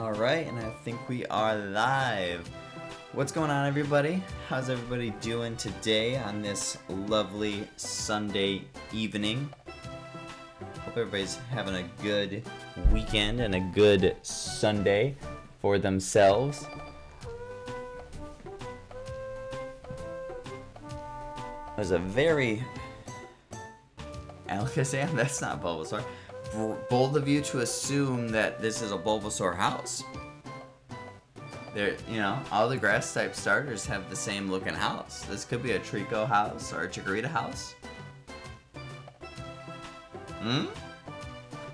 Alright, and I think we are live. What's going on, everybody? How's everybody doing today on this lovely Sunday evening? Hope everybody's having a good weekend and a good Sunday for themselves. There's a very... Alakazam? That's not Bulbasaur. Bold of you to assume that this is a Bulbasaur house. There, all the grass type starters have the same looking house. This could be a Trico house or a Chikorita house.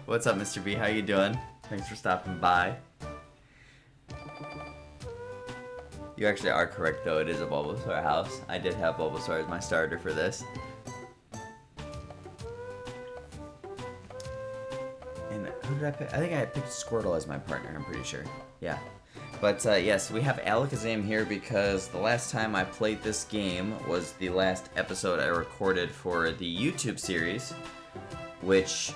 What's up, Mr. B? How you doing? Thanks for stopping by. You actually are correct, though. It is a Bulbasaur house. I did have Bulbasaur as my starter for this. And who did I pick? I think I picked Squirtle as my partner, I'm pretty sure. Yeah. But yes, we have Alakazam here because the last time I played this game was the last episode I recorded for the YouTube series, which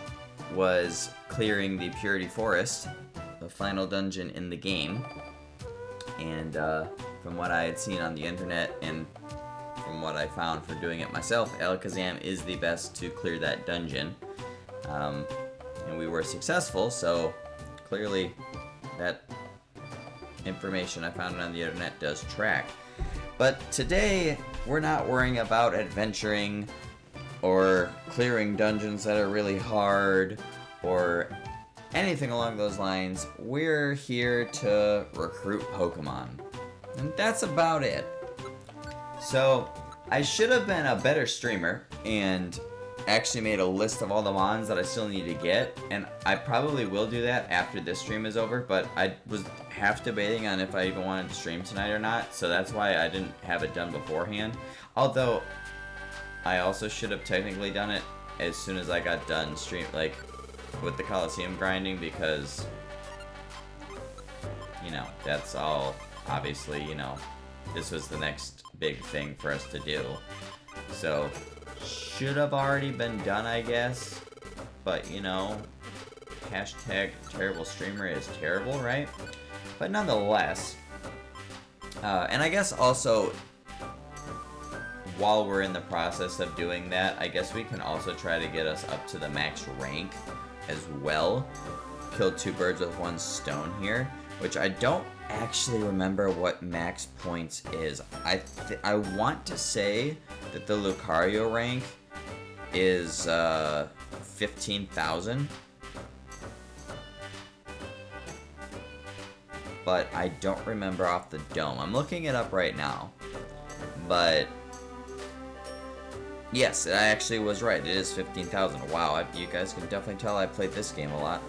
was clearing the Purity Forest, the final dungeon in the game. And from what I had seen on the internet and from what I found for doing it myself, Alakazam is the best to clear that dungeon. And we were successful, so clearly that information I found on the internet does track. But today, we're not worrying about adventuring or clearing dungeons that are really hard or anything along those lines. We're here to recruit Pokemon. And that's about it. So, I should have been a better streamer and actually made a list of all the mons that I still need to get, and I probably will do that after this stream is over, but I was half debating on if I even wanted to stream tonight or not, so that's why I didn't have it done beforehand. Although, I also should have technically done it as soon as I got done with the Coliseum grinding, because, that's all, obviously, this was the next big thing for us to do. So, should have already been done, I guess, but hashtag terrible streamer is terrible, right? But nonetheless, and I guess also, while we're in the process of doing that, I guess we can also try to get us up to the max rank as well. Kill two birds with one stone here, which I don't actually remember what max points is. I want to say that the Lucario rank is 15,000, but I don't remember off the dome. I'm looking it up right now, but yes, I actually was right. It is 15,000. Wow, you guys can definitely tell I played this game a lot,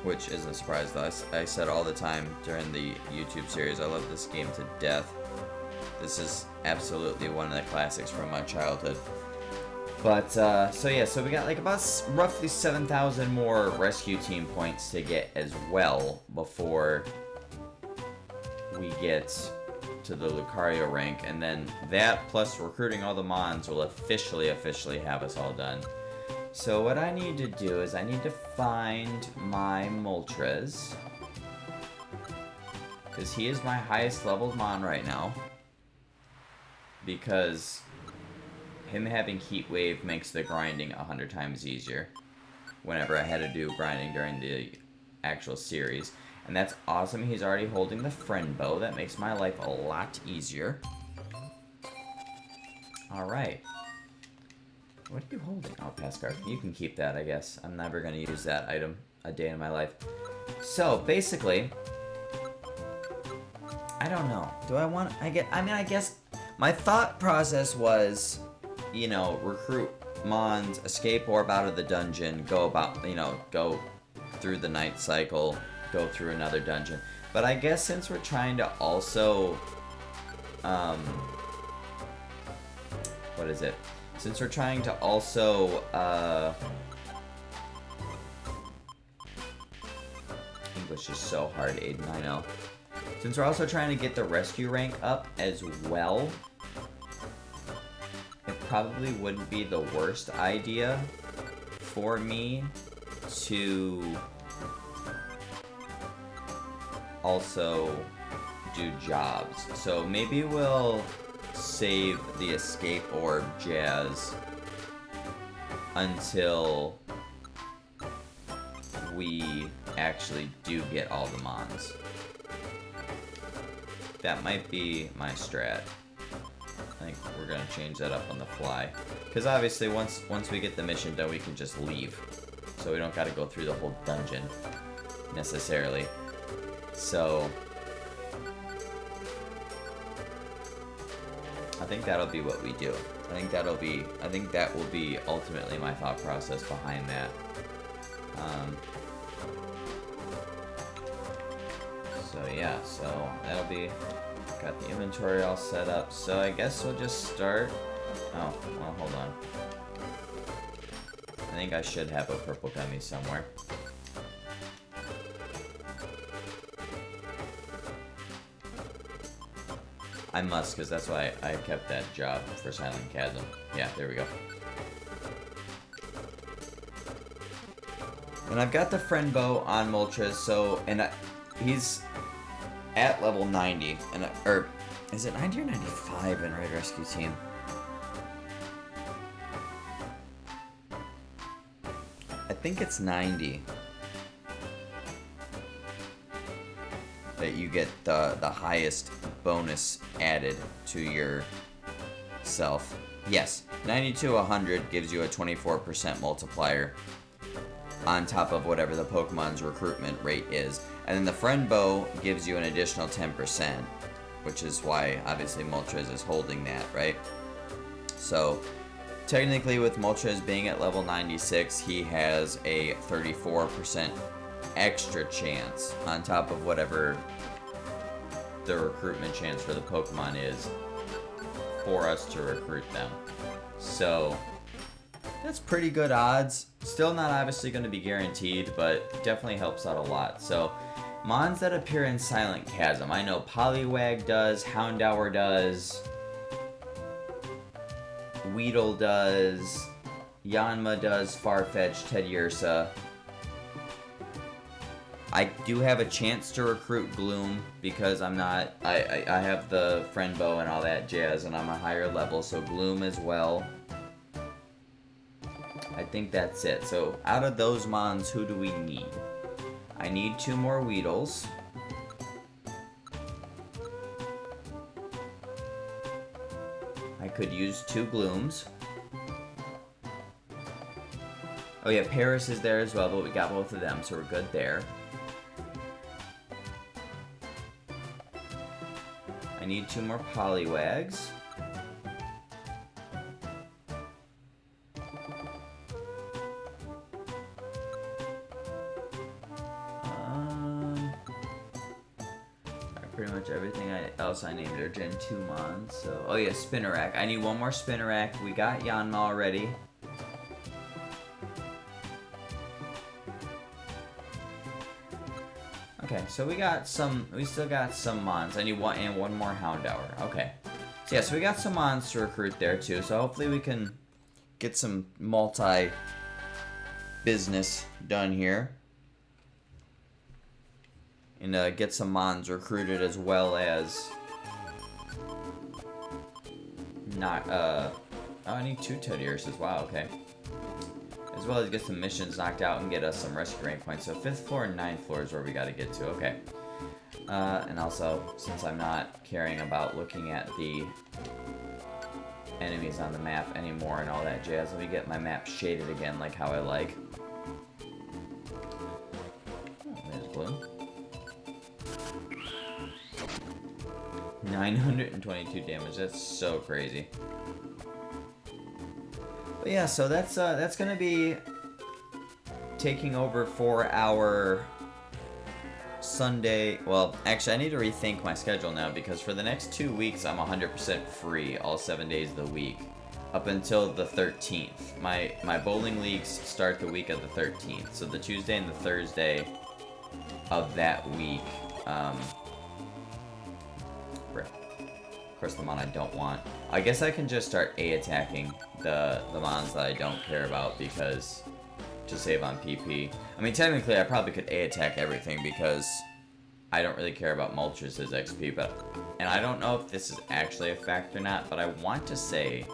which isn't a surprise though. I said all the time during the YouTube series, I love this game to death. This is absolutely one of the classics from my childhood. But, so we got about roughly 7,000 more rescue team points to get as well before we get to the Lucario rank. And then that plus recruiting all the mons will officially have us all done. So what I need to do is I need to find my Moltres, because he is my highest leveled mon right now. Because him having Heat Wave makes the grinding 100 times easier whenever I had to do grinding during the actual series. And that's awesome. He's already holding the Friend Bow. That makes my life a lot easier. Alright. What are you holding? Oh, pass card. You can keep that, I guess. I'm never going to use that item a day in my life. So, basically, I don't know. Do I want... I guess... My thought process was, recruit mons, escape orb out of the dungeon, go through the night cycle, go through another dungeon. But I guess since we're trying to also, Since we're trying to also, English is so hard, Aiden, I know. Since we're also trying to get the rescue rank up as well, it probably wouldn't be the worst idea for me to also do jobs. So maybe we'll save the escape orb Jazz until we actually do get all the mons. That might be my strat. I think we're gonna change that up on the fly. Because obviously once we get the mission done, we can just leave. So we don't gotta go through the whole dungeon necessarily. So I think that'll be what we do. I think that will be ultimately my thought process behind that. So yeah, so that'll be, got the inventory all set up. So I guess we'll just start. Oh, well, hold on. I think I should have a purple gummy somewhere. I must, because that's why I kept that job for Silent Chasm. Yeah, there we go. And I've got the friend bow on Moltres, so, and he's at level 90, and or is it 90 or 95 in Raid Rescue Team? I think it's 90. That you get the highest bonus added to your self. Yes, 90 to 100 gives you a 24% multiplier on top of whatever the Pokemon's recruitment rate is. And then the friend bow gives you an additional 10%, which is why obviously Moltres is holding that, right? So technically with Moltres being at level 96, he has a 34% extra chance on top of whatever the recruitment chance for the Pokemon is for us to recruit them. So that's pretty good odds. Still not obviously going to be guaranteed, but definitely helps out a lot. So mons that appear in Silent Chasm. I know Poliwag does, Houndour does, Weedle does, Yanma does, Farfetch, Teddiursa. I do have a chance to recruit Gloom because I'm not, I have the friend bow and all that jazz, and I'm a higher level, so Gloom as well. I think that's it. So out of those mons, who do we need? I need 2 more Weedles. I could use 2 Glooms. Oh yeah, Paris is there as well, but we got both of them, so we're good there. I need 2 more Poliwags. Pretty much everything else I named are Gen 2 mons. So, oh yeah, Spinarak. I need 1 more Spinarak. We got Yanma already. Okay, so we still got some mons. I need 1 more Houndour. Okay. So yeah, so we got some mons to recruit there too. So hopefully we can get some multi-business done here. And get some mons recruited as well as not, oh, I need 2 Teddiursas. Wow, okay. As well as get some missions knocked out and get us some rescue rank points. So 5th floor and 9th floor is where we gotta get to. Okay. And also, since I'm not caring about looking at the enemies on the map anymore and all that jazz, let me get my map shaded again like how I like. Oh, there's blue. 922 damage, that's so crazy. But yeah, so that's gonna be taking over for our Sunday. Well, actually, I need to rethink my schedule now because for the next 2 weeks, I'm 100% free all 7 days of the week up until the 13th. My bowling leagues start the week of the 13th, so the Tuesday and the Thursday of that week. Of course, the mon I don't want. I guess I can just start attacking the mons that I don't care about because to save on PP. I mean, technically, I probably could A-attack everything because I don't really care about Moltres' XP, and I don't know if this is actually a fact or not, but I want to say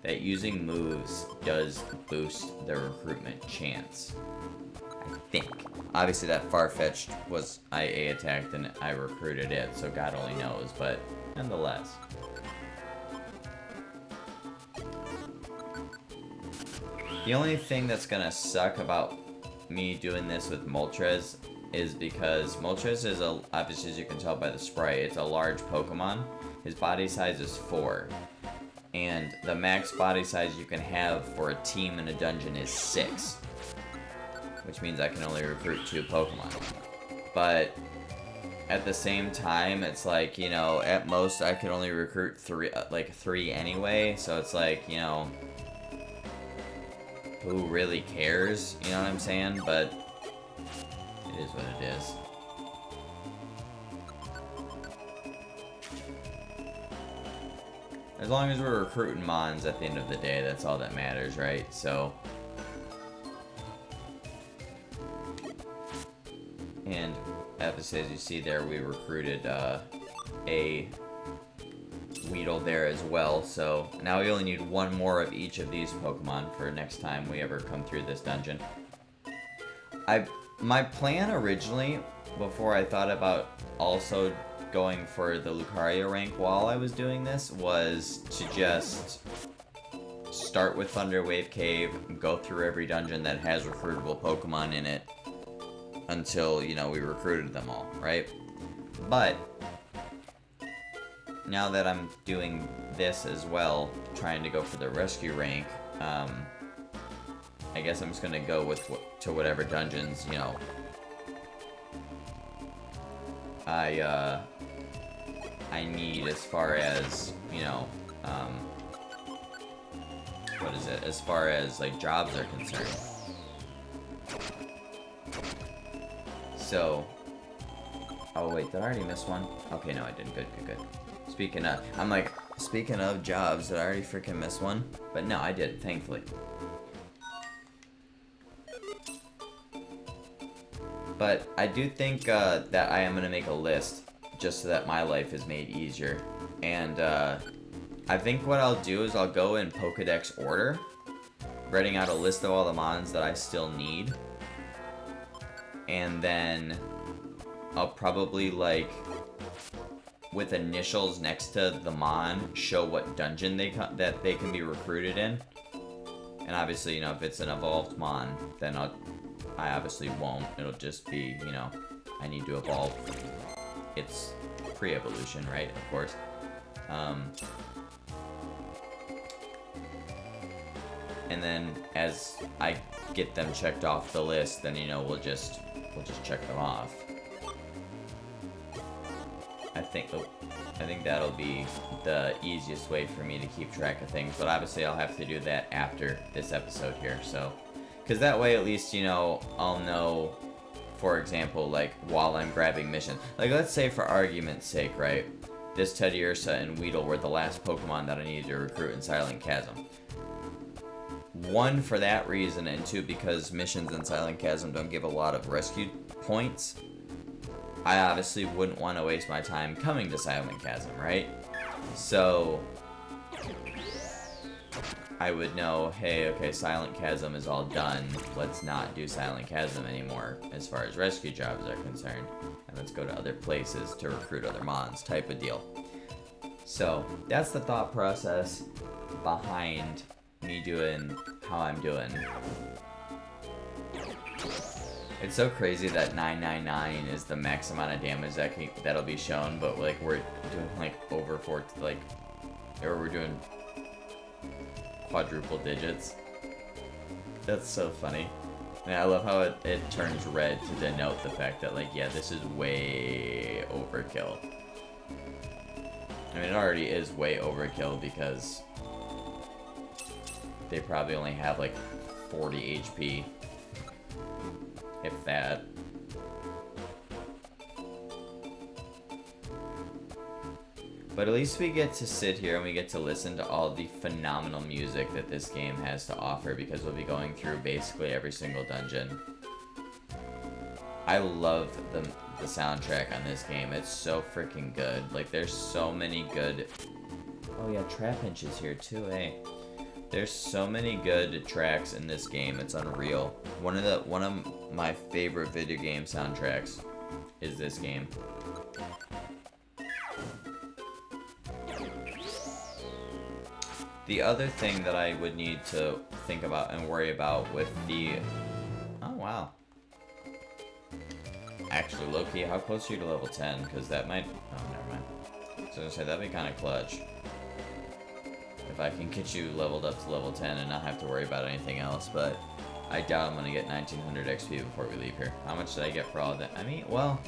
that using moves does boost the recruitment chance. I think. Obviously, that Farfetch'd was I A-attacked and I recruited it, so God only knows, but nonetheless. The only thing that's gonna suck about me doing this with Moltres is because Moltres is, obviously as you can tell by the sprite, it's a large Pokemon. His body size is 4. And the max body size you can have for a team in a dungeon is 6. Which means I can only recruit 2 Pokemon. But at the same time, it's like, you know, at most I could only recruit 3 anyway. So it's like, you know, who really cares? You know what I'm saying? But it is what it is. As long as we're recruiting Mons at the end of the day, that's all that matters, right? So... And obviously, as you see there, we recruited a Weedle there as well. So now we only need 1 more of each of these Pokemon for next time we ever come through this dungeon. My plan originally, before I thought about also going for the Lucario rank while I was doing this, was to just start with Thunder Wave Cave, go through every dungeon that has recruitable Pokemon in it until, you know, we recruited them all, right? But now that I'm doing this as well, trying to go for the rescue rank, I guess I'm just gonna go with to whatever dungeons, you know, I need as far as, you know, what is it? As far as, like, jobs are concerned. So, oh wait, did I already miss one? Okay, no, I didn't. Good, good, good. Speaking of jobs, did I already freaking miss one? But no, I did, thankfully. But I do think that I am going to make a list just so that my life is made easier. And I think what I'll do is I'll go in Pokedex order, writing out a list of all the Mons that I still need. And then I'll probably, like, with initials next to the Mon, show what dungeon that they can be recruited in. And obviously, you know, if it's an evolved Mon, then I obviously won't. It'll just be, you know, I need to evolve. It's pre-evolution, right? Of course. And then as I get them checked off the list, then, you know, we'll just check them off. I think that'll be the easiest way for me to keep track of things, but obviously I'll have to do that after this episode here, so... Because that way, at least, you know, I'll know, for example, like, while I'm grabbing missions. Like, let's say, for argument's sake, right? This Teddiursa and Weedle were the last Pokemon that I needed to recruit in Silent Chasm. 1, for that reason, and 2, because missions in Silent Chasm don't give a lot of rescue points. I obviously wouldn't want to waste my time coming to Silent Chasm, right? So I would know, hey, okay, Silent Chasm is all done. Let's not do Silent Chasm anymore as far as rescue jobs are concerned. And let's go to other places to recruit other Mons, type of deal. So that's the thought process behind me doing how I'm doing. It's so crazy that 999 is the max amount of damage that'll be shown, but like we're doing like over or we're doing quadruple digits. That's so funny. And I love how it turns red to denote the fact that, like, yeah, this is way overkill. I mean, it already is way overkill because they probably only have like 40 HP. If that. But at least we get to sit here and we get to listen to all the phenomenal music that this game has to offer, because we'll be going through basically every single dungeon. I love the soundtrack on this game. It's so freaking good. Like, there's so many good... Oh yeah, Trapinch is here too, eh? There's so many good tracks in this game. It's unreal. One of my favorite video game soundtracks is this game. The other thing that I would need to think about and worry about with the... Oh, wow. Actually, low-key, how close are you to level 10? Because that might... Oh, never mind. So I was going to say, that'd be kind of clutch. If I can get you leveled up to level 10 and not have to worry about anything else, but I doubt I'm going to get 1900 XP before we leave here. How much did I get for all of that? I mean, well...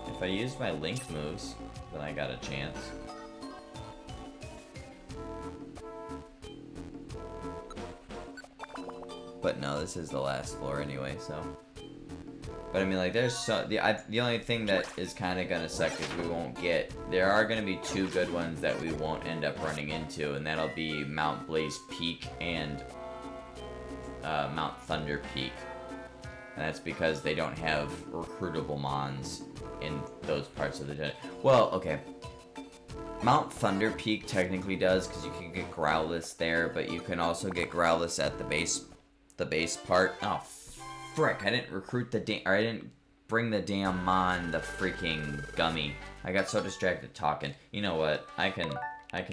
If I use my Link moves, then I got a chance. But no, this is the last floor anyway, so... But I mean, like, there's so... The only thing that is kind of gonna suck is we won't get... There are gonna be two good ones that we won't end up running into, and that'll be Mount Blaze Peak and Mount Thunder Peak. And that's because they don't have recruitable mons in those parts of the dungeon. Well, okay. Mount Thunder Peak technically does, because you can get Growlithe there, but you can also get Growlithe at the base part. Oh, frick! I didn't recruit I didn't bring the damn mon, the freaking gummy. I got so distracted talking. You know what? I can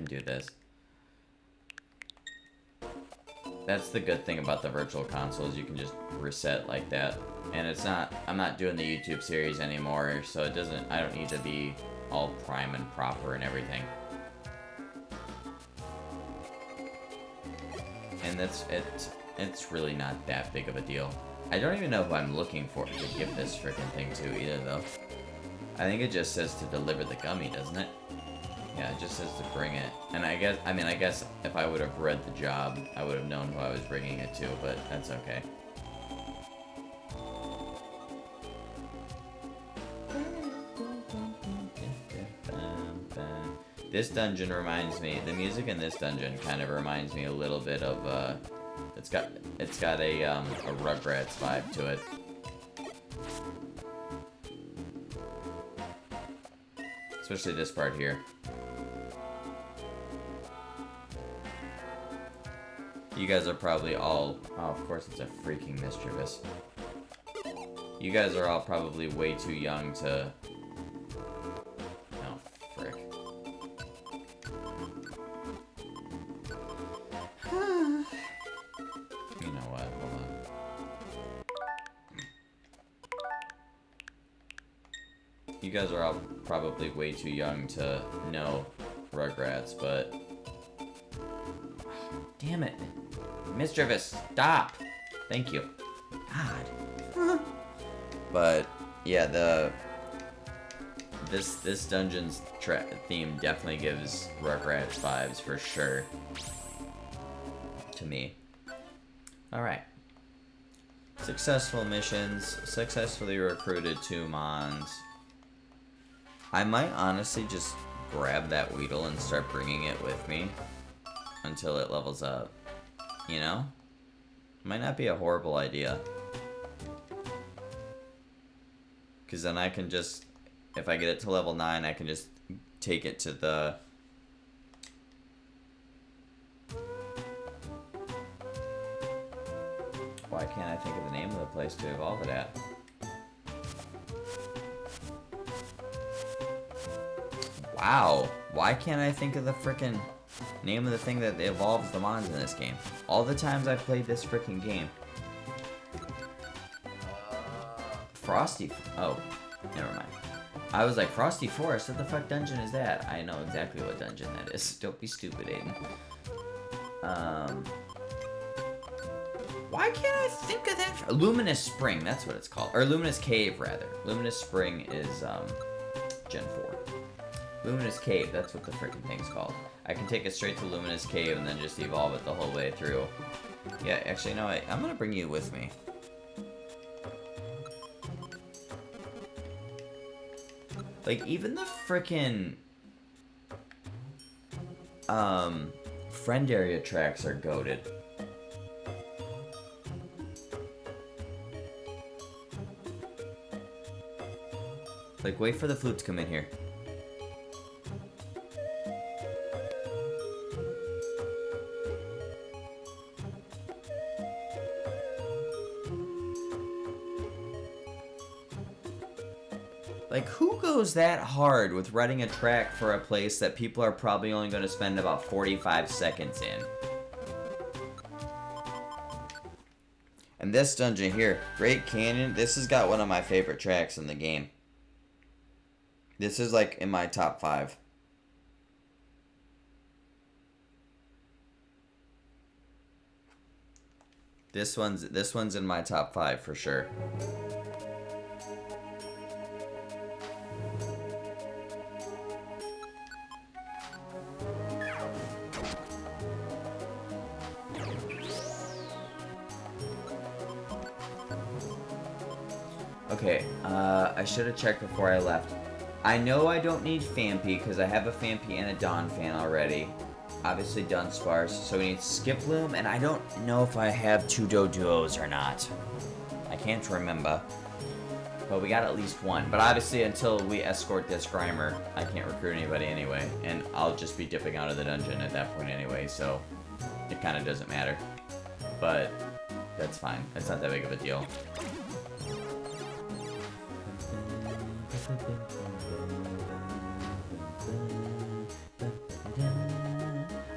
do this. That's the good thing about the virtual consoles. You can just reset like that, and it's not. I'm not doing the YouTube series anymore, so it doesn't. I don't need to be all prime and proper and everything. And it's really not that big of a deal. I don't even know who I'm looking for to give this freaking thing to either, though. I think it just says to deliver the gummy, doesn't it? Yeah, it just says to bring it. And I guess if I would have read the job, I would have known who I was bringing it to, but that's okay. This dungeon reminds me, the music in this dungeon kind of reminds me a little bit of, it's got a Rugrats vibe to it. Especially this part here. You guys are probably all, oh, of course it's a freaking Mischievous. You guys are all probably way too young to, oh, frick. You know what, hold on. You guys are all probably way too young to know Rugrats, but... Damn it. Mischievous, stop! Thank you. God. But, yeah, this dungeon's theme definitely gives Rugrats vibes, for sure. To me. Alright. Successful missions. Successfully recruited 2 mons. I might honestly just grab that Weedle and start bringing it with me until it levels up. You know? Might not be a horrible idea. Because then I can just, if I get it to level 9, I can just take it to the... Why can't I think of the name of the place to evolve it at? Wow, why can't I think of the frickin' name of the thing that evolves the mons in this game? All the times I've played this frickin' game. Frosty... Oh, never mind. I was like, Frosty Forest, what the fuck dungeon is that? I know exactly what dungeon that is. Don't be stupid, Aiden. Why can't I think of that? Luminous Spring, that's what it's called. Or Luminous Cave, rather. Luminous Spring is, Gen 4. Luminous Cave, that's what the frickin' thing's called. I can take it straight to Luminous Cave and then just evolve it the whole way through. Yeah, actually, no, I'm gonna bring you with me. Like, even the frickin' friend area tracks are goated. Like, wait for the flute to come in here. Like, who goes that hard with writing a track for a place that people are probably only going to spend about 45 seconds in? And this dungeon here, Great Canyon, this has got one of my favorite tracks in the game. This is like in my top 5. This one's in my top 5 for sure. Okay, I should have checked before I left. I know I don't need Phanpy because I have a Phanpy and a Donphan already. Obviously Dunsparce, so we need Skiploom, and I don't know if I have 2 Doduos or not. I can't remember. But we got at least one. But obviously until we escort this Grimer, I can't recruit anybody anyway. And I'll just be dipping out of the dungeon at that point anyway, so it kind of doesn't matter. But that's fine. It's not that big of a deal.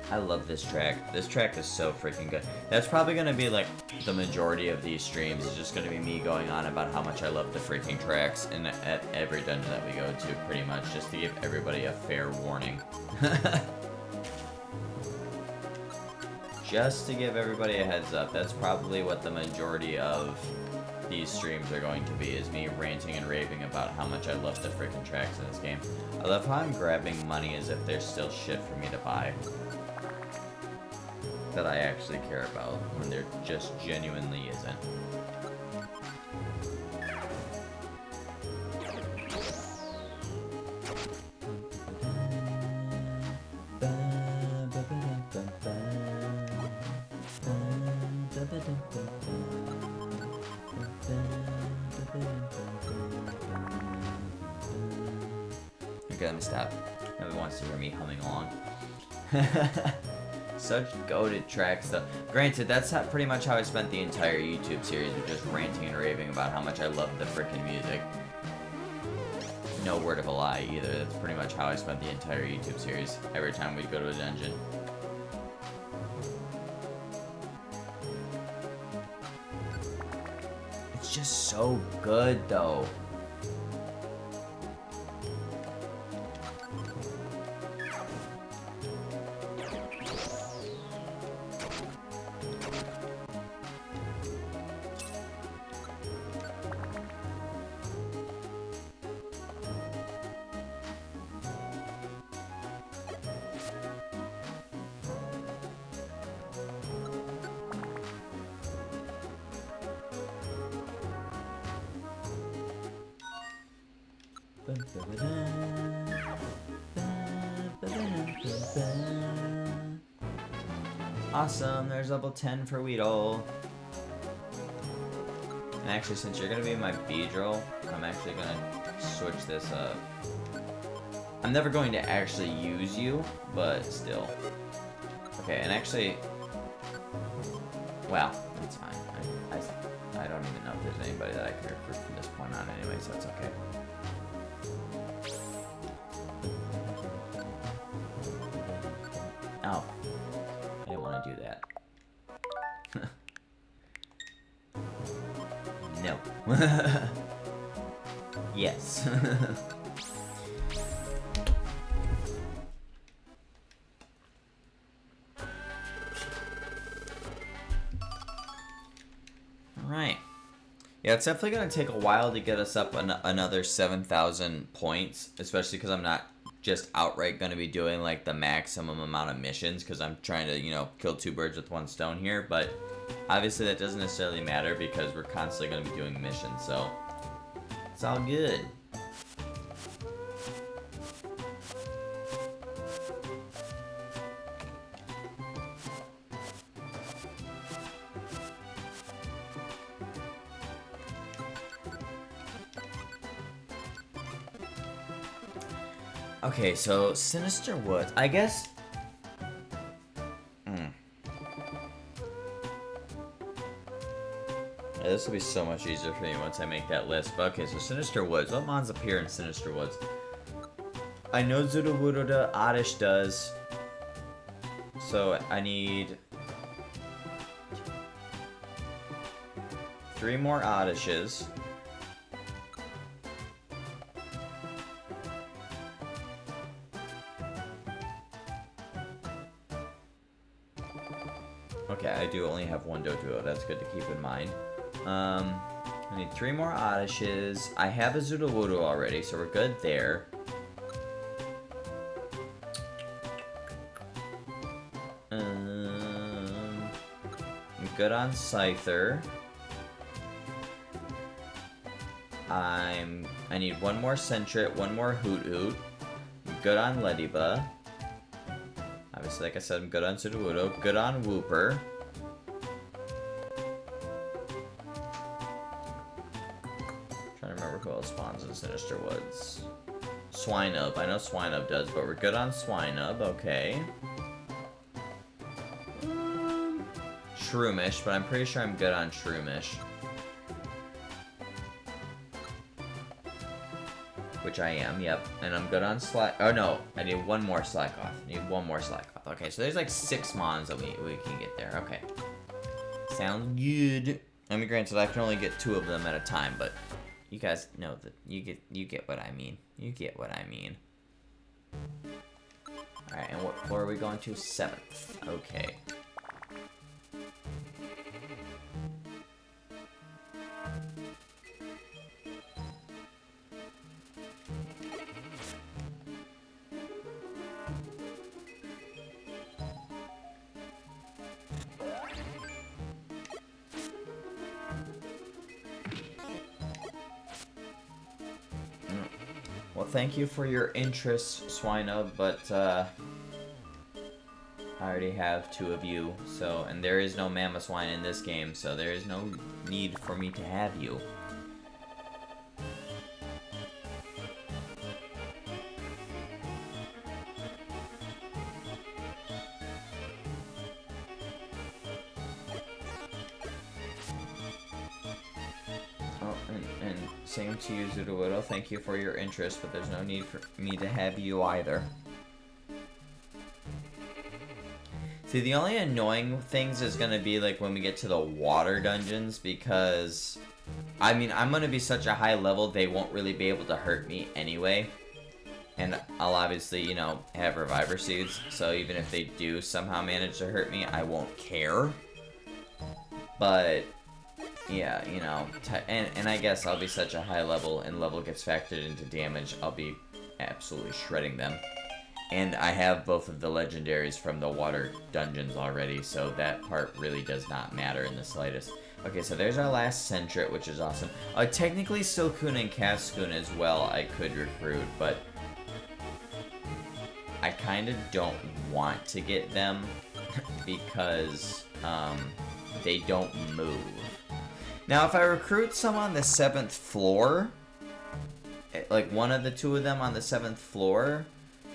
I love this track. This track is so freaking good. That's probably going to be like the majority of these streams. It's just going to be me going on about how much I love the freaking tracks in at every dungeon that we go to, pretty much, just to give everybody a fair warning. Just to give everybody a heads up. That's probably what the majority of these streams are going to be, is me ranting and raving about how much I love the freaking tracks in this game. I love how I'm grabbing money as if there's still shit for me to buy that I actually care about, when there just genuinely isn't. Okay, let me stop. Nobody wants to hear me humming along. Such goated tracks, though. Granted, that's not pretty much how I spent the entire YouTube series, with just ranting and raving about how much I love the freaking music. No word of a lie, either. That's pretty much how I spent the entire YouTube series, every time we'd go to a dungeon. It's just so good, though. Awesome, there's level 10 for Weedle. And actually, since you're gonna be my Beedrill, I'm actually gonna switch this up. I'm never going to actually use you, but still. Okay, and actually, well, that's fine. I don't even know if there's anybody that I can recruit from this point on anyway, so it's okay. Oh, I didn't want to do that. No. Yes. Alright. Yeah, it's definitely going to take a while to get us up another 7,000 points, especially because I'm not just outright going to be doing like the maximum amount of missions, because I'm trying to, you know, kill 2 birds with 1 stone here, but obviously that doesn't necessarily matter because we're constantly going to be doing missions, so it's all good. Okay, so Sinister Woods. I guess. Yeah, this will be so much easier for me once I make that list. But okay, so Sinister Woods. What mons appear in Sinister Woods? I know Sudowoodo Oddish does. So I need 3 more Oddishes. Okay, I do only have 1 Doduo. That's good to keep in mind. I need 3 more Oddishes. I have a Sudowoodo already, so we're good there. I'm good on Scyther. I need 1 more Sentret, 1 more Hoothoot. I'm good on Leddyba. Obviously, like I said, I'm good on Sudowoodo. Good on Wooper. Trying to remember who else spawns in Sinister Woods. Swinub. I know Swinub does, but we're good on Swinub. Okay. Shroomish, but I'm pretty sure I'm good on Shroomish. Which I am, yep. And I'm good on Slack. Oh no, I need 1 more Slackoth. I need 1 more Slackoth. Okay, so there's like 6 mons that we can get there. Okay. Sounds good. I mean, granted, I can only get 2 of them at a time, but you guys know that you get what I mean. You get what I mean. Alright, and what floor are we going to? 7th. Okay. Well, thank you for your interest, Swinub, but I already have 2 of you, so, and there is no Mamoswine in this game, so there is no need for me to have you. Same to you, Sudowoodo. Thank you for your interest, but there's no need for me to have you either. See, the only annoying things is gonna be like when we get to the water dungeons, because I mean, I'm gonna be such a high level, they won't really be able to hurt me anyway. And I'll obviously, you know, have Reviver Seeds, so even if they do somehow manage to hurt me, I won't care. But yeah, you know, and I guess I'll be such a high level, and level gets factored into damage, I'll be absolutely shredding them. And I have both of the legendaries from the water dungeons already, so that part really does not matter in the slightest. Okay, so there's our last Sentret, which is awesome. Technically Silcoon and Cascoon as well I could recruit, but I kind of don't want to get them because they don't move. Now, if I recruit some on the 7th floor, like one of the 2 of them on the 7th floor,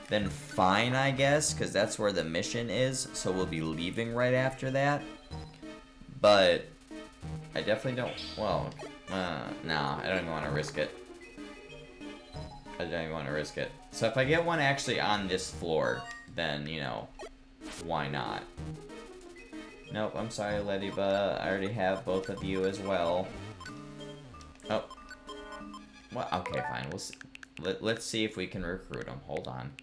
then fine, I guess, because that's where the mission is, so we'll be leaving right after that. But I definitely don't, well, no, I don't even want to risk it. I don't even want to risk it. So if I get one actually on this floor, then, you know, why not? Nope, I'm sorry, Leddyba. I already have both of you as well. Oh. Well, okay, fine. We'll see. Let's see if we can recruit them. Hold on.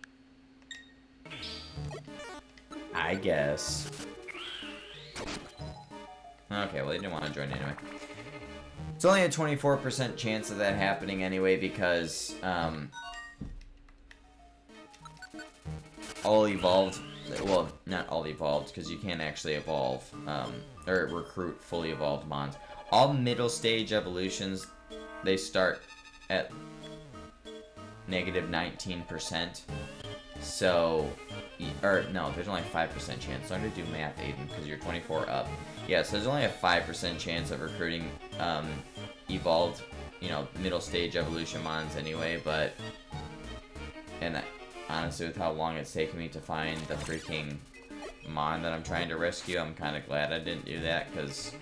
I guess. Okay, well, they didn't want to join anyway. It's only a 24% chance of that happening anyway because, all evolved. Well, not all evolved, because you can't actually evolve, or recruit fully evolved mons. All middle stage evolutions, they start at negative 19%. So, or no, there's only a 5% chance. So I'm going to do math, Aiden, because you're 24 up. Yeah, so there's only a 5% chance of recruiting evolved, you know, middle stage evolution mons anyway, but, and honestly, with how long it's taken me to find the freaking Mon that I'm trying to rescue, I'm kind of glad I didn't do that, because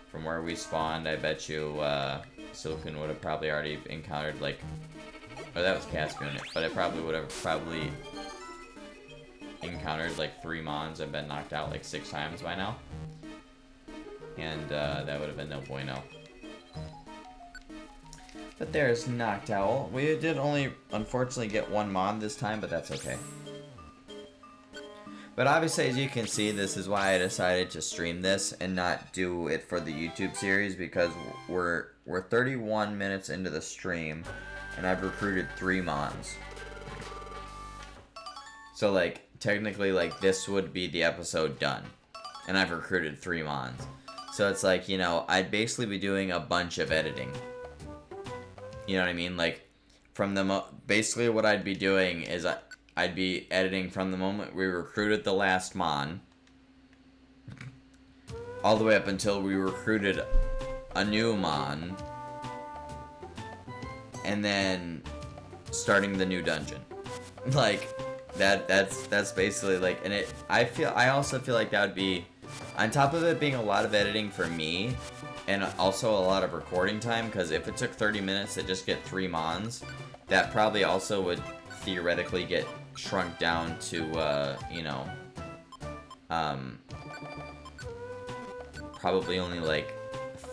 from where we spawned, I bet you Silcoon would have probably already encountered, like, oh, that was Cascoon, but it probably would have encountered like 3 Mons and been knocked out like 6 times by now. And that would have been no bueno. But there's Noctowl. We did only, unfortunately, get 1 Mon this time, but that's okay. But obviously, as you can see, this is why I decided to stream this and not do it for the YouTube series, because we're 31 minutes into the stream, and I've recruited 3 Mons. So, like, technically, like, this would be the episode done, and I've recruited 3 Mons. So it's like, you know, I'd basically be doing a bunch of editing. You know what I mean? Like, from the basically what I'd be doing is I'd be editing from the moment we recruited the last Mon all the way up until we recruited a new Mon, and then starting the new dungeon. Like, that's basically like, and I also feel like that would be, on top of it being a lot of editing for me, and also a lot of recording time, because if it took 30 minutes to just get 3 Mons, that probably also would theoretically get shrunk down to, you know, probably only like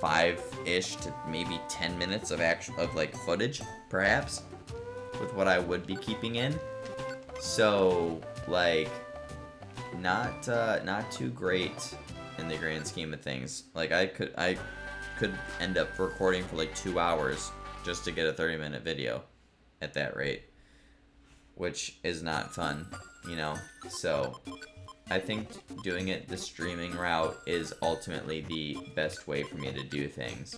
5-ish to maybe 10 minutes of like footage, perhaps, with what I would be keeping in. So, like, not too great in the grand scheme of things. Like, I could end up recording for like 2 hours just to get a 30-minute video at that rate, which is not fun, you know. So I think doing it the streaming route is ultimately the best way for me to do things,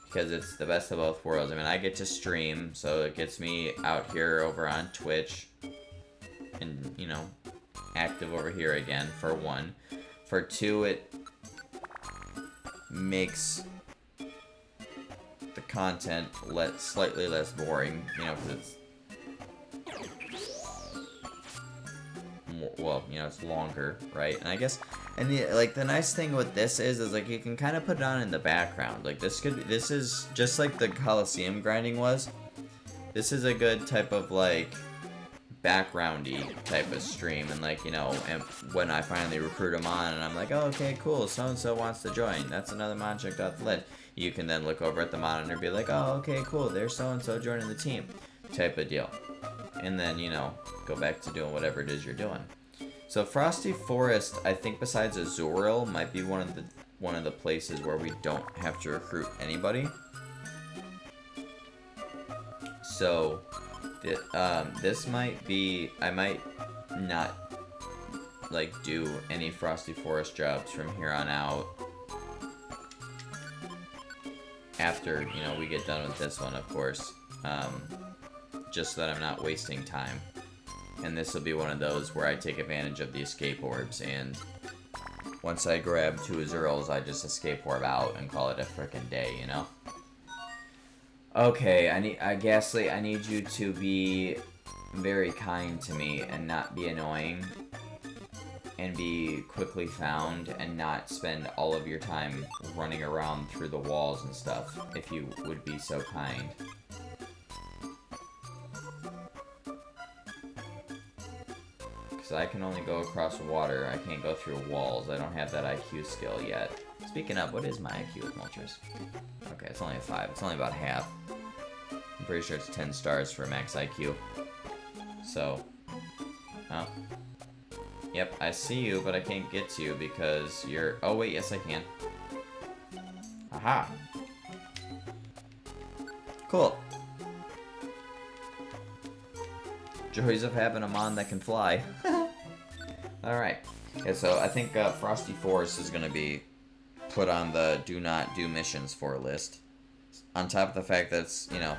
because it's the best of both worlds. I mean, I get to stream, so it gets me out here over on Twitch and, you know, active over here again, for 1. For 2, it makes the content slightly less boring, you know, because it's more, well, you know, it's longer, right? And I guess, and the nice thing with this is like, you can kind of put it on in the background. Like, this is just like the Coliseum grinding was. This is a good type of, like, backgroundy type of stream, and, like, you know, and when I finally recruit a Mon and I'm like, oh, okay, cool, so-and-so wants to join, that's another Mon checked off the list, you can then look over at the monitor and be like, oh, okay, cool, there's so-and-so joining the team, type of deal. And then, you know, go back to doing whatever it is you're doing. So Frosty Forest, I think besides Azurill, might be one of the places where we don't have to recruit anybody. So this might be, I might not, like, do any Frosty Forest jobs from here on out, after, you know, we get done with this one, of course, just so that I'm not wasting time. And this will be one of those where I take advantage of the escape orbs, and once I grab 2 Azurills, I just escape orb out and call it a frickin' day, you know? Okay, Ghastly, I need you to be very kind to me and not be annoying, and be quickly found, and not spend all of your time running around through the walls and stuff, if you would be so kind. Because I can only go across water, I can't go through walls, I don't have that IQ skill yet. Speaking of, what is my IQ with Moltres? Okay, it's only a 5, it's only about half. I'm pretty sure it's 10 stars for max IQ. So, oh. Yep, I see you, but I can't get to you because you're... Oh, wait, yes, I can. Aha! Cool. Joys of having a Mon that can fly. Alright. Yeah, so I think Frosty Forest is going to be put on the do not do missions for list. On top of the fact that it's, you know,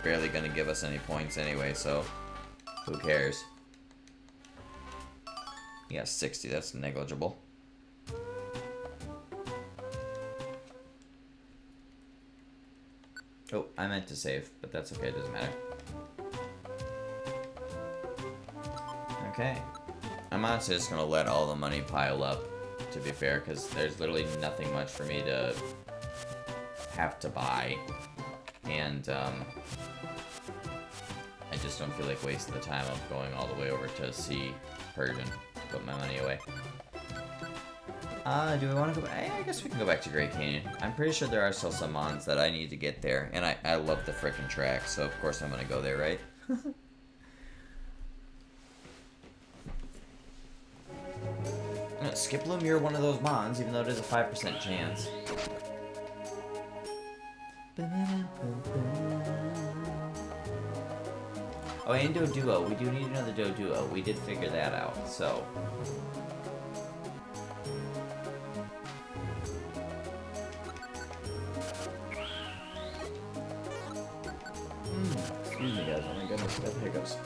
barely going to give us any points anyway, so who cares? Yeah, 60, that's negligible. Oh, I meant to save, but that's okay, it doesn't matter. Okay. I'm honestly just gonna let all the money pile up, to be fair, because there's literally nothing much for me to have to buy. And, I just don't feel like wasting the time of going all the way over to see Persian. Put my money away. Do we want to go back? I guess we can go back to Great Canyon. I'm pretty sure there are still some mons that I need to get there. And I love the frickin' track, so of course I'm gonna go there, right? Skiploom, you're one of those mons, even though it is a 5% chance. Oh, and Doduo. We do need another Doduo. We did figure that out, so... Excuse me, guys. Oh my goodness, I got hiccups.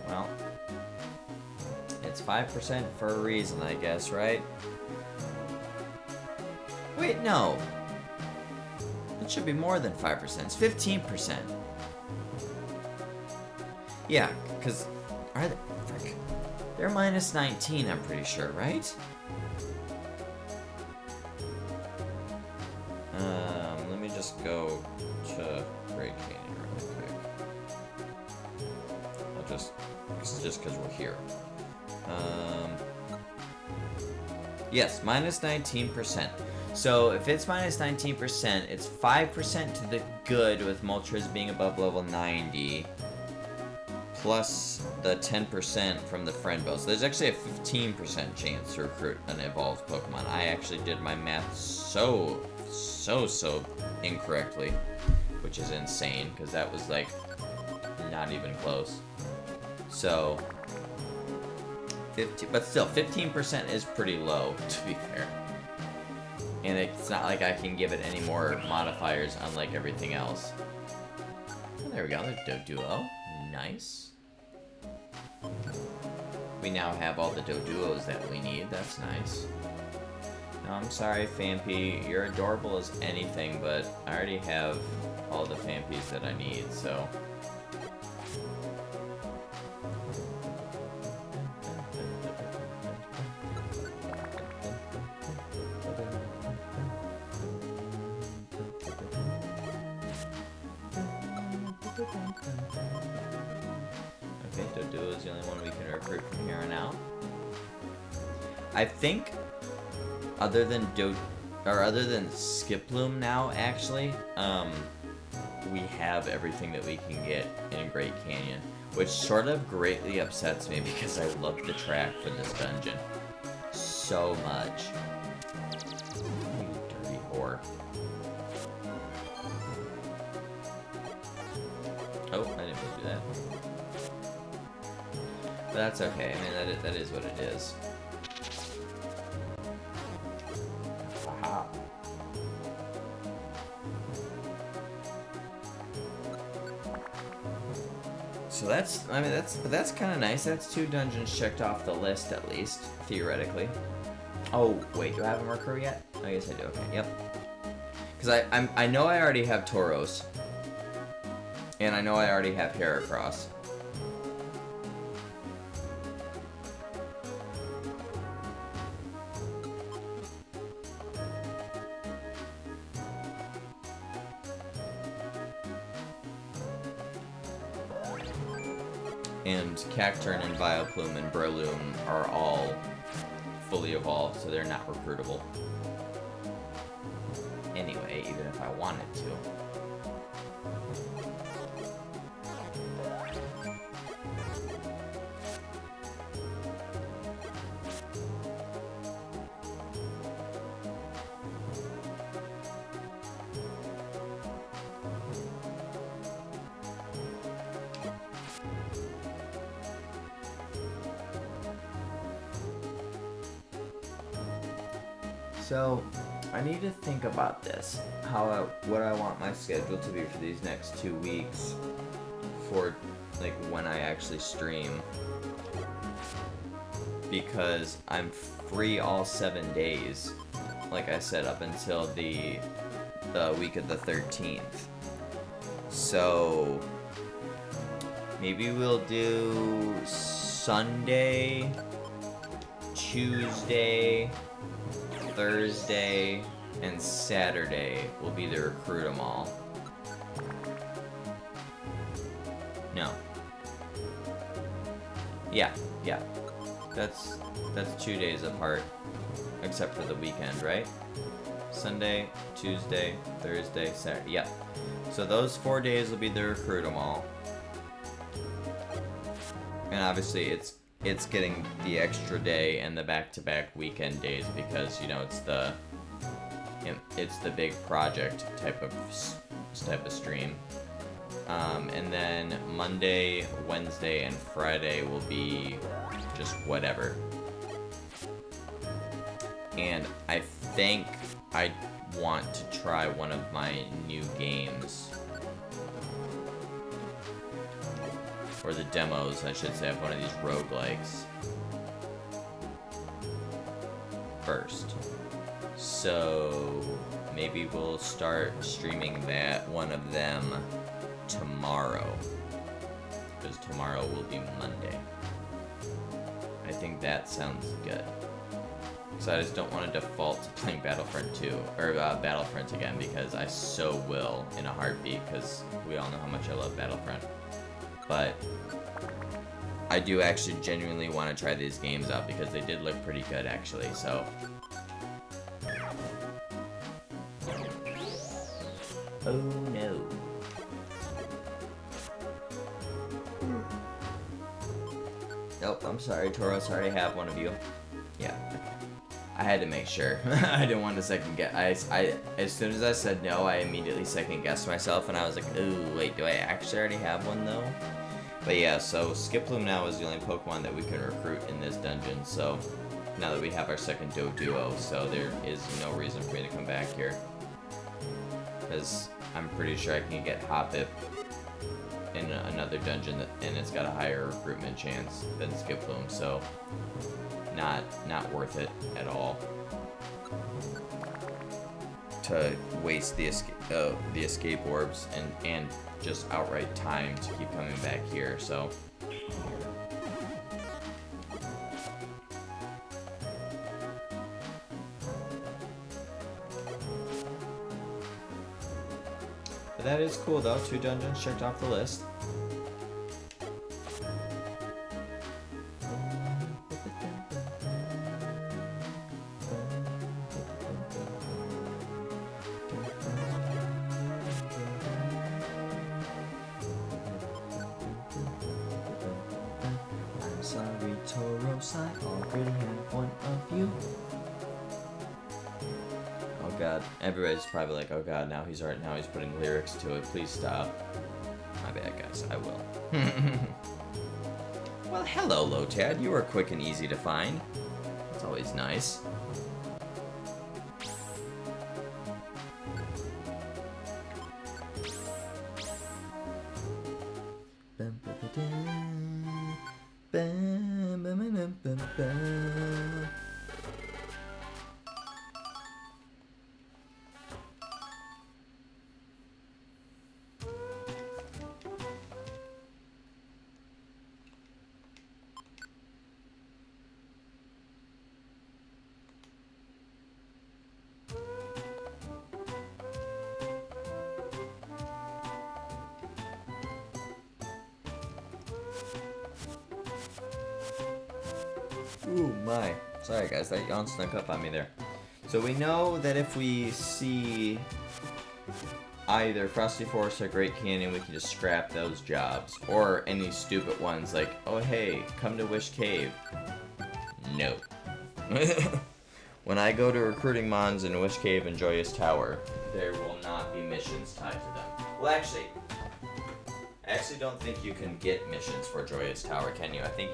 Well, it's 5% for a reason, I guess, right? Wait, no. It should be more than 5%. It's 15%. Yeah, because are they? Frick. They're minus 19, I'm pretty sure, right? Let me just go to Great Canyon really quick. I'll just because we're here. Yes, minus 19%. So if it's minus 19%, it's 5% to the good with Moltres being above level 90. Plus the 10% from the friend bow. So there's actually a 15% chance to recruit an evolved Pokemon. I actually did my math so incorrectly, which is insane, because that was like not even close. So, but still, 15% is pretty low, to be fair. And it's not like I can give it any more modifiers, unlike everything else. Oh, there we go, there's Doduo. Nice. We now have all the Doduos that we need. That's nice. No, I'm sorry, Phanpy. You're adorable as anything, but I already have all the Phanpys that I need, so... Okay, Doduo is the only one we can recruit from here on out. I think, other than Skiploom now, actually, we have everything that we can get in Great Canyon, which sort of greatly upsets me because I love the track for this dungeon so much. You dirty whore. Oh, I didn't mean to do that. But that's okay. I mean, that is what it is. Aha. So that's, I mean, that's kind of nice. That's 2 dungeons checked off the list, at least, theoretically. Oh, wait, do I have a Murkrow yet? I guess I do, okay, yep. Because I know I already have Tauros. And I know I already have Heracross. And Cacturne and Vileplume and Breloom are all fully evolved, so they're not recruitable. Anyway, even if I wanted to. So, I need to think about this. What I want my schedule to be for these next 2 weeks for, like, when I actually stream. Because I'm free all 7 days, like I said, up until the week of the 13th. So, maybe we'll do Sunday, Tuesday, Thursday, and Saturday will be the Recruit 'em All. No. Yeah. That's 2 days apart, except for the weekend, right? Sunday, Tuesday, Thursday, Saturday. Yep. So those 4 days will be the Recruit 'em All. And obviously it's getting the extra day and the back-to-back weekend days because, you know, it's the big project type of stream. And then Monday, Wednesday, and Friday will be just whatever. And I think I want to try one of my new games. Or the demos, I should say, of one of these roguelikes first. So maybe we'll start streaming one of them tomorrow. Because tomorrow will be Monday. I think that sounds good. So I just don't want to default to playing Battlefront 2, or Battlefront again, because I so will in a heartbeat, because we all know how much I love Battlefront. But I do actually genuinely want to try these games out, because they did look pretty good, actually, so. Oh no. Nope, I'm sorry, Tauros, I already have one of you. Yeah. I had to make sure. I didn't want to second guess. I as soon as I said no, I immediately second guessed myself, and I was like, ooh, wait, do I actually already have one though? But yeah, so Skiploom now is the only Pokemon that we can recruit in this dungeon, so now that we have our second Doduo, so there is no reason for me to come back here. Because I'm pretty sure I can get Hoppip in another dungeon, and it's got a higher recruitment chance than Skiploom, so not worth it at all to waste the escape orbs and just outright time to keep coming back here, so. But that is cool though, 2 dungeons checked off the list. Sorry, Tauros, I already have one of you. Oh god, everybody's probably like, oh god, now he's putting lyrics to it. Please stop. My bad, guys. I will. Well, hello, Lotad. You are quick and easy to find. It's always nice. Ooh, my. Sorry, guys. That yawn snuck up on me there. So we know that if we see either Frosty Forest or Great Canyon, we can just scrap those jobs. Or any stupid ones like, oh, hey, come to Wish Cave. No. When I go to Recruiting Mons in Wish Cave and Joyous Tower, there will not be missions tied to them. Well, I actually don't think you can get missions for Joyous Tower, can you? I think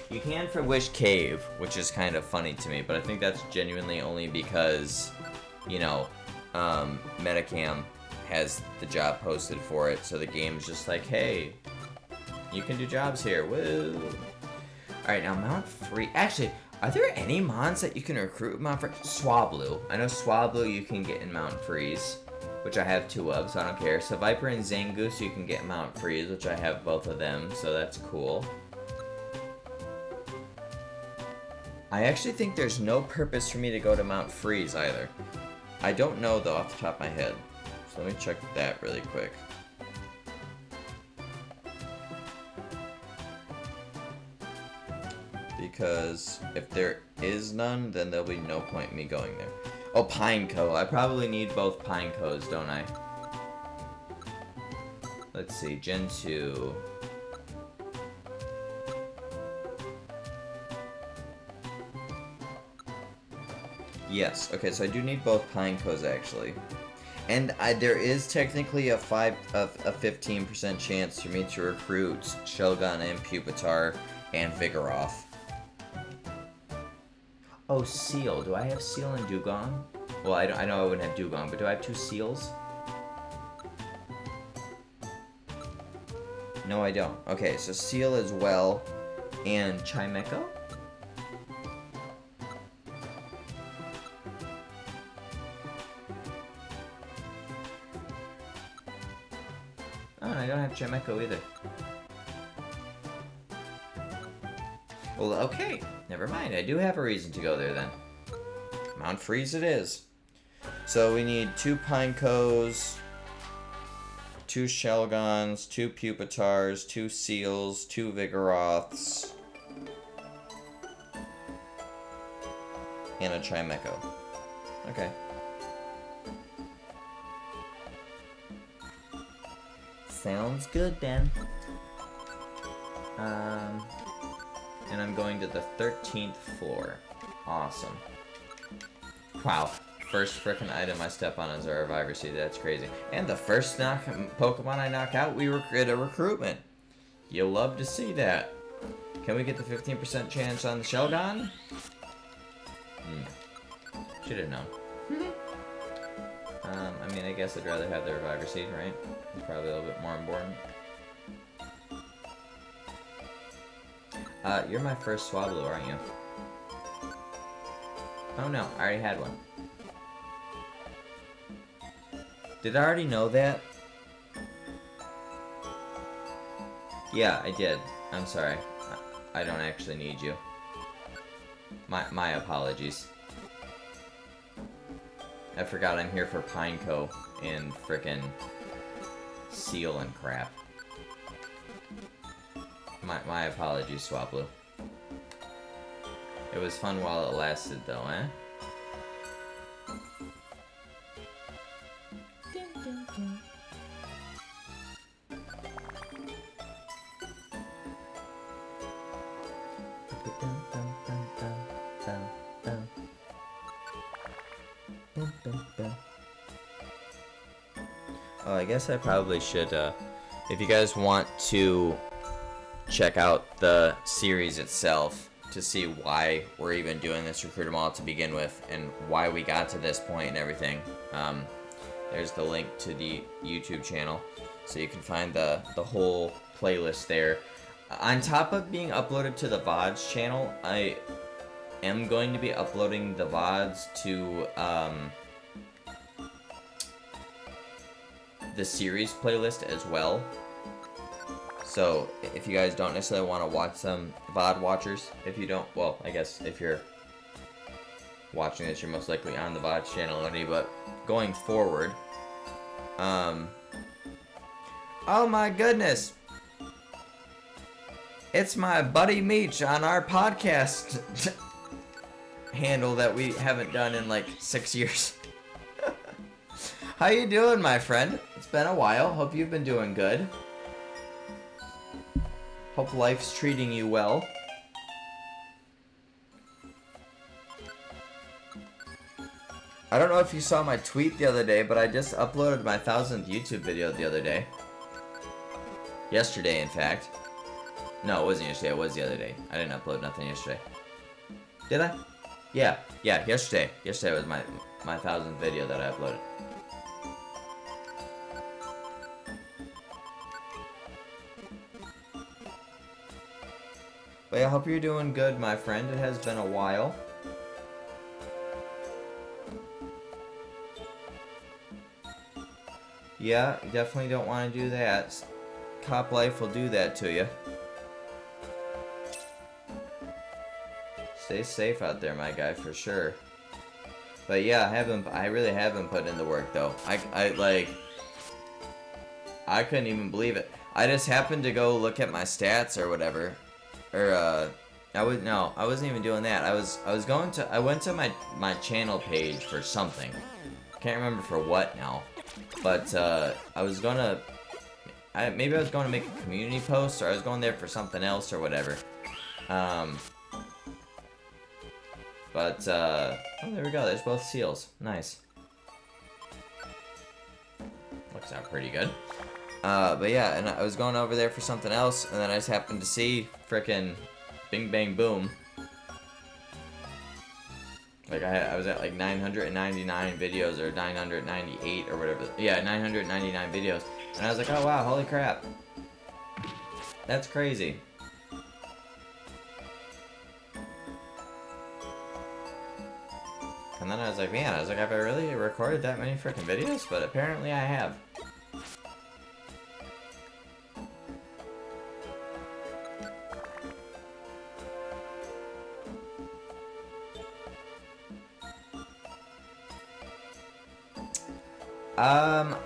You can for Wish Cave, which is kind of funny to me, but I think that's genuinely only because, you know, Metacam has the job posted for it, so the game's just like, hey, you can do jobs here, woo! Alright, now Mount Free. Actually, are there any mons that you can recruit with Mount Freeze? Swablu. I know Swablu you can get in Mount Freeze, which I have 2 of, so I don't care. So Viper and Zangoose you can get in Mount Freeze, which I have both of them, so that's cool. I actually think there's no purpose for me to go to Mount Freeze either. I don't know though off the top of my head. So let me check that really quick. Because if there is none, then there'll be no point in me going there. Oh, Pineco. I probably need both Pinecos, don't I? Let's see, Gen 2. Yes, okay, so I do need both Pinecos actually. And there is technically a 15% chance for me to recruit Shelgon and Pupitar and Vigoroth. Oh, Seal. Do I have Seal and Dugong? Well, I know I wouldn't have Dugong, but do I have 2 Seals? No, I don't. Okay, so Seal as well. And Chimecho? Oh, I don't have Chimecho either. Well, okay. Never mind. I do have a reason to go there then. Mount Freeze it is. So we need 2 Pinecos, 2 Shelgons, 2 Pupitars, 2 Seals, 2 Vigoroths, and a Chimecho. Okay. Sounds good then. And I'm going to the 13th floor. Awesome. Wow. First frickin' item I step on is a Reviver Seed. That's crazy. And the first Pokemon I knock out, we get a recruitment. You'll love to see that. Can we get the 15% chance on the Shelgon? Should have known. I mean, I guess I'd rather have the Reviver Seed, right? It's probably a little bit more important. You're my first Swablu, aren't you? Oh no, I already had one. Did I already know that? Yeah, I did. I'm sorry. I don't actually need you. My apologies. I forgot I'm here for Pineco and frickin' Seal and crap. My apologies, Swablu. It was fun while it lasted, though, eh? Oh, I guess I probably should, if you guys want to check out the series itself to see why we're even doing this Recruit 'em All to begin with and why we got to this point and everything. There's the link to the YouTube channel, so you can find the whole playlist there. On top of being uploaded to the VODs channel, I am going to be uploading the VODs to the series playlist as well. So if you guys don't necessarily want to watch some VOD watchers, if you don't, well, I guess if you're watching this, you're most likely on the VOD channel already, but going forward, oh my goodness, it's my buddy Meech on our podcast handle that we haven't done in like 6 years. How you doing, my friend? It's been a while. Hope you've been doing good. Hope life's treating you well. I don't know if you saw my tweet the other day, but I just uploaded my 1000th YouTube video the other day. Yesterday, in fact. No, it wasn't yesterday. It was the other day. I didn't upload nothing yesterday. Did I? Yeah, yesterday. Yesterday was my 1000th video that I uploaded. But yeah, I hope you're doing good, my friend. It has been a while. Yeah, you definitely don't want to do that. Cop life will do that to you. Stay safe out there, my guy, for sure. But yeah, I really haven't put in the work though. I couldn't even believe it. I just happened to go look at my stats or whatever. Or I wasn't even doing that. I went to my channel page for something. Can't remember for what now. But maybe I was going to make a community post, or I was going there for something else or whatever. Oh, there we go. There's both seals. Nice. Looks out pretty good. But yeah, and I was going over there for something else, and then I just happened to see frickin' Bing Bang Boom. Like, I was at like 999 videos, or 998, or whatever. Yeah, 999 videos. And I was like, oh wow, holy crap. That's crazy. And then I was like, man, have I really recorded that many freaking videos? But apparently I have.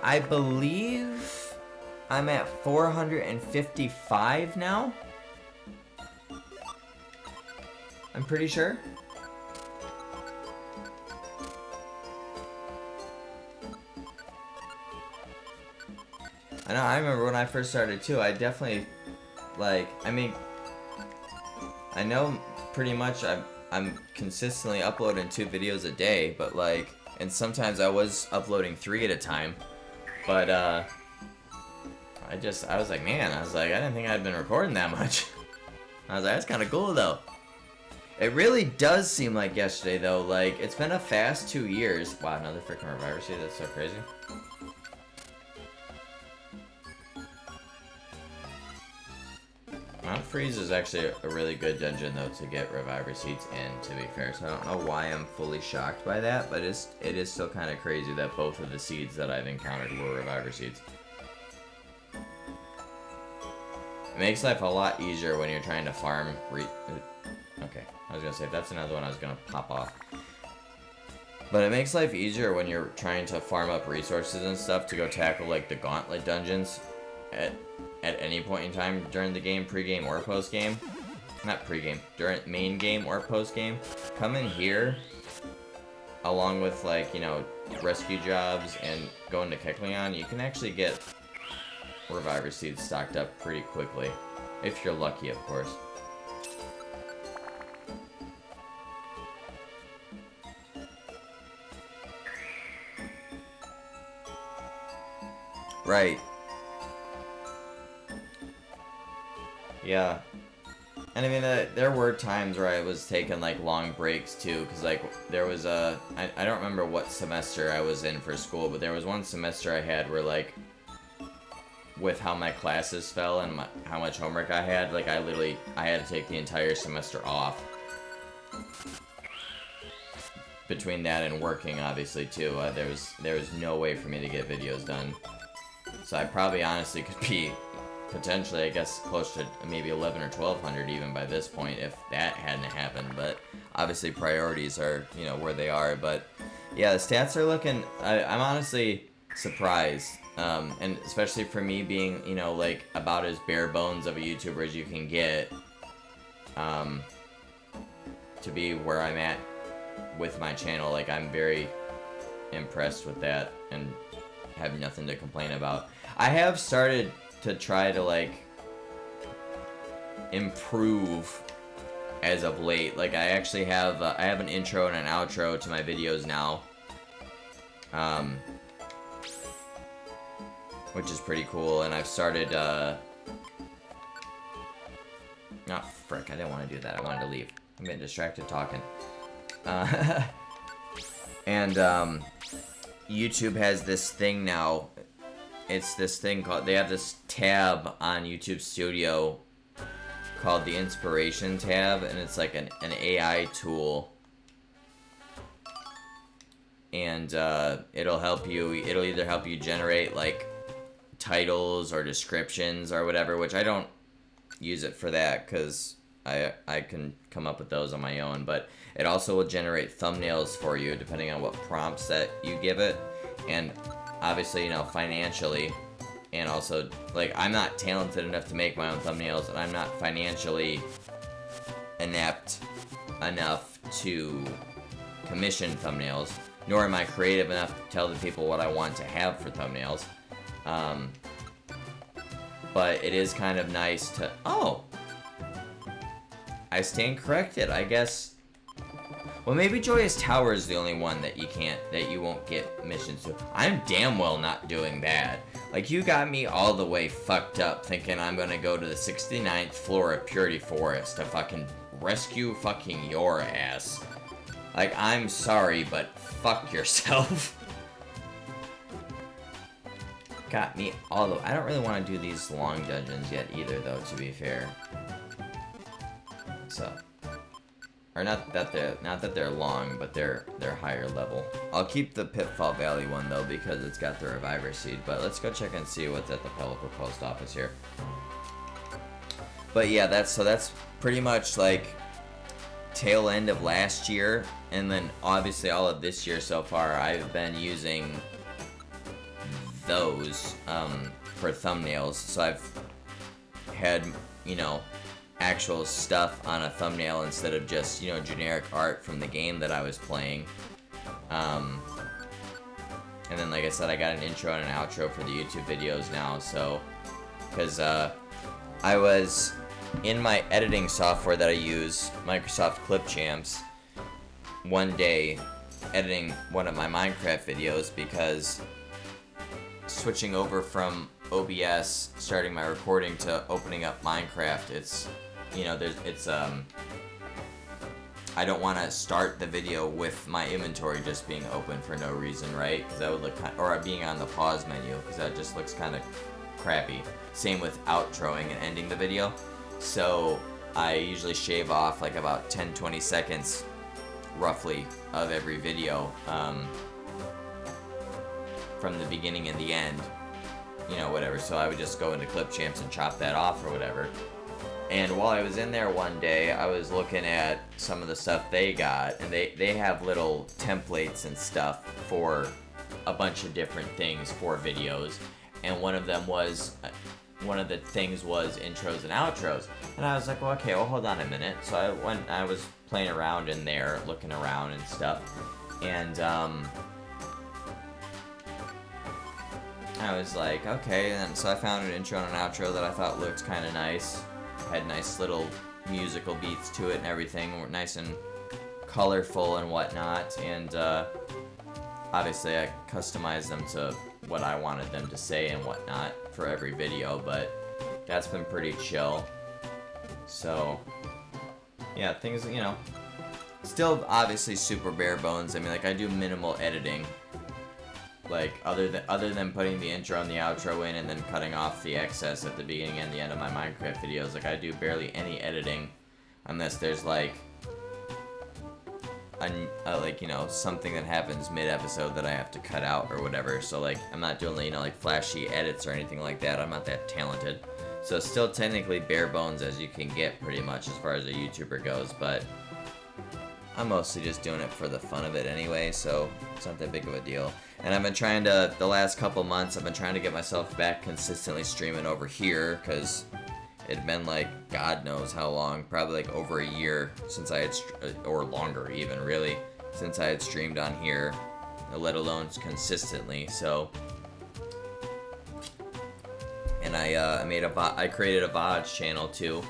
I believe I'm at 455 now. I'm pretty sure. I know, I remember when I first started too, I definitely, like, I mean, I know pretty much I'm consistently uploading 2 videos a day, but like, and sometimes I was uploading 3 at a time, but I was like, man, I didn't think I'd been recording that much. I was like, that's kind of cool though. It really does seem like yesterday though, like, it's been a fast 2 years. Wow, another freaking reviver seed, that's so crazy. Mount Freeze is actually a really good dungeon though to get reviver seeds in, to be fair, so I don't know why I'm fully shocked by that, but it is still kind of crazy that both of the seeds that I've encountered were reviver seeds. It makes life a lot easier when you're trying to farm okay, I was gonna say, that's another one I was gonna pop off. But it makes life easier when you're trying to farm up resources and stuff to go tackle like the gauntlet dungeons at any point in time during the game, pre-game or post-game. Not pre-game, during main game or post-game. Come in here, along with like, you know, rescue jobs and going to Kecleon, you can actually get reviver seeds stocked up pretty quickly. If you're lucky, of course. Right. Yeah. And I mean, there were times where I was taking, like, long breaks, too, because, like, there was I don't remember what semester I was in for school, but there was one semester I had where, like, with how my classes fell and how much homework I had, like, I had to take the entire semester off. Between that and working, obviously, too, there was no way for me to get videos done. So I probably honestly could be potentially, I guess, close to maybe 11 or 1200 even by this point if that hadn't happened. But obviously priorities are, you know, where they are. But yeah, the stats are looking, I'm honestly surprised. And especially for me being, you know, like about as bare bones of a YouTuber as you can get, to be where I'm at with my channel. Like, I'm very impressed with that and have nothing to complain about. I have started to try to, like, improve as of late. Like, I actually have I have an intro and an outro to my videos now, which is pretty cool. And I've started Oh, frick, I didn't want to do that. I wanted to leave. I'm getting distracted talking. Uh, and, YouTube has this thing now. It's this thing called, they have this tab on YouTube Studio called the Inspiration tab, and it's like an AI tool. And it'll help you, it'll either help you generate like titles or descriptions or whatever, which I don't use it for that because I can come up with those on my own, but it also will generate thumbnails for you depending on what prompts that you give it. And obviously, you know, financially, and also, like, I'm not talented enough to make my own thumbnails, and I'm not financially inept enough to commission thumbnails, nor am I creative enough to tell the people what I want to have for thumbnails. But it is kind of nice to... Oh! I stand corrected, I guess. Well, maybe Joyous Tower is the only one that you won't get missions to. I'm damn well not doing that. Like, you got me all the way fucked up thinking I'm gonna go to the 69th floor of Purity Forest to fucking rescue fucking your ass. Like, I'm sorry, but fuck yourself. Got me all the... I don't really want to do these long dungeons yet either, though, to be fair. So... Or not that they're long, but they're higher level. I'll keep the Pitfall Valley one though because it's got the Reviver Seed. But let's go check and see what's at the Pelipper Post Office here. But yeah, that's pretty much like tail end of last year, and then obviously all of this year so far. I've been using those for thumbnails. So I've had, you know, actual stuff on a thumbnail instead of just, you know, generic art from the game that I was playing. And then, like I said, I got an intro and an outro for the YouTube videos now, so, because I was in my editing software that I use, Microsoft Clipchamps, one day editing one of my Minecraft videos because switching over from OBS, starting my recording to opening up Minecraft, it's, you know, I don't want to start the video with my inventory just being open for no reason, right? Because that would look or being on the pause menu, because that just looks kind of crappy. Same with outroing and ending the video. So I usually shave off like about 10-20 seconds, roughly, of every video from the beginning and the end. You know, whatever. So I would just go into Clipchamps and chop that off or whatever. And while I was in there one day, I was looking at some of the stuff they got, and they have little templates and stuff for a bunch of different things for videos, and one of the things was intros and outros, and I was like, well, okay, well, hold on a minute. So I was playing around in there, looking around and stuff, and I was like, okay, and so I found an intro and an outro that I thought looked kind of nice. Had nice little musical beats to it and everything, were nice and colorful and whatnot, and obviously I customized them to what I wanted them to say and whatnot for every video, but that's been pretty chill. So yeah, things, you know, still obviously super bare bones. I mean, like, I do minimal editing. Like, other than putting the intro and the outro in and then cutting off the excess at the beginning and the end of my Minecraft videos, like, I do barely any editing unless there's, like, like, you know, something that happens mid-episode that I have to cut out or whatever. So, like, I'm not doing, you know, like, flashy edits or anything like that. I'm not that talented. So, still technically bare bones as you can get, pretty much, as far as a YouTuber goes, but I'm mostly just doing it for the fun of it anyway, so it's not that big of a deal. And I've been trying to, the last couple months, I've been trying to get myself back consistently streaming over here, because it had been like, God knows how long, probably like over a year since I had, or longer even, really, since I had streamed on here, let alone consistently, so. And I created a VODs channel too,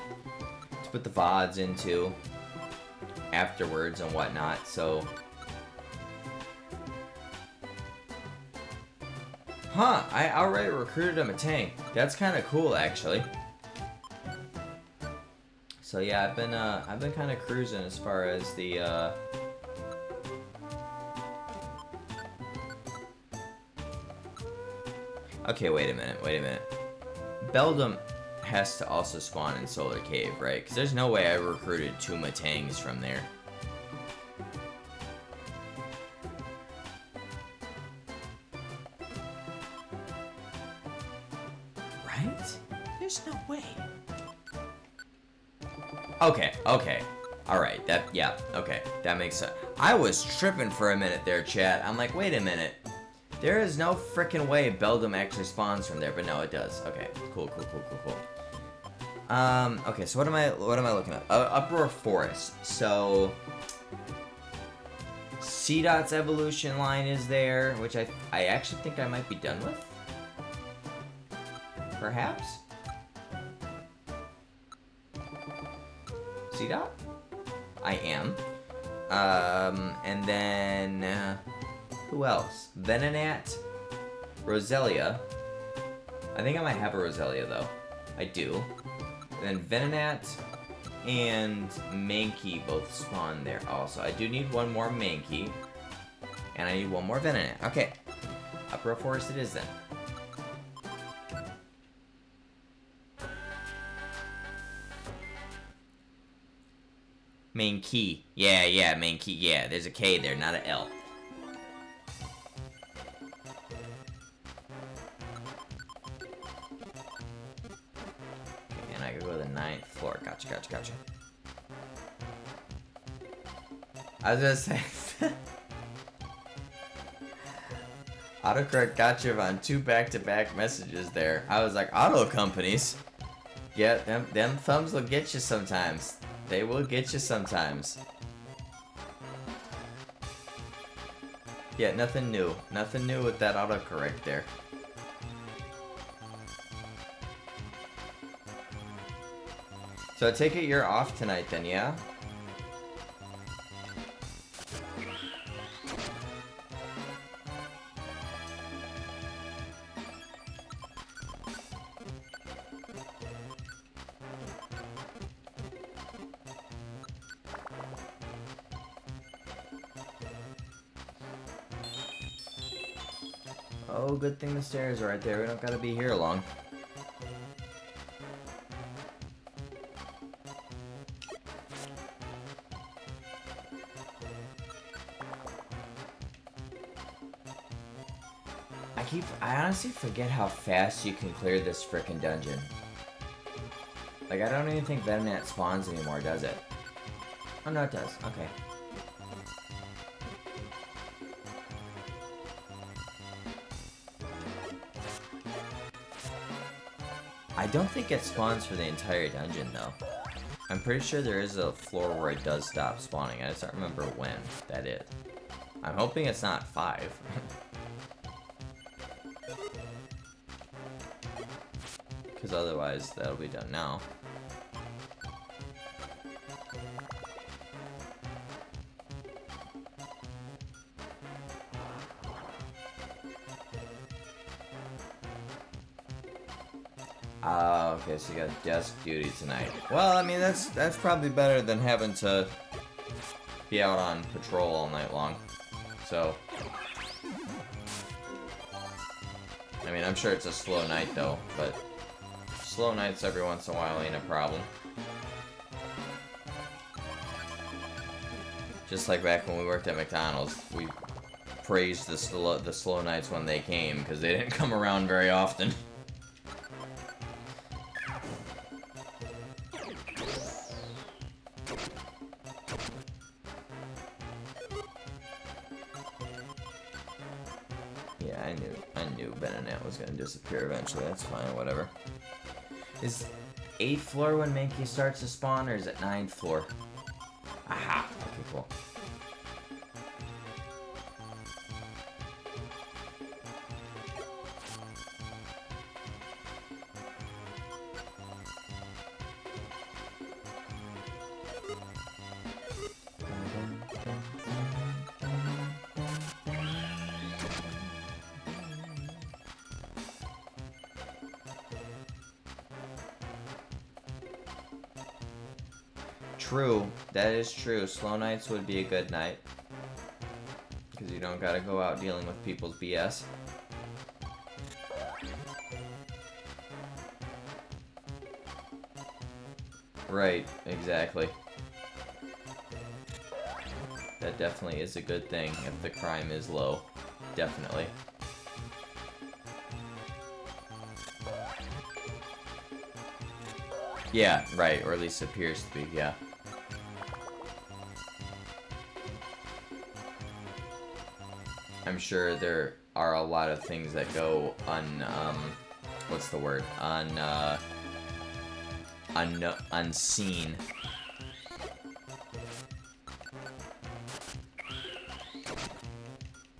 to put the VODs into afterwards and whatnot, so. Huh, I outright recruited him a tank. That's kind of cool, actually. So yeah, I've been kind of cruising as far as the Okay, wait a minute. Beldum has to also spawn in Solar Cave, right? Because there's no way I recruited 2 Matangs from there. Right? There's no way. Okay. Alright, okay. That makes sense. I was tripping for a minute there, chat. I'm like, wait a minute. There is no freaking way Beldum actually spawns from there, but no, it does. Okay, cool. Okay, so what am I looking at? Uproar Forest. So C-Dot's evolution line is there, which I actually think I might be done with. Perhaps? C-Dot? I am. And then who else? Venonat, Roselia. I think I might have a Roselia though. I do. And then Venonat and Mankey both spawn there also. I do need one more Mankey. And I need one more Venonat. Okay. Uproar Forest it is then. Mankey. Yeah, Mankey. Yeah, there's a K there, not an L. And I could go to the 9th floor. Gotcha. I was gonna say... Autocorrect got you on 2 back-to-back messages there. I was like, auto companies? Yeah, them thumbs will get you sometimes. They will get you sometimes. Yeah, nothing new. Nothing new with that autocorrect there. So I take it you're off tonight then, yeah? Oh, good thing the stairs are right there. We don't gotta be here long. I honestly forget how fast you can clear this frickin' dungeon. Like, I don't even think Venonat spawns anymore, does it? Oh, no, it does. Okay. I don't think it spawns for the entire dungeon, though. I'm pretty sure there is a floor where it does stop spawning. I just don't remember when that is. I'm hoping it's not 5. Because otherwise, that'll be done now. Okay, so you got desk duty tonight. Well, I mean, that's probably better than having to be out on patrol all night long. So, I mean, I'm sure it's a slow night though, but slow nights every once in a while ain't a problem. Just like back when we worked at McDonald's, we praised the slow nights when they came because they didn't come around very often. Disappear eventually, that's fine, whatever. Is 8th floor when Mankey starts to spawn, or is it 9th floor? Aha! Okay, cool. true. That is true. Slow nights would be a good night. Because you don't gotta go out dealing with people's BS. Right, exactly. That definitely is a good thing if the crime is low. Definitely. Yeah, right, or at least appears to be, yeah. I'm sure there are a lot of things that go what's the word? Unseen.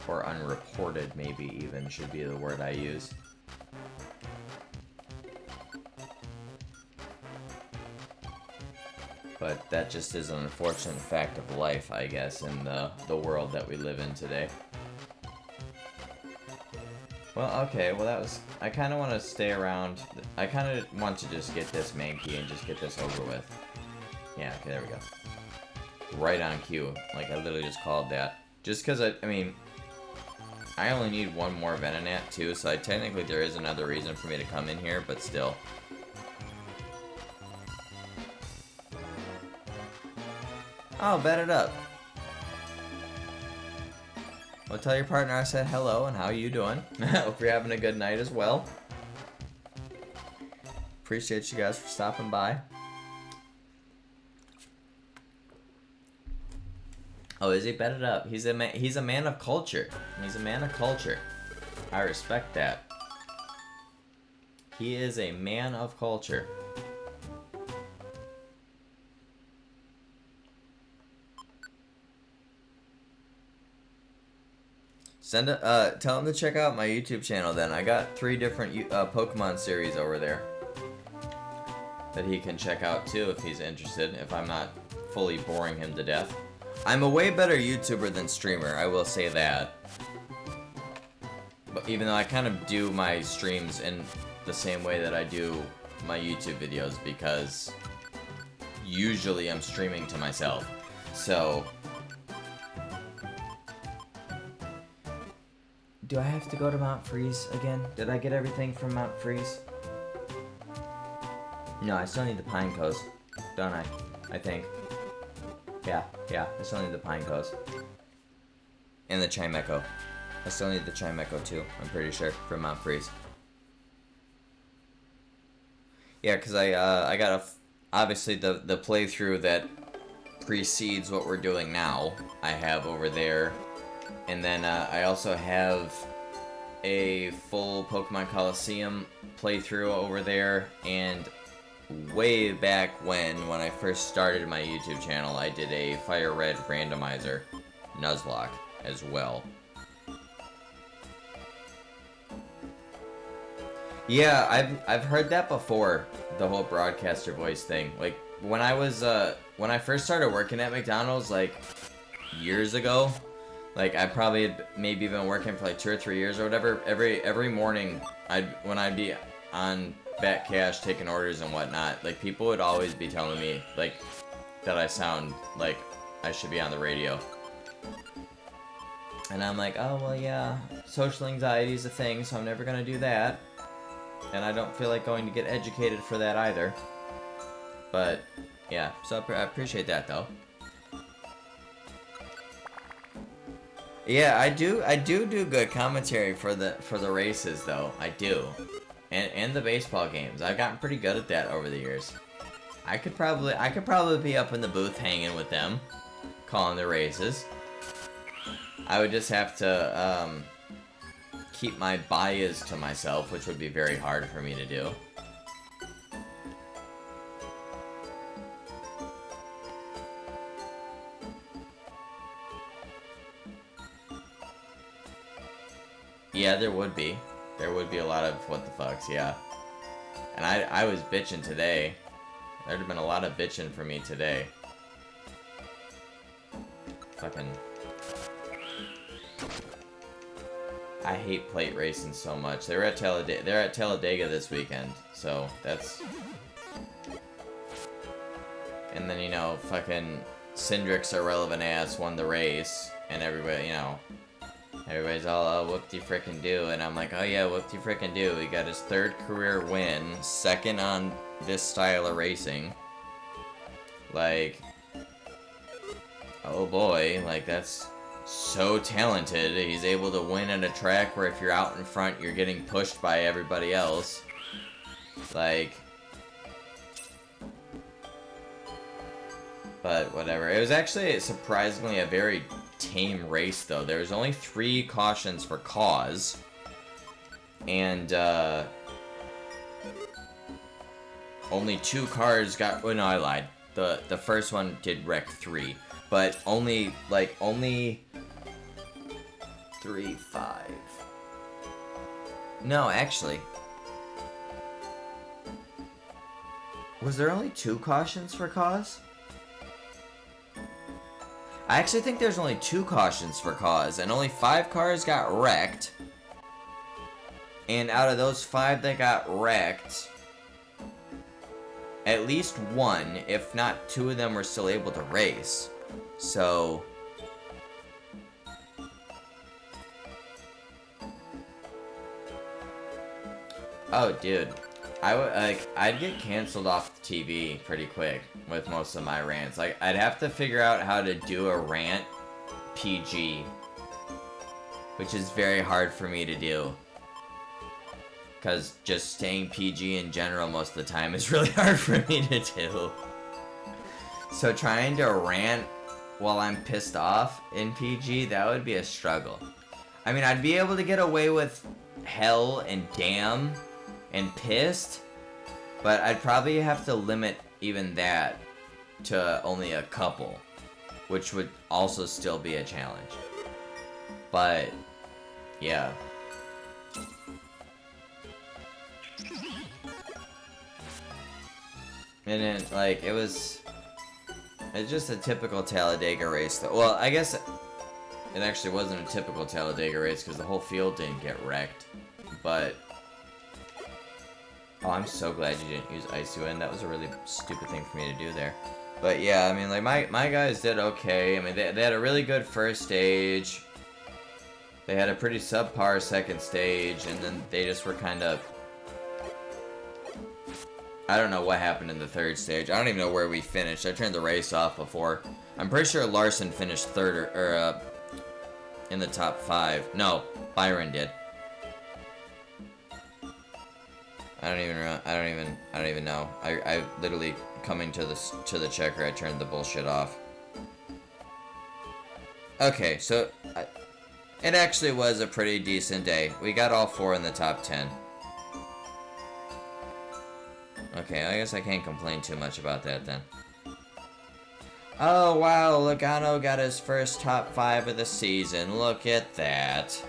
Or unreported, maybe, even, should be the word I use. But that just is an unfortunate fact of life, I guess, in the world that we live in today. Well, okay, well that was... I kind of want to stay around. I kind of want to just get this main key and just get this over with. Yeah, okay, there we go. Right on cue. Like, I literally just called that. Just because, I mean... I only need one more Venonat, too, so technically there is another reason for me to come in here, but still. Oh, bet it up. Well, tell your partner I said hello and how you doing. Hope you're having a good night as well. Appreciate you guys for stopping by. Oh, is he? Bet it up. He's a man of culture. He's a man of culture. I respect that. He is a man of culture. Tell him to check out my YouTube channel then. I got 3 different Pokemon series over there that he can check out too if he's interested, if I'm not fully boring him to death. I'm a way better YouTuber than streamer, I will say that. But even though I kind of do my streams in the same way that I do my YouTube videos, because usually I'm streaming to myself. So... Do I have to go to Mount Freeze again? Did I get everything from Mount Freeze? No, I still need the Pine Coast, don't I? I think. Yeah, I still need the Pine Coast. And the Chimecho. I still need the Chimecho too, I'm pretty sure, from Mount Freeze. Yeah, because I got obviously the playthrough that precedes what we're doing now, I have over there. And then I also have a full Pokemon Coliseum playthrough over there, and way back when I first started my YouTube channel, I did a Fire Red randomizer, Nuzlocke, as well. Yeah, I've heard that before, the whole broadcaster voice thing. Like, when I first started working at McDonald's, like, years ago, like, I probably had maybe been working for like 2 or 3 years or whatever. Every morning, when I'd be on back cash taking orders and whatnot, like, people would always be telling me like that I sound like I should be on the radio. And I'm like, oh well, yeah, social anxiety is a thing, so I'm never gonna do that. And I don't feel like going to get educated for that either. But yeah, so I appreciate that though. Yeah, I do good commentary for the races though. I do. And the baseball games. I've gotten pretty good at that over the years. I could probably be up in the booth hanging with them, calling the races. I would just have to keep my bias to myself, which would be very hard for me to do. Yeah, there would be. There would be a lot of what the fucks, yeah. And I was bitching today. There'd have been a lot of bitching for me today. Fucking... I hate plate racing so much. They're at Talladega this weekend, so that's... And then, you know, fucking Cindric's irrelevant ass won the race, and everybody, you know, everybody's all, oh, whoop-de-frickin-do, and I'm like, oh yeah, whoop-de-frickin-do. He got his 3rd career win, 2nd on this style of racing. Like, oh boy, like, that's so talented. He's able to win at a track where if you're out in front, you're getting pushed by everybody else. Like, but whatever. It was actually surprisingly a very tame race, though. There was only 3 cautions for cause, and only 2 cars got. Oh no, I lied. The first one did wreck 3, but only 3, 5. No, actually. Was there only 2 cautions for cause? I actually think there's only 2 cautions for cause, and only 5 cars got wrecked. And out of those 5 that got wrecked, at least 1, if not 2 of them, were still able to race. So oh, dude, I'd get canceled off the TV pretty quick with most of my rants. Like, I'd have to figure out how to do a rant PG, which is very hard for me to do. Because just staying PG in general most of the time is really hard for me to do. So trying to rant while I'm pissed off in PG, that would be a struggle. I mean, I'd be able to get away with hell and damn and pissed, but I'd probably have to limit even that to only a couple, which would also still be a challenge. But yeah. And then, like, it's just a typical Talladega race, though. Well, I guess it actually wasn't a typical Talladega race because the whole field didn't get wrecked. But oh, I'm so glad you didn't use Icy Wind. That was a really stupid thing for me to do there. But yeah, I mean, like, my guys did okay. I mean, they had a really good first stage. They had a pretty subpar second stage, and then they just were kind of... I don't know what happened in the 3rd stage. I don't even know where we finished. I turned the race off before. I'm pretty sure Larson finished 3rd or in the top 5. No, Byron did. I don't even know. I literally, coming to the checker, I turned the bullshit off. Okay, so it actually was a pretty decent day. We got all 4 in the top 10. Okay, I guess I can't complain too much about that then. Oh wow, Logano got his first top 5 of the season. Look at that.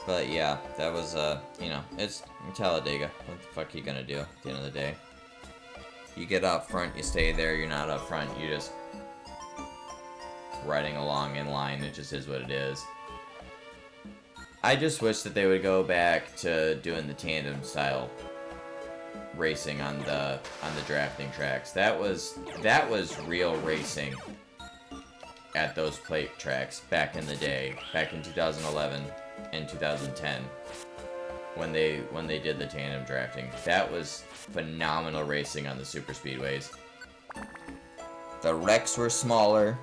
But yeah, that was, you know, it's Talladega. What the fuck are you gonna do at the end of the day? You get up front, you stay there, you're not up front, you just riding along in line, it just is what it is. I just wish that they would go back to doing the tandem style racing on the drafting tracks. That was real racing at those plate tracks back in the day, back in 2011 and 2010 when they did the tandem drafting. That was phenomenal racing on the super speedways. The wrecks were smaller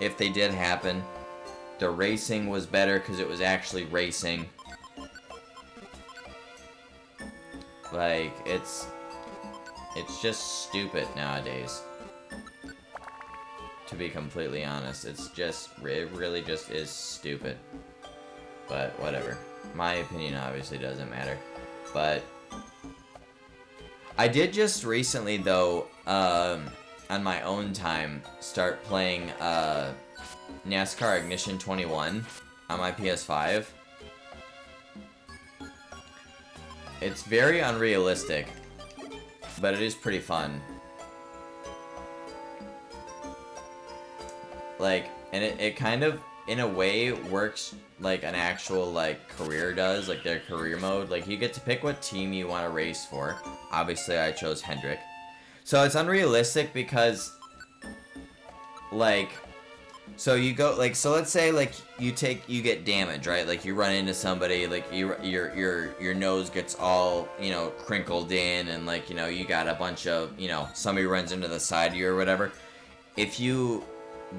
if they did happen. The racing was better because it was actually racing. Like, it's just stupid nowadays. To be completely honest, it really just is stupid. But whatever. My opinion obviously doesn't matter. But I did just recently, though, on my own time, start playing NASCAR Ignition 21 on my PS5. It's very unrealistic, but it is pretty fun. Like, and it kind of, in a way, works like an actual, like, career does, like their career mode. Like, you get to pick what team you want to race for. Obviously, I chose Hendrick. So it's unrealistic because, like, so you go, like, so let's say, like, you get damage, right? Like, you run into somebody, like, your nose gets all, you know, crinkled in, and, like, you know, you got a bunch of, you know, somebody runs into the side of you or whatever. If you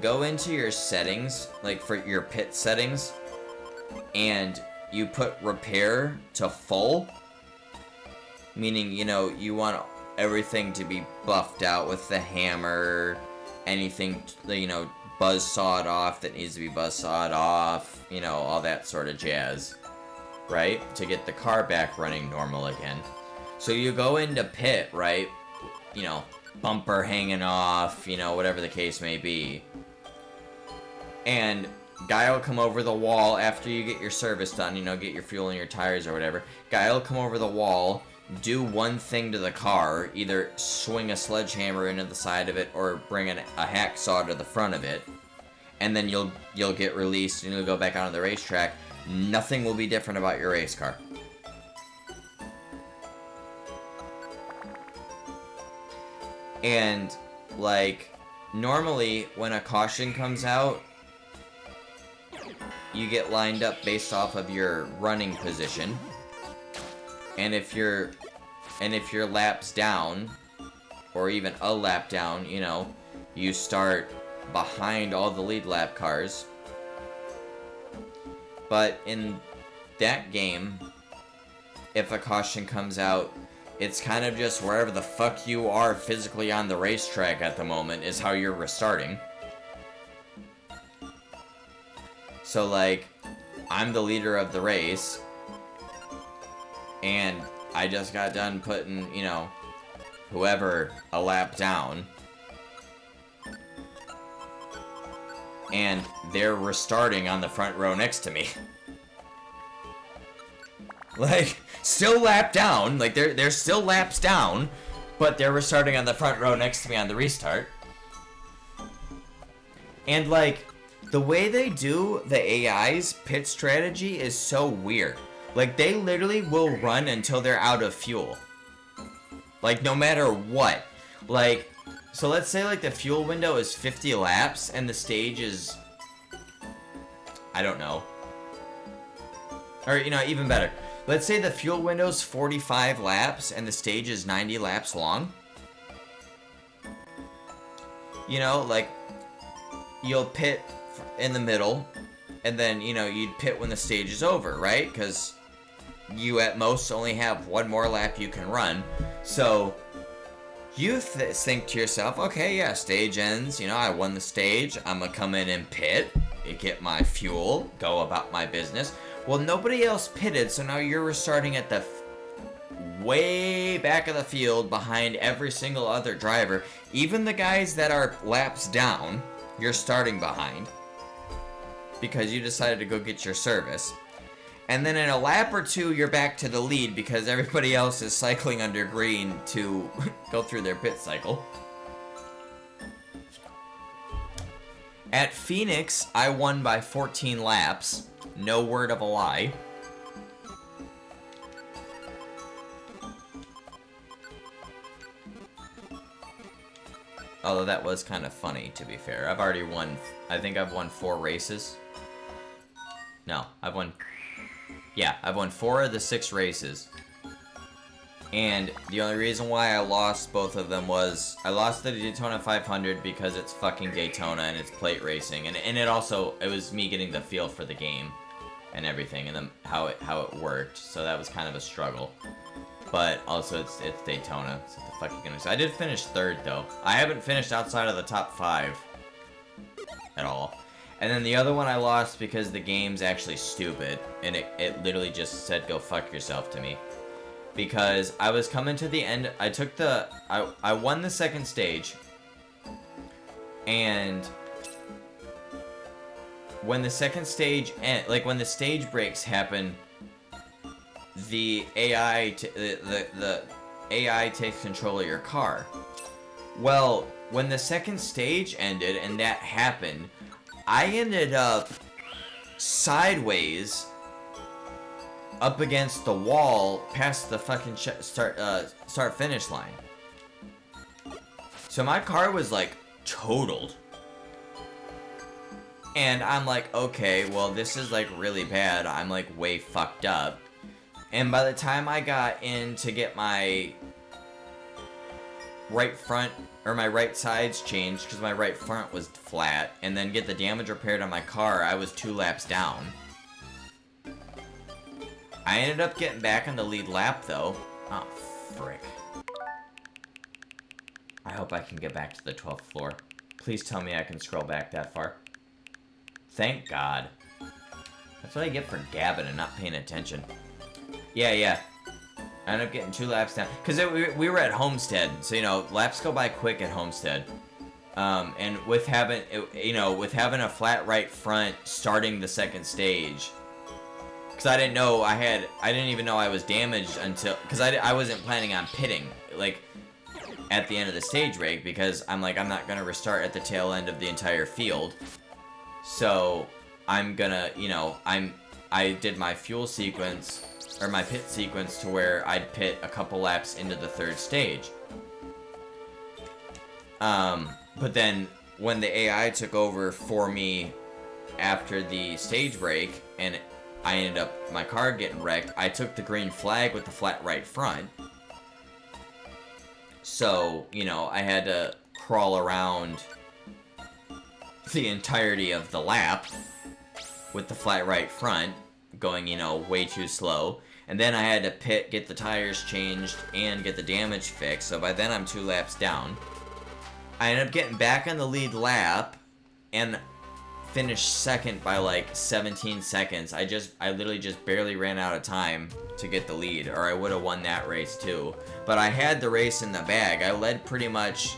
go into your settings, like, for your pit settings, and you put repair to full, meaning, you know, you want everything to be buffed out with the hammer, anything, you know, buzz sawed off that needs to be buzz sawed off, you know, all that sort of jazz, right? To get the car back running normal again. So you go into pit, right? You know, bumper hanging off, you know, whatever the case may be. And guy will come over the wall after you get your service done, you know, get your fuel and your tires or whatever. Guy will come over the wall, do one thing to the car, either swing a sledgehammer into the side of it or bring a hacksaw to the front of it, and then you'll get released and you'll go back out on the racetrack. Nothing will be different about your race car. And, like, normally when a caution comes out, you get lined up based off of your running position. And if your lap's down, or even a lap down, you know, you start behind all the lead lap cars. But in that game, if a caution comes out, it's kind of just wherever the fuck you are physically on the racetrack at the moment is how you're restarting. So, like, I'm the leader of the race, and I just got done putting, you know, whoever a lap down, and they're restarting on the front row next to me. Like, still lap down, like, they're still laps down, but they're restarting on the front row next to me on the restart. And, like, the way they do the AI's pit strategy is so weird. Like, they literally will run until they're out of fuel. Like, no matter what. Like, so let's say, like, the fuel window is 50 laps, and the stage is, I don't know. Or, you know, even better. Let's say the fuel window's 45 laps, and the stage is 90 laps long. You know, like, you'll pit in the middle, and then, you know, you'd pit when the stage is over, right? Because you at most only have one more lap you can run. So you think to yourself, okay, yeah, stage ends, you know, I won the stage, I'm gonna come in and pit, get my fuel, go about my business. Well, nobody else pitted, so now you're restarting at the way back of the field behind every single other driver. Even the guys that are laps down, you're starting behind because you decided to go get your service. And then in a lap or two, you're back to the lead because everybody else is cycling under green to go through their pit cycle. At Phoenix, I won by 14 laps. No word of a lie. Although that was kind of funny, to be fair. I've already won, I think I've won 4 races. No, I've won 4 of the 6 races. And the only reason why I lost both of them was, I lost the Daytona 500 because it's fucking Daytona and it's plate racing. And it also, it was me getting the feel for the game and everything and how it worked. So that was kind of a struggle. But also it's Daytona, so what the fuck you gonna say? I did finish 3rd though. I haven't finished outside of the top 5 at all. And then the other one I lost because the game's actually stupid, and it literally just said go fuck yourself to me. Because I was coming to the end, I won the 2nd stage, and when the 2nd stage when the stage breaks happen, the the AI takes control of your car. Well, when the second stage ended and that happened, I ended up sideways up against the wall past the fucking start finish line. So my car was like totaled. And I'm like, okay, well this is like really bad. I'm like way fucked up. And by the time I got in to get my right front or my right sides changed because my right front was flat, and then get the damage repaired on my car, I was 2 laps down. I ended up getting back on the lead lap though. Oh, frick. I hope I can get back to the 12th floor. Please tell me I can scroll back that far. Thank God. That's what I get for gabbing and not paying attention. Yeah. I ended up getting 2 laps down. Because we were at Homestead, so, you know, laps go by quick at Homestead. And with having, with having a flat right front starting the second stage, because I didn't know I didn't even know I was damaged until, because I wasn't planning on pitting, like, at the end of the stage break, because I'm like, I'm not going to restart at the tail end of the entire field. So, I'm gonna, I did my fuel sequence, or my pit sequence, to where I'd pit a couple laps into the 3rd stage. But then, when the AI took over for me after the stage break, and I ended up, my car getting wrecked, I took the green flag with the flat right front. So, I had to crawl around the entirety of the lap with the flat right front, going, way too slow. And then I had to pit, get the tires changed, and get the damage fixed. So by then I'm 2 laps down. I ended up getting back on the lead lap and finished second by like 17 seconds. I literally just barely ran out of time to get the lead, or I would have won that race too. But I had the race in the bag. I led pretty much.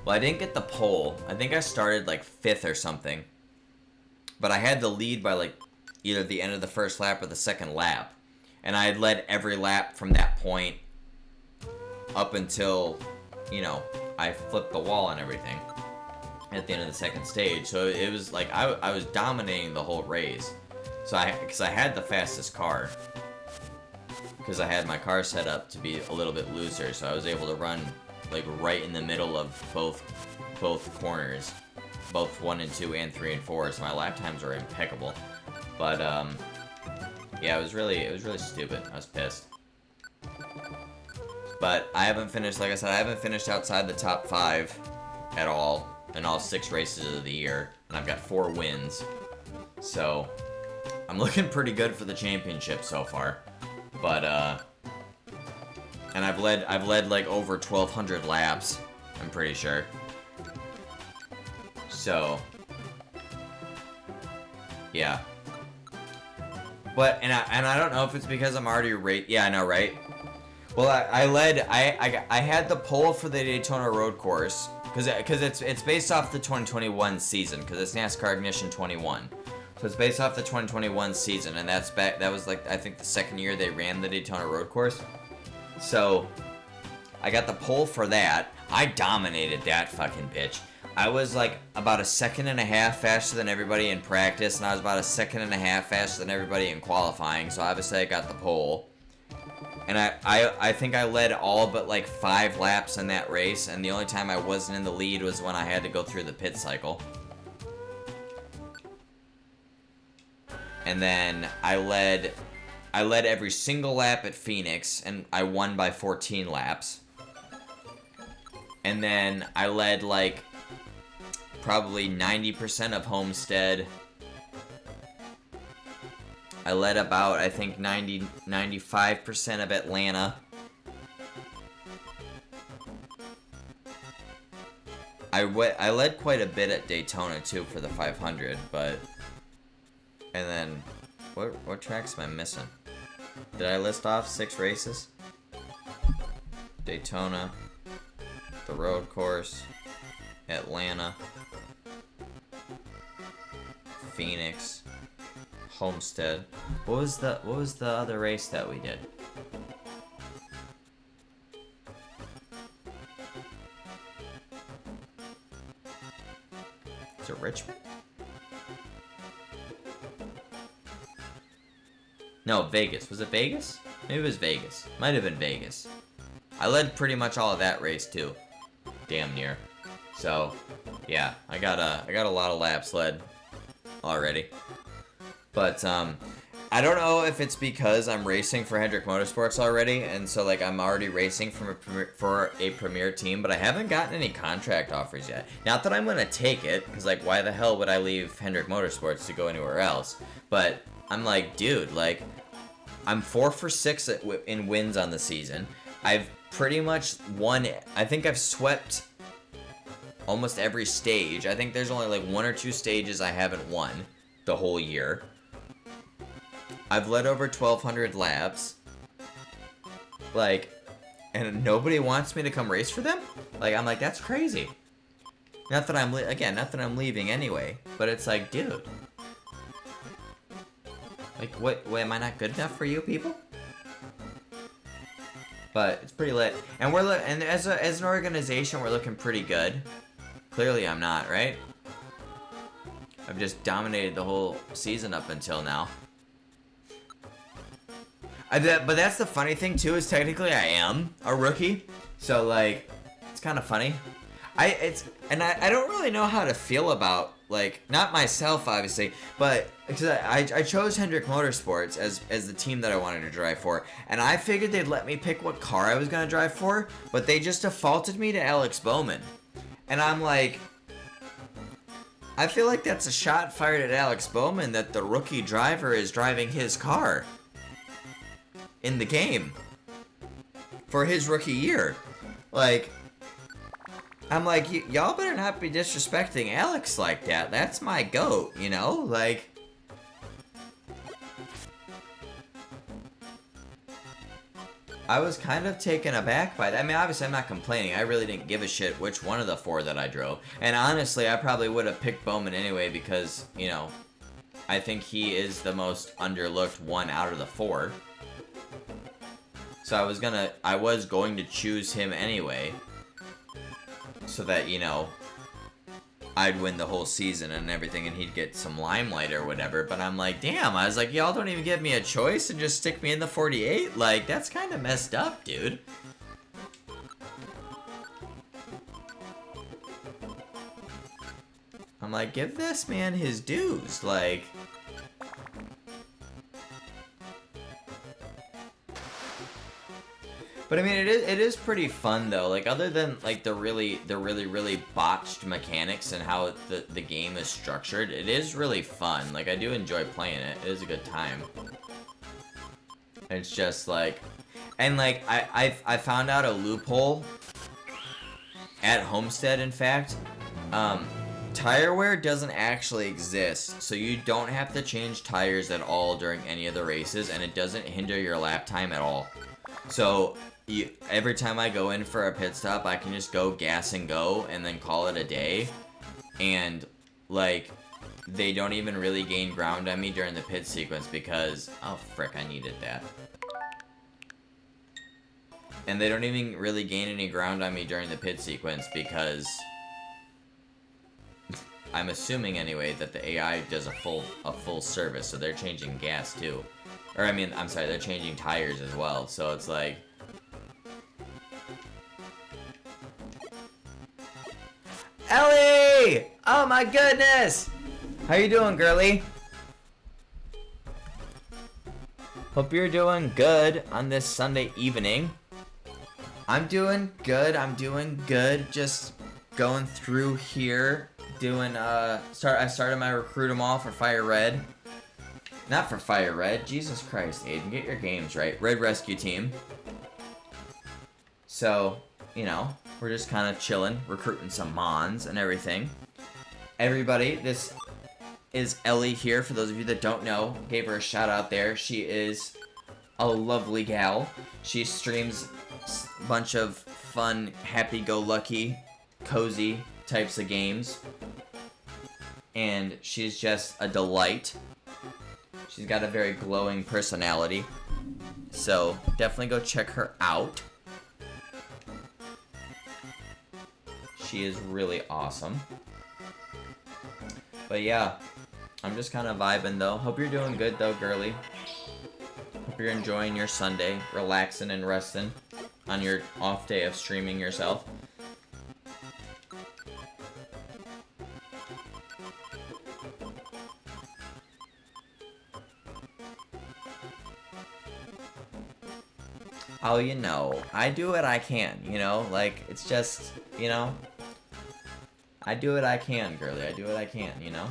Well, I didn't get the pole. I think I started like 5th or something. But I had the lead by like either the end of the 1st lap or the 2nd lap. And I had led every lap from that point up until, I flipped the wall and everything at the end of the 2nd stage. So it was like I was dominating the whole race. So because I had the fastest car. Because I had my car set up to be a little bit looser, so I was able to run like right in the middle of both corners, both 1 and 2 and 3 and 4. So my lap times were impeccable. But yeah, it was really stupid. I was pissed. But I haven't finished, like I said, I haven't finished outside the top 5 at all in all 6 races of the year, and I've got 4 wins. So I'm looking pretty good for the championship so far. But and I've led like over 1,200 laps, I'm pretty sure. So yeah. But and I don't know if it's because I'm already yeah, I know, right? Well, I had the pole for the Daytona Road Course because it's based off the 2021 season, because it's NASCAR Ignition 21. So it's based off the 2021 season, and that was like, I think, the 2nd year they ran the Daytona Road Course. So I got the pole for that. I dominated that fucking bitch. I was like about 1.5 seconds faster than everybody in practice, and I was about 1.5 seconds faster than everybody in qualifying. So obviously I got the pole. And I think I led all but like 5 laps in that race, and the only time I wasn't in the lead was when I had to go through the pit cycle. And then I led every single lap at Phoenix, and I won by 14 laps. And then I led like probably 90% of Homestead. I led about, I think, 95% of Atlanta. I led quite a bit at Daytona too for the 500, but. And then, what tracks am I missing? Did I list off 6 races? Daytona, the road course, Atlanta, Phoenix, Homestead. What was the other race that we did? Is it Richmond? No, Vegas. Was it Vegas? Maybe it was Vegas. Might have been Vegas. I led pretty much all of that race too. Damn near. So, yeah, I got a lot of laps led already. But I don't know if it's because I'm racing for Hendrick Motorsports already, and so like I'm already racing for a premier team, but I haven't gotten any contract offers yet. Not that I'm gonna take it, because like why the hell would I leave Hendrick Motorsports to go anywhere else? But I'm like, dude, like I'm 4 for 6 in wins on the season. I've pretty much won. I think I've swept almost every stage. I think there's only like 1 or 2 stages I haven't won the whole year. I've led over 1,200 laps. Like, and nobody wants me to come race for them? Like, I'm like, that's crazy. Not that I'm, not that I'm leaving anyway, but it's like, dude. Like, what, am I not good enough for you people? But it's pretty lit. And and as an organization, we're looking pretty good. Clearly I'm not, right? I've just dominated the whole season up until now. But that's the funny thing too, is technically I am a rookie. So like, it's kind of funny. I don't really know how to feel about, like, not myself obviously, but because I chose Hendrick Motorsports as the team that I wanted to drive for, and I figured they'd let me pick what car I was gonna drive for, but they just defaulted me to Alex Bowman, and I'm like, I feel like that's a shot fired at Alex Bowman that the rookie driver is driving his car in the game for his rookie year. Like, I'm like, y'all better not be disrespecting Alex like that. That's my GOAT, you know? Like, I was kind of taken aback by that. I mean, obviously I'm not complaining. I really didn't give a shit which one of the 4 that I drove. And honestly, I probably would have picked Bowman anyway because, you know, I think he is the most underlooked one out of the 4. So I was going to choose him anyway, so that, you know, I'd win the whole season and everything and he'd get some limelight or whatever. But I'm like, damn, I was like, y'all don't even give me a choice and just stick me in the 48? Like, that's kind of messed up, dude. I'm like, give this man his dues, like... But I mean, it is pretty fun though. Like, other than like the really botched mechanics and how the game is structured, it is really fun. Like, I do enjoy playing it. It is a good time. It's just like, and like I found out a loophole at Homestead. In fact, tire wear doesn't actually exist, so you don't have to change tires at all during any of the races, and it doesn't hinder your lap time at all. So every time I go in for a pit stop, I can just go gas and go and then call it a day. And, like, they don't even really gain ground on me during the pit sequence because... Oh, frick, I needed that. And they don't even really gain any ground on me during the pit sequence because... I'm assuming, anyway, that the AI does a full service, so they're changing gas, too. Or, I mean, I'm sorry, they're changing tires as well, so it's like... Ellie! Oh my goodness! How you doing, girly? Hope you're doing good on this Sunday evening. I'm doing good, just going through here, doing, I started my Recruit 'em All for Fire Red. Not for Fire Red, Jesus Christ, Aiden, get your games right. Red Rescue Team. So, you know, we're just kind of chilling, recruiting some Mons and everything. Everybody, this is Ellie here, for those of you that don't know. Gave her a shout out there. She is a lovely gal. She streams a bunch of fun, happy-go-lucky, cozy types of games. And she's just a delight. She's got a very glowing personality. So definitely go check her out. She is really awesome. But yeah, I'm just kind of vibing though. Hope you're doing good though, girly. Hope you're enjoying your Sunday, relaxing and resting on your off day of streaming yourself. Oh, you know, I do what I can, you know? Like, it's just, you know? I do what I can, girly. I do what I can, you know?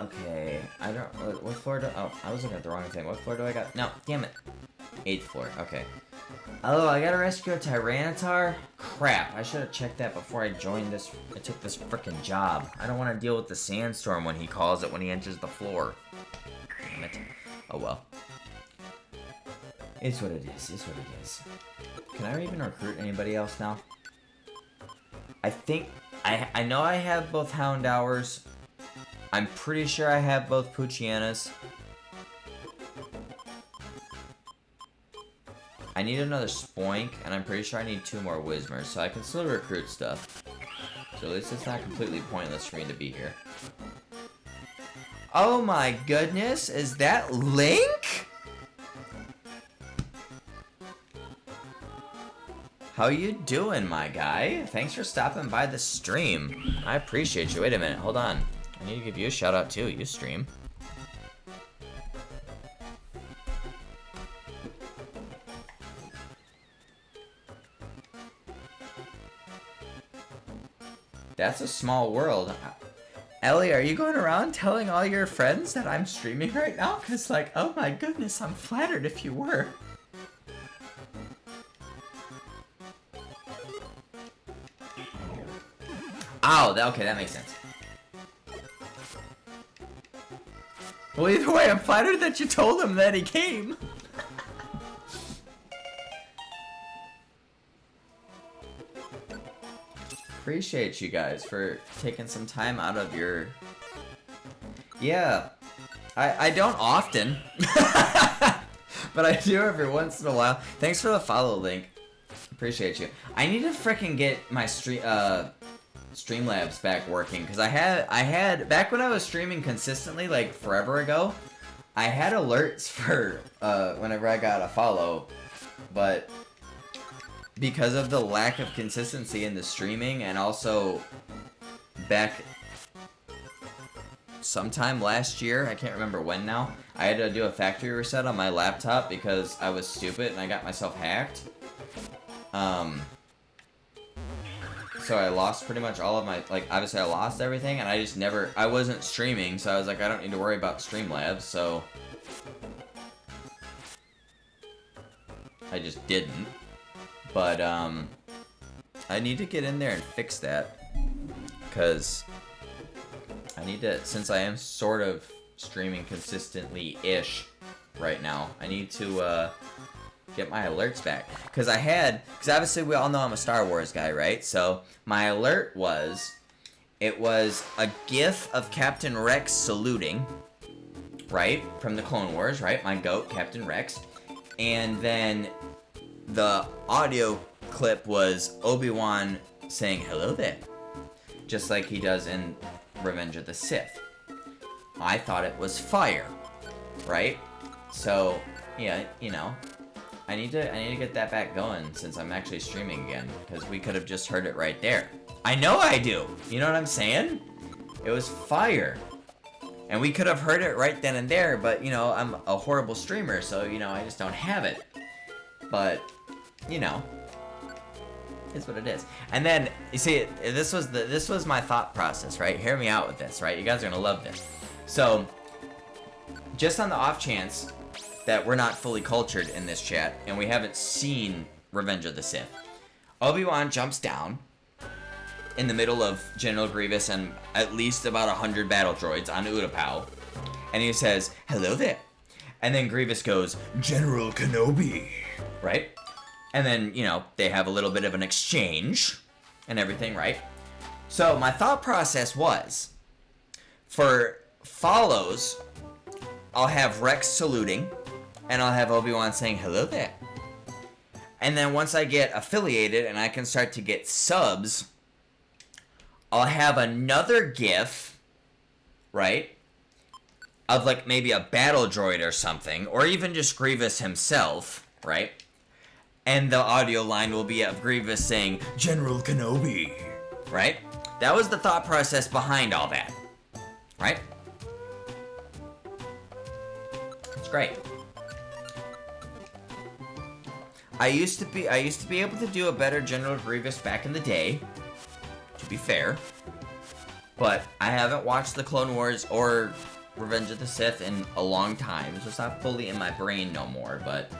Okay. I don't... What floor do... Oh, I was looking at the wrong thing. What floor do I got? No, damn it. 8th floor. Okay. Oh, I gotta rescue a Tyranitar? Crap, I should have checked that before I joined this... I took this frickin' job. I don't want to deal with the sandstorm when he calls it when he enters the floor. Damn it. Oh, well. It's what it is. It's what it is. Can I even recruit anybody else now? I think... I know I have both Houndours. I'm pretty sure I have both Poochyena. I need another Spoink, and I'm pretty sure I need 2 more Whismers, so I can still recruit stuff. So at least it's not completely pointless for me to be here. Oh my goodness, is that Link? How you doing, my guy? Thanks for stopping by the stream. I appreciate you. Wait a minute, hold on. I need to give you a shout out too. You stream. That's a small world. Ellie, are you going around telling all your friends that I'm streaming right now? Cause like, oh my goodness, I'm flattered if you were. Oh, okay, that makes sense. Well, either way, I'm flattered that you told him that he came. Appreciate you guys for taking some time out of your... Yeah, I don't often, but I do every once in a while. Thanks for the follow, Link. Appreciate you. I need to frickin' get my Streamlabs back working, because I had back when I was streaming consistently, like forever ago, I had alerts for whenever I got a follow, but because of the lack of consistency in the streaming, and also back sometime last year, I can't remember when now, I had to do a factory reset on my laptop because I was stupid and I got myself hacked. So I lost pretty much all of my, like, obviously I lost everything, and I just never, I wasn't streaming, so I was like, I don't need to worry about Streamlabs, so I just didn't. But, I need to get in there and fix that, because I need to, since I am sort of streaming consistently-ish right now, I need to, get my alerts back. Because obviously we all know I'm a Star Wars guy, right? So my alert was, it was a GIF of Captain Rex saluting, right? From the Clone Wars, right? My GOAT, Captain Rex. And then the audio clip was Obi-Wan saying, hello there. Just like he does in Revenge of the Sith. I thought it was fire, right? So, yeah, you know, I need to get that back going since I'm actually streaming again, because we could have just heard it right there. I know I do. You know what I'm saying? It was fire. And we could have heard it right then and there, but you know, I'm a horrible streamer, so you know, I just don't have it. But, you know, it's what it is. And then, you see, this was my thought process, right? Hear me out with this, right? You guys are gonna love this. So, just on the off chance that we're not fully cultured in this chat, and we haven't seen Revenge of the Sith, Obi-Wan jumps down in the middle of General Grievous and at least about 100 battle droids on Utapau, and he says, hello there. And then Grievous goes, General Kenobi, right? And then, you know, they have a little bit of an exchange and everything, right? So my thought process was, for follows, I'll have Rex saluting, and I'll have Obi-Wan saying, hello there. And then once I get affiliated and I can start to get subs, I'll have another GIF, right, of like maybe a battle droid or something, or even just Grievous himself, right? And the audio line will be of Grievous saying, General Kenobi, right? That was the thought process behind all that, right? It's great. I used to be able to do a better General Grievous back in the day, to be fair. But I haven't watched the Clone Wars or Revenge of the Sith in a long time, so it's not fully in my brain no more, but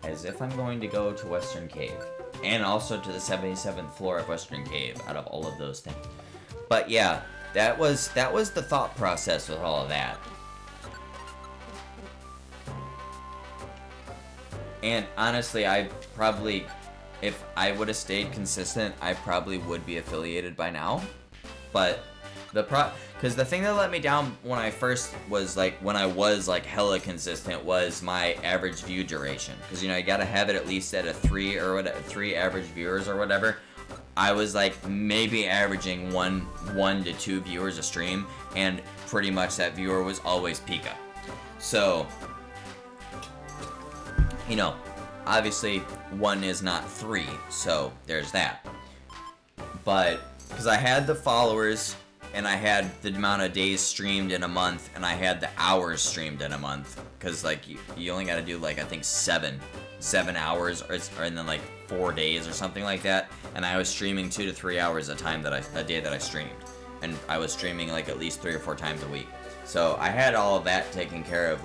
as if I'm going to go to Western Cave, and also to the 77th floor of Western Cave, out of all of those things. But yeah, that was the thought process with all of that. And honestly, I probably, if I would have stayed consistent, I probably would be affiliated by now. But because the thing that let me down when I first was when I was hella consistent was my average view duration. Because you gotta have it at least at a 3 or whatever, 3 average viewers or whatever. I was maybe averaging one to 2 viewers a stream, and pretty much that viewer was always Pika. So, obviously 1 is not 3, so there's that. But because I had the followers, and I had the amount of days streamed in a month, and I had the hours streamed in a month, because you only got to do I think 7 hours, or and then 4 days or something like that, and I was streaming 2 to 3 hours a day that I streamed, and I was streaming at least 3 or 4 times a week. So I had all of that taken care of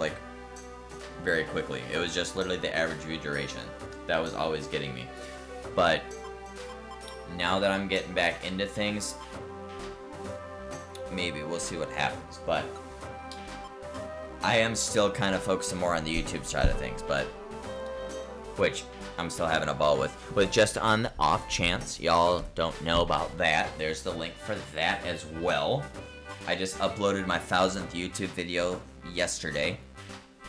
very quickly. It was just literally the average view duration that was always getting me. But now that I'm getting back into things, maybe we'll see what happens. But I am still kind of focusing more on the YouTube side of things, but which I'm still having a ball with just on the off chance y'all don't know about that, there's the link for that as well. I just uploaded my 1000th YouTube video yesterday,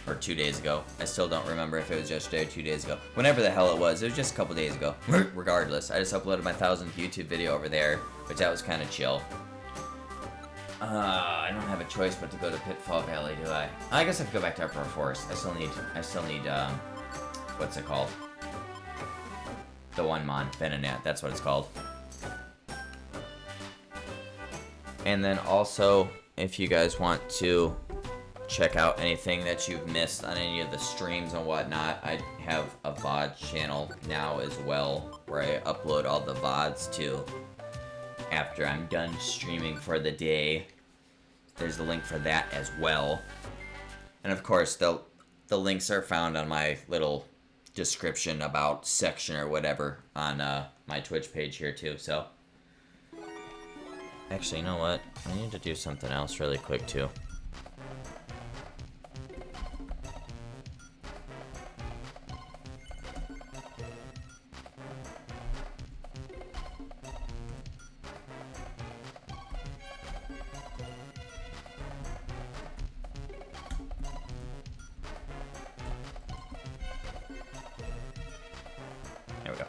or 2 days ago. I still don't remember if it was yesterday or 2 days ago. Whenever the hell it was just a couple days ago. Regardless, I just uploaded my 1000th YouTube video over there, which that was kind of chill. I don't have a choice but to go to Pitfall Valley, do I? I guess I could go back to Emperor Forest. I still need, what's it called? The one Mon, Venonat, that's what it's called. And then also, if you guys want to check out anything that you've missed on any of the streams and whatnot, I have a VOD channel now as well, where I upload all the VODs to after I'm done streaming for the day. There's the link for that as well. And of course, the links are found on my little description about section or whatever on my Twitch page here too, so. Actually, you know what? I need to do something else really quick too. There we go.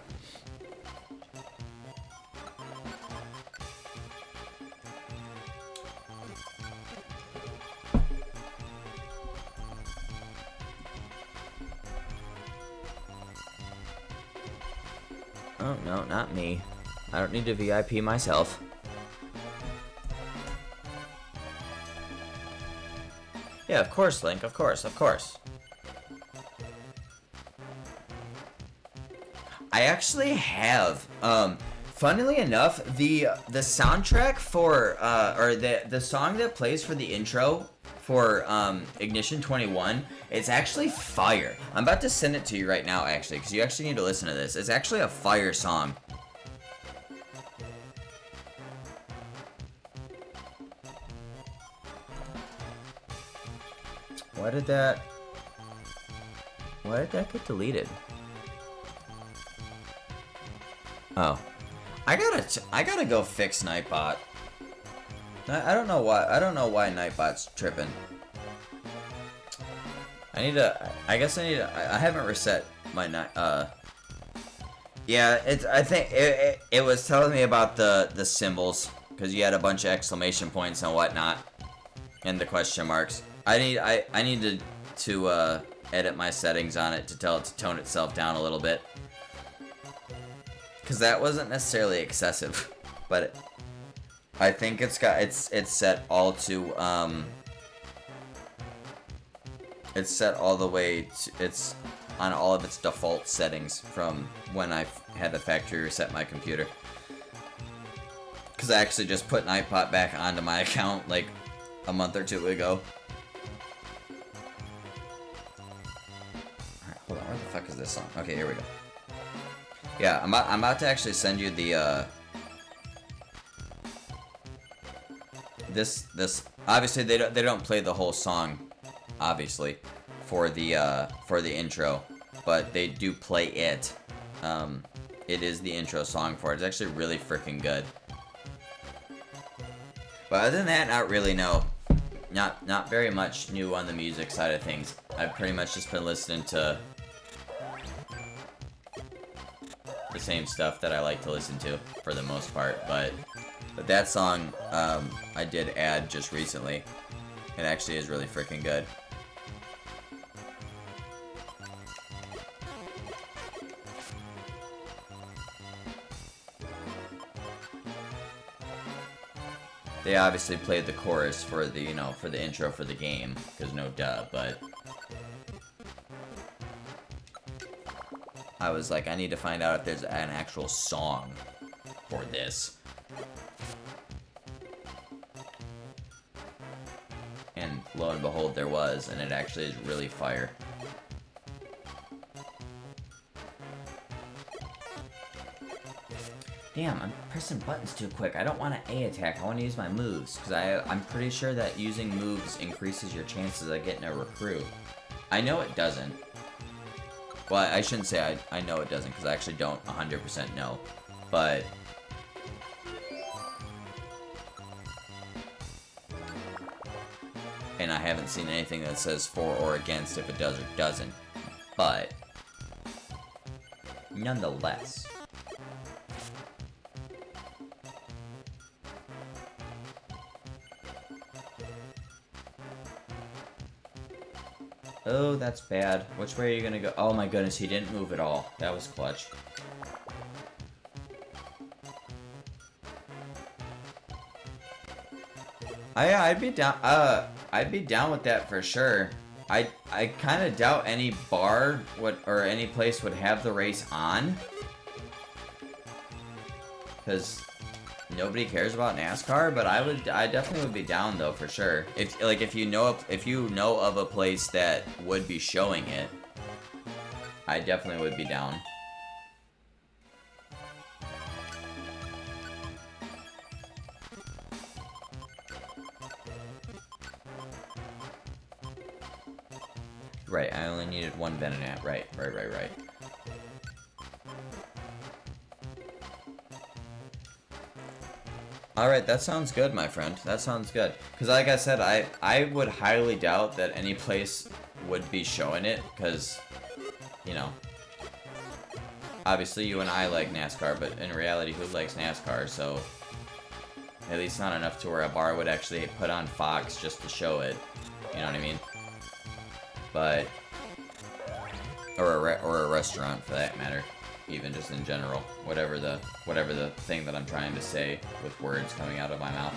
Oh, no, not me. I don't need to VIP myself. Yeah, of course, Link, of course, of course. I actually have, funnily enough, the soundtrack for, or the song that plays for the intro for, Ignition 21, it's actually fire. I'm about to send it to you right now, actually, because you actually need to listen to this. It's actually a fire song. Why did that get deleted? Oh, I gotta go fix Nightbot. I don't know why. I don't know why Nightbot's tripping. I need to. I guess I need to. I haven't reset my night. Yeah, it's. I think it was telling me about the symbols because you had a bunch of exclamation points and whatnot, and the question marks. I need to edit my settings on it to tell it to tone itself down a little bit. Because that wasn't necessarily excessive, but I think it's set all to it's set all the way to, it's on all of its default settings from when I had to factory reset my computer. Because I actually just put Nightbot back onto my account like a month or two ago. Alright, hold on, where the fuck is this song? Okay, here we go. Yeah, I'm about to actually send you the, this, obviously they don't play the whole song, obviously, for the intro, but they do play it. It is the intro song for it. It's actually really freaking good. But other than that, not really, no. Not very much new on the music side of things. I've pretty much just been listening to the same stuff that I like to listen to for the most part, but that song I did add just recently. It actually is really freaking good. They obviously played the chorus for the, for the intro for the game, because no duh, but I was like, I need to find out if there's an actual song for this. And lo and behold, there was, and it actually is really fire. Damn, I'm pressing buttons too quick. I don't want to A attack, I want to use my moves, because I'm pretty sure that using moves increases your chances of getting a recruit. I know it doesn't. Well, I shouldn't say I know it doesn't, because I actually don't 100% know. But and I haven't seen anything that says for or against if it does or doesn't. But nonetheless. Oh, that's bad. Which way are you gonna go? Oh my goodness, he didn't move at all. That was clutch. I'd be down with that for sure. I kind of doubt any bar or any place would have the race on, because nobody cares about NASCAR. But I definitely would be down though for sure. If you know of a place that would be showing it, I definitely would be down. Right, I only needed one Venonat. Right. Alright, that sounds good, my friend. That sounds good. Because like I said, I would highly doubt that any place would be showing it, because, obviously you and I like NASCAR, but in reality, who likes NASCAR? So, at least not enough to where a bar would actually put on Fox just to show it. You know what I mean? But, or a restaurant for that matter, even just in general, whatever the thing that I'm trying to say with words coming out of my mouth.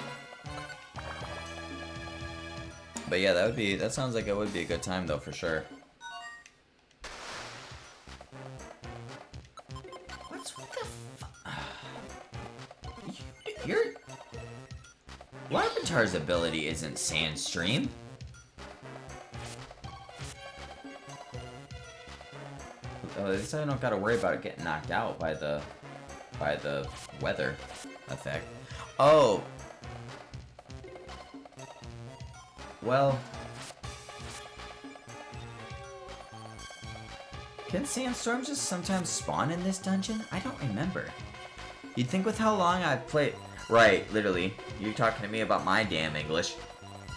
But yeah, that sounds like it would be a good time though, for sure. What the your Larvitar's ability isn't Sandstream. At least I don't gotta worry about it getting knocked out by the weather effect. Oh. Well. Can sandstorms just sometimes spawn in this dungeon? I don't remember. You'd think with how long I've played... Right, literally. You're talking to me about my damn English.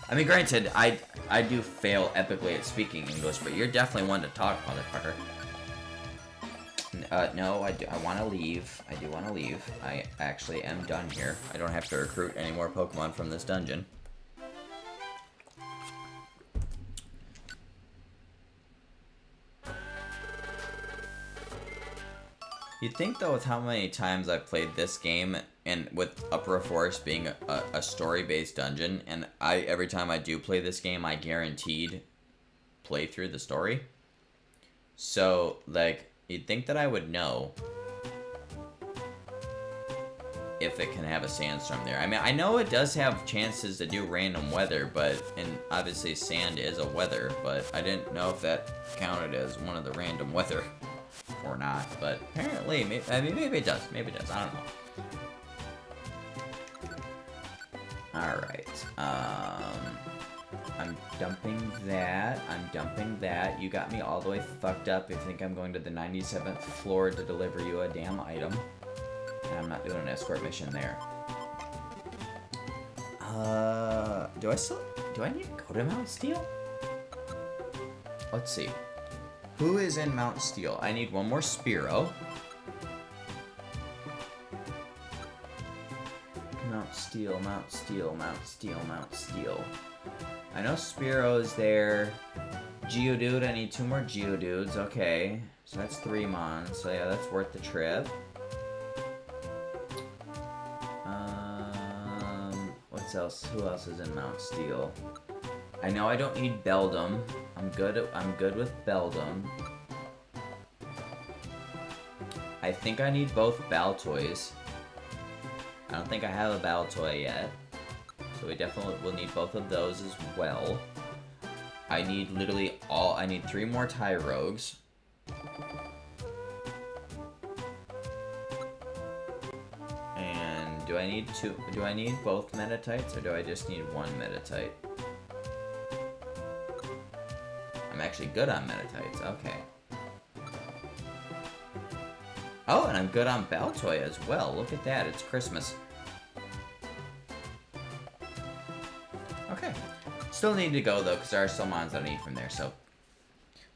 I mean, granted, I do fail epically at speaking English, but you're definitely one to talk, motherfucker. No, I want to leave. I do want to leave. I actually am done here. I don't have to recruit any more Pokemon from this dungeon. You'd think, though, with how many times I've played this game, and with Uproar Forest being a story-based dungeon, and every time I do play this game, I guaranteed play through the story. So, like, you'd think that I would know if it can have a sandstorm there. I mean, I know it does have chances to do random weather, and obviously sand is a weather, but I didn't know if that counted as one of the random weather or not, but apparently, maybe it does. Maybe it does. I don't know. Alright, I'm dumping that. You got me all the way fucked up if you think I'm going to the 97th floor to deliver you a damn item. And I'm not doing an escort mission there. Do I need to go to Mount Steel? Let's see. Who is in Mount Steel? I need one more Spearow. Mount Steel, Mount Steel, Mount Steel, Mount Steel. I know Spearow is there. Geodude, I need 2 more Geodudes. Okay, so that's 3 Mons. So yeah, that's worth the trip. What else? Who else is in Mount Steel? I know I don't need Beldum. I'm good with Beldum. I think I need both Baltoys. I don't think I have a Baltoy yet. So we definitely will need both of those as well. I need I need 3 more Tyrogues. And do I need both Metatites, or do I just need 1 Metatite? I'm actually good on Metatites, okay. Oh, and I'm good on Baltoy as well. Look at that, it's Christmas. Okay. Still need to go, though, because there are still mons that I need from there, so...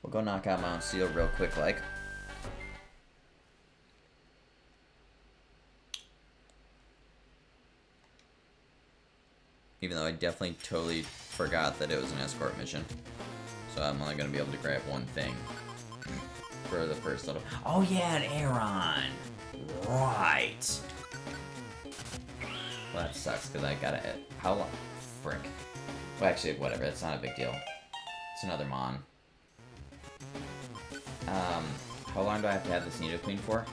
We'll go knock out Mount Steel real quick, like. Even though I definitely totally forgot that it was an escort mission. So I'm only going to be able to grab 1 thing for the first little... Oh yeah, an Aeron! Right! Well, that sucks, because I gotta... How long? Frick. Well, actually, whatever, it's not a big deal. It's another Mon. How long do I have to have this Nidoqueen for?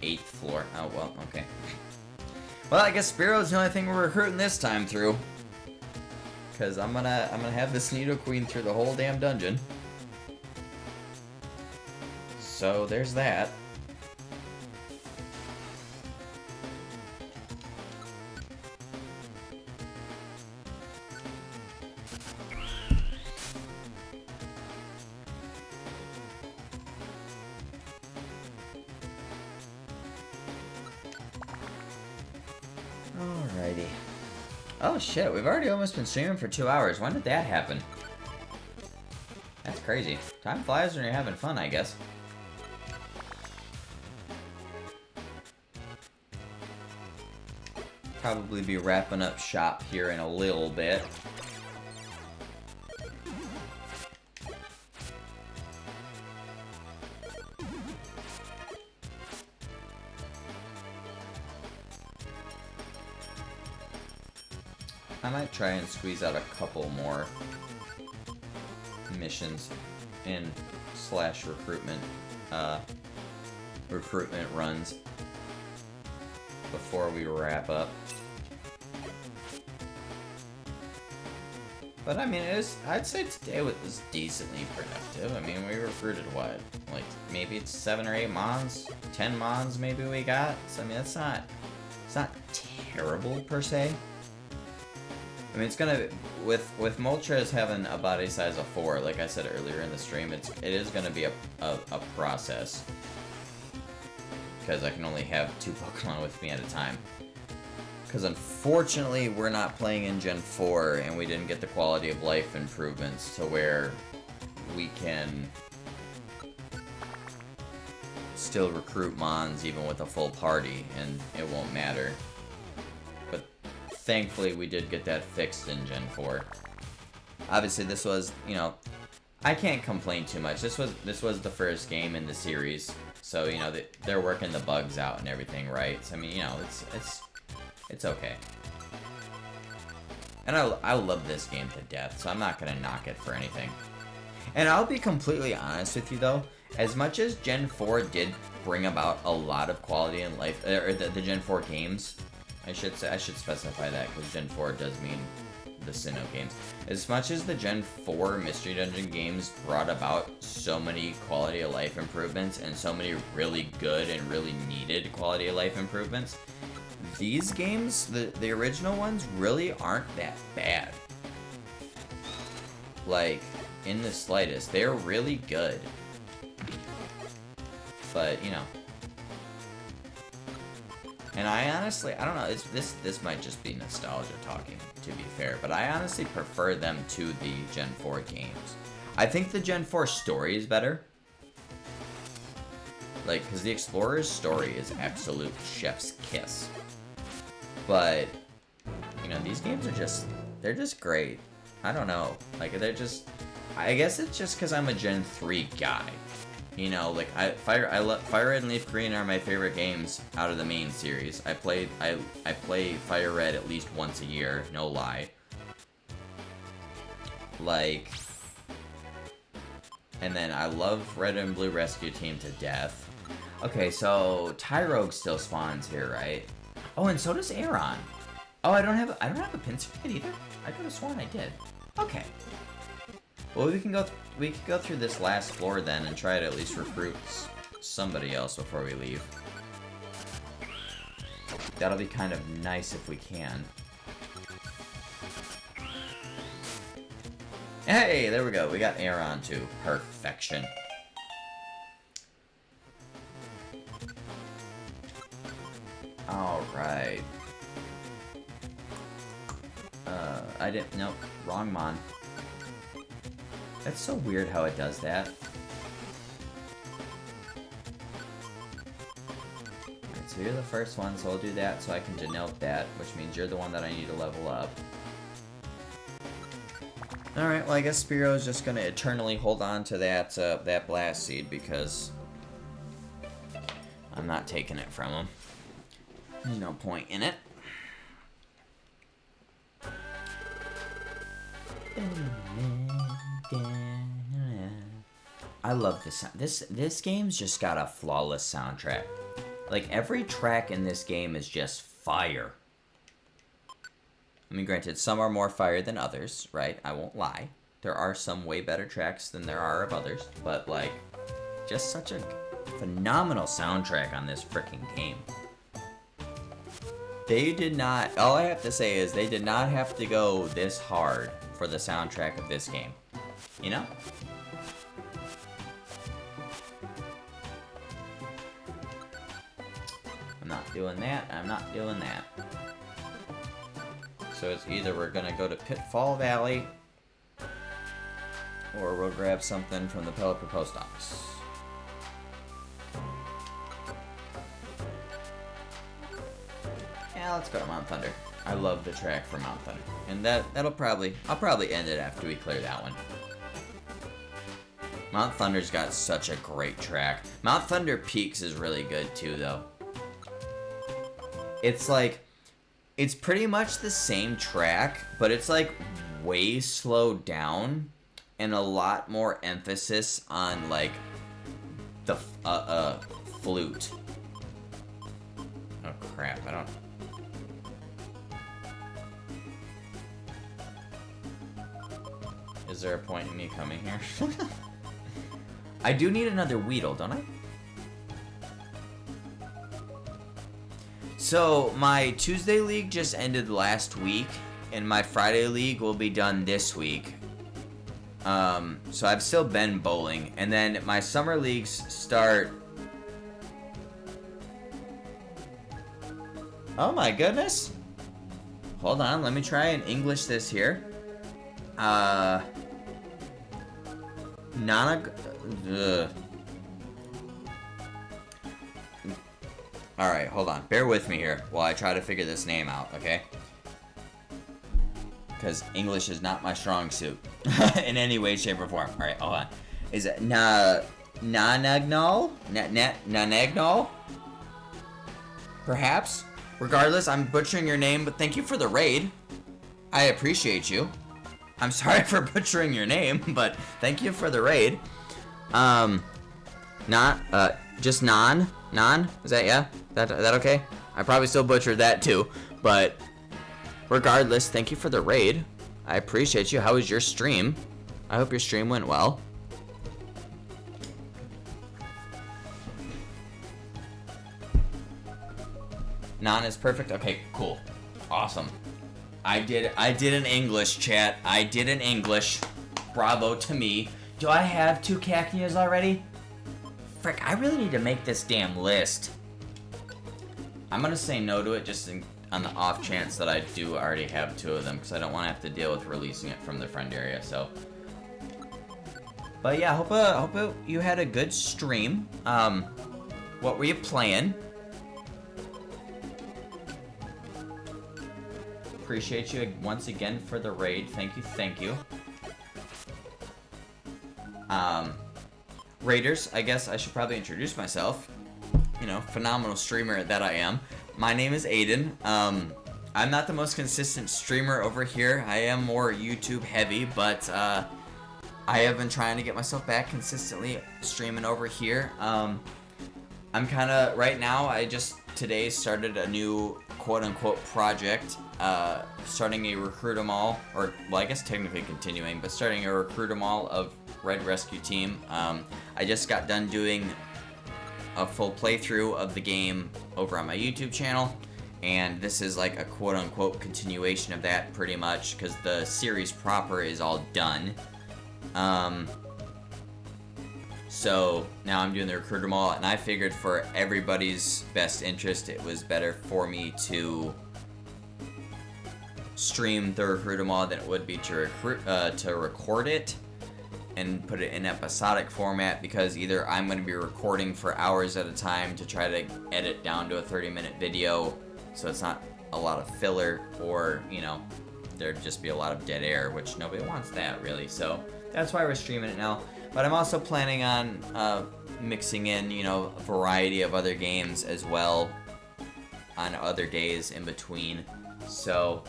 8th floor. Oh, well, okay. Well, I guess Spearow's the only thing we're recruiting this time through. Because I'm gonna have this Nidoqueen through the whole damn dungeon. So there's that. Alrighty. Oh shit, we've already almost been streaming for 2 hours. When did that happen? That's crazy. Time flies when you're having fun, I guess. Probably be wrapping up shop here in a little bit. I might try and squeeze out a couple more missions in / recruitment runs before we wrap up. But I mean, I'd say today was decently productive. I mean, we recruited what? Like, maybe it's 7 or 8 Mons? 10 Mons maybe we got? So I mean, it's not terrible per se. I mean, it's gonna, with Moltres having a body size of 4, like I said earlier in the stream, it is gonna be a process. because I can only have 2 Pokemon with me at a time. Because unfortunately, we're not playing in Gen 4, and we didn't get the quality of life improvements to where we can still recruit Mons even with a full party, and it won't matter. But thankfully, we did get that fixed in Gen 4. Obviously, this was, you know, I can't complain too much. This was the first game in the series, so you know they're working the bugs out and everything, right? So I mean, you know, it's okay. And I love this game to death, so I'm not gonna knock it for anything. And I'll be completely honest with you though, as much as Gen 4 did bring about a lot of quality in life, or the Gen 4 games, I should specify that because Gen 4 does mean the Sinnoh games. As much as the Gen 4 Mystery Dungeon games brought about so many quality of life improvements and so many really good and really needed quality of life improvements, these games, the original ones, really aren't that bad. Like, in the slightest. They're really good. But, you know. And I honestly, I don't know, this might just be nostalgia talking, to be fair, but I honestly prefer them to the Gen 4 games. I think the Gen 4 story is better. Like, because the Explorer's story is absolute chef's kiss. But, you know, these games are they're just great. I don't know. Like, they're just, I guess it's just because I'm a Gen 3 guy. You know, like, Fire Red and Leaf Green are my favorite games out of the main series. I play Fire Red at least once a year, no lie. Like, and then I love Red and Blue Rescue Team to death. Okay, so Tyrogue still spawns here, right? Oh, and so does Aron. Oh, I don't have a Pinsir either. I could have sworn I did. Okay. Well, we can go through this last floor then and try to at least recruit somebody else before we leave. That'll be kind of nice if we can. Hey, there we go. We got Aron too. Perfection. Alright. Nope, wrong Mon. That's so weird how it does that. Alright, so you're the first one, so I'll do that so I can denote that, which means you're the one that I need to level up. Alright, well I guess Spearow is just gonna eternally hold on to that, that Blast Seed because I'm not taking it from him. There's no point in it. I love this sound. This game's just got a flawless soundtrack. Like, every track in this game is just fire. I mean, granted, some are more fire than others, right? I won't lie. There are some way better tracks than there are of others, but, like, just such a phenomenal soundtrack on this freaking game. They did not, all I have to say is they did not have to go this hard for the soundtrack of this game. You know? I'm not doing that, I'm not doing that. So it's either we're gonna go to Pitfall Valley, or we'll grab something from the Pelipper Post Office. Yeah, let's go to Mount Thunder. I love the track for Mount Thunder. And I'll probably end it after we clear that one. Mount Thunder's got such a great track. Mount Thunder Peaks is really good too, though. It's like, it's pretty much the same track, but it's like way slowed down and a lot more emphasis on like the flute. Oh crap, I don't... Is there a point in me coming here? I do need another Weedle, don't I? So, my Tuesday League just ended last week, and my Friday League will be done this week. So I've still been bowling, and then my Summer Leagues start Oh my goodness. Hold on, let me try and English this here. Alright, hold on. Bear with me here while I try to figure this name out, okay? Because English is not my strong suit. In any way, shape, or form. Alright, hold on. Is it Nanagnol? Nanagnol? Perhaps? Regardless, I'm butchering your name, but thank you for the raid. I appreciate you. I'm sorry for butchering your name, but thank you for the raid. Just Non? Non? Is that, yeah? That okay? I probably still butchered that too, but regardless, thank you for the raid. I appreciate you. How was your stream? I hope your stream went well. Non is perfect? Okay, cool. Awesome. I did an English, chat. I did an English. Bravo to me. Do I have 2 cacneas already? Frick, I really need to make this damn list. I'm gonna say no to it just on the off chance that I do already have 2 of them, because I don't want to have to deal with releasing it from the friend area, so. But yeah, hope you had a good stream. What were you playing? Appreciate you once again for the raid. Thank you, thank you. Raiders, I guess I should probably introduce myself. You know, phenomenal streamer that I am. My name is Aiden. I'm not the most consistent streamer over here. I am more YouTube heavy, but I have been trying to get myself back consistently streaming over here. I'm kind of, right now, I just today started a new quote-unquote project, starting a Recruit 'em All, or, well, I guess technically continuing, but starting a Recruit 'em All of Red Rescue Team. I just got done doing a full playthrough of the game over on my YouTube channel, and this is like a quote-unquote continuation of that, pretty much, because the series proper is all done. So now I'm doing the Recruit 'em All, and I figured for everybody's best interest, it was better for me to stream the Recruit 'em All than it would be to record it and put it in episodic format, because either I'm going to be recording for hours at a time to try to edit down to a 30-minute video so it's not a lot of filler, or, you know, there'd just be a lot of dead air, which nobody wants that, really. So that's why we're streaming it now. But I'm also planning on mixing in, you know, a variety of other games as well on other days in between. So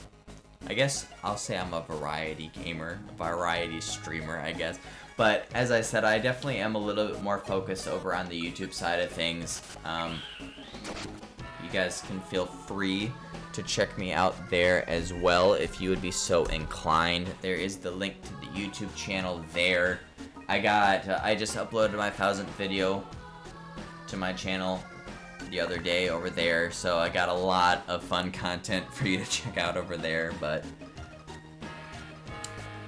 I guess I'll say I'm a variety gamer, a variety streamer, I guess. But as I said, I definitely am a little bit more focused over on the YouTube side of things. You guys can feel free to check me out there as well if you would be so inclined. There is the link to the YouTube channel there. I just uploaded my 1000th video to my channel the other day over there, so I got a lot of fun content for you to check out over there. But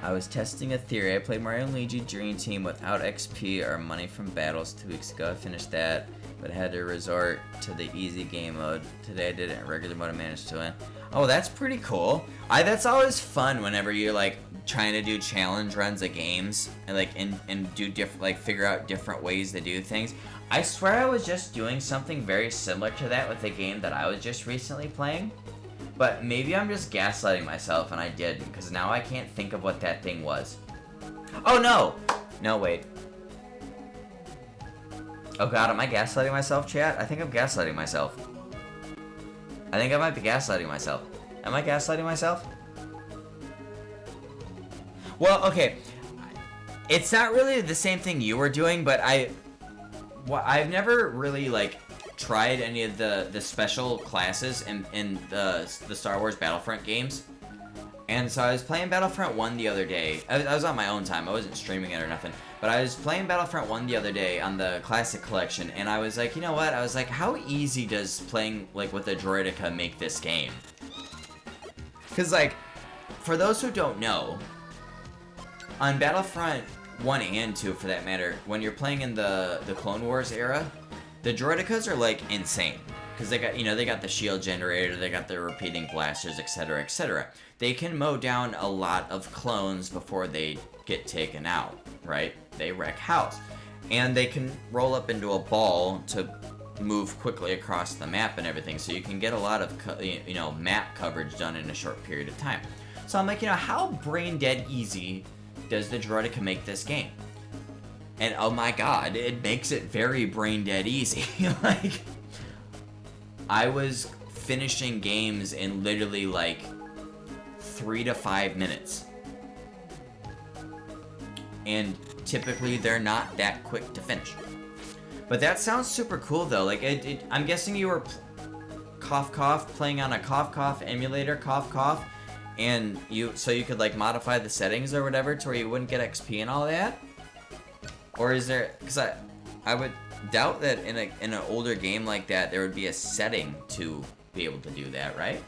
I was testing a theory. I played Mario and Luigi Dream Team without XP or money from battles 2 weeks ago. I finished that, but had to resort to the easy game mode. Today I did it in regular mode and managed to win. Oh, that's pretty cool. That's always fun whenever you're like trying to do challenge runs of games and like and do different, like figure out different ways to do things. I swear I was just doing something very similar to that with a game that I was just recently playing. But maybe I'm just gaslighting myself and I didn't, because now I can't think of what that thing was. Oh no! No, wait. Oh god, am I gaslighting myself, chat? I think I'm gaslighting myself. I think I might be gaslighting myself. Am I gaslighting myself? Well, okay. It's not really the same thing you were doing, but I've never really, like, tried any of the special classes in the Star Wars Battlefront games. And so I was playing Battlefront 1 the other day. I was on my own time. I wasn't streaming it or nothing. But I was playing Battlefront 1 the other day on the Classic Collection, and I was like, you know what? I was like, how easy does playing, like, with a Droideka make this game? Because, like, for those who don't know, on Battlefront 1 and 2, for that matter, when you're playing in the Clone Wars era, the Droidekas are, like, insane. because they got, they got the shield generator, they got the repeating blasters, etc., etc. They can mow down a lot of clones before they get taken out, right? They wreck house. And they can roll up into a ball to move quickly across the map and everything, so you can get a lot of map coverage done in a short period of time. So I'm like, how brain dead easy does the Droideka make this game? And oh my god, it makes it very brain dead easy. Like, I was finishing games in literally like 3 to 5 minutes. And typically they're not that quick to finish. But that sounds super cool though. Like, I'm guessing you were cough cough playing on a cough cough emulator, cough cough, and so you could like modify the settings or whatever to where you wouldn't get XP and all that. Or is there? Because I would doubt that in an older game like that there would be a setting to be able to do that, right?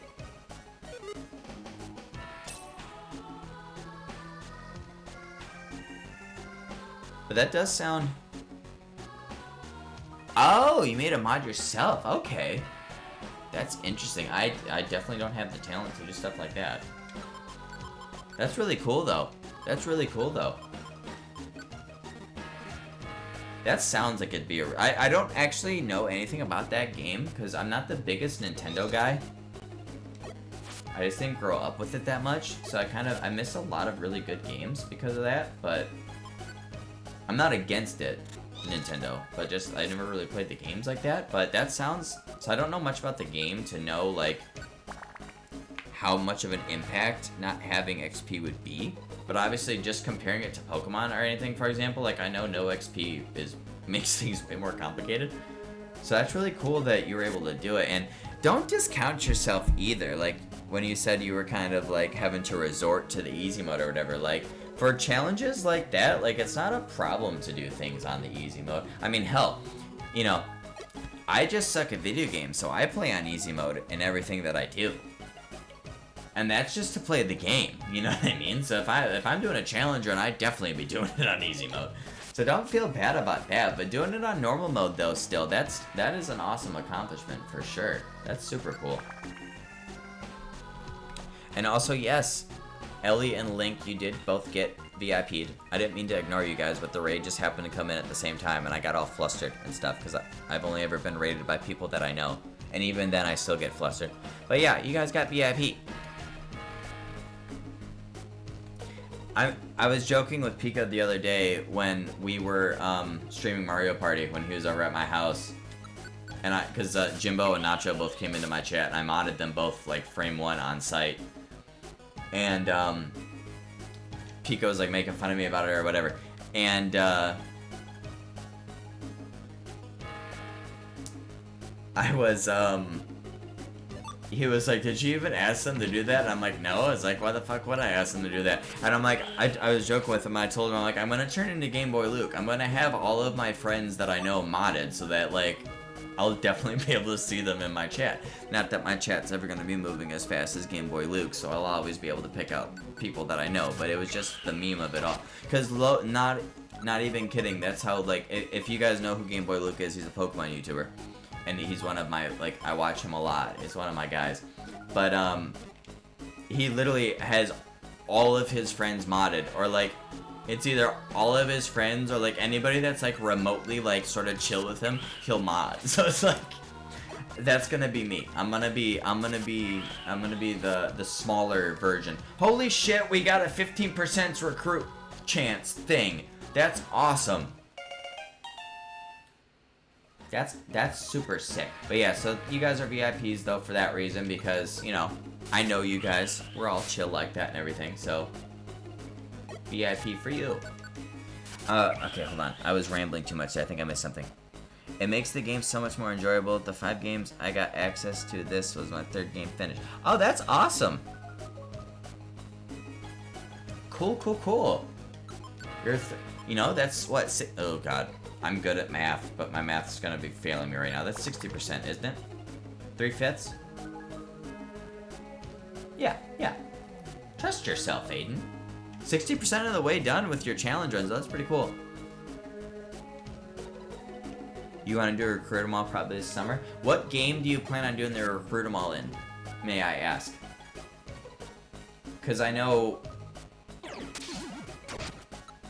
But that does sound... Oh, you made a mod yourself. Okay. That's interesting. I definitely don't have the talent to do stuff like that. That's really cool, though. That's really cool, though. That sounds like it'd be a... I don't actually know anything about that game, because I'm not the biggest Nintendo guy. I just didn't grow up with it that much, so I missed a lot of really good games because of that, but... I'm not against it, Nintendo, but just, I never really played the games like that, but that sounds... So I don't know much about the game to know, like, how much of an impact not having XP would be. But obviously, just comparing it to Pokemon or anything, for example, like, I know no XP makes things way more complicated. So that's really cool that you were able to do it. And don't discount yourself either. Like, when you said you were kind of, like, having to resort to the easy mode or whatever, like, for challenges like that, like, it's not a problem to do things on the easy mode. I mean, hell, I just suck at video games, so I play on easy mode in everything that I do. And that's just to play the game, you know what I mean? So if I'm doing a challenge run, I'd definitely be doing it on easy mode. So don't feel bad about that, but doing it on normal mode though, still, that is an awesome accomplishment for sure. That's super cool. And also, yes, Ellie and Link, you did both get VIP'd. I didn't mean to ignore you guys, but the raid just happened to come in at the same time, and I got all flustered and stuff, because I've only ever been raided by people that I know. And even then, I still get flustered. But yeah, you guys got VIP. I was joking with Pika the other day when we were streaming Mario Party when he was over at my house, and because Jimbo and Nacho both came into my chat, and I modded them both like frame 1 on site, and Pika was like making fun of me about it or whatever, and I was he was like, did you even ask them to do that? And I'm like, no. I was like, why the fuck would I ask them to do that? And I'm like, I was joking with him. I told him, I'm like, I'm going to turn into Game Boy Luke. I'm going to have all of my friends that I know modded so that, like, I'll definitely be able to see them in my chat. Not that my chat's ever going to be moving as fast as Game Boy Luke, so I'll always be able to pick out people that I know. But it was just the meme of it all. Because, not even kidding, that's how, like, if you guys know who Game Boy Luke is, he's a Pokemon YouTuber. And he's one of my, like, I watch him a lot. He's one of my guys. But, he literally has all of his friends modded. Or, like, it's either all of his friends or, like, anybody that's, like, remotely, like, sort of chill with him, he'll mod. So it's like, that's gonna be me. I'm gonna be the smaller version. Holy shit, we got a 15% recruit chance thing. That's awesome. That's super sick. But yeah, so you guys are VIPs though for that reason, because, I know you guys. We're all chill like that and everything, so VIP for you. Okay, hold on. I was rambling too much. I think I missed something. It makes the game so much more enjoyable. The 5 games I got access to, this was my 3rd game finished. Oh, that's awesome. Cool, cool, cool. That's what, oh god. I'm good at math, but my math's gonna be failing me right now. That's 60%, isn't it? 3/5? Yeah. Trust yourself, Aiden. 60% of the way done with your challenge runs. That's pretty cool. You want to do a recruit 'em all probably this summer. What game do you plan on doing the recruit 'em all in? May I ask? Because I know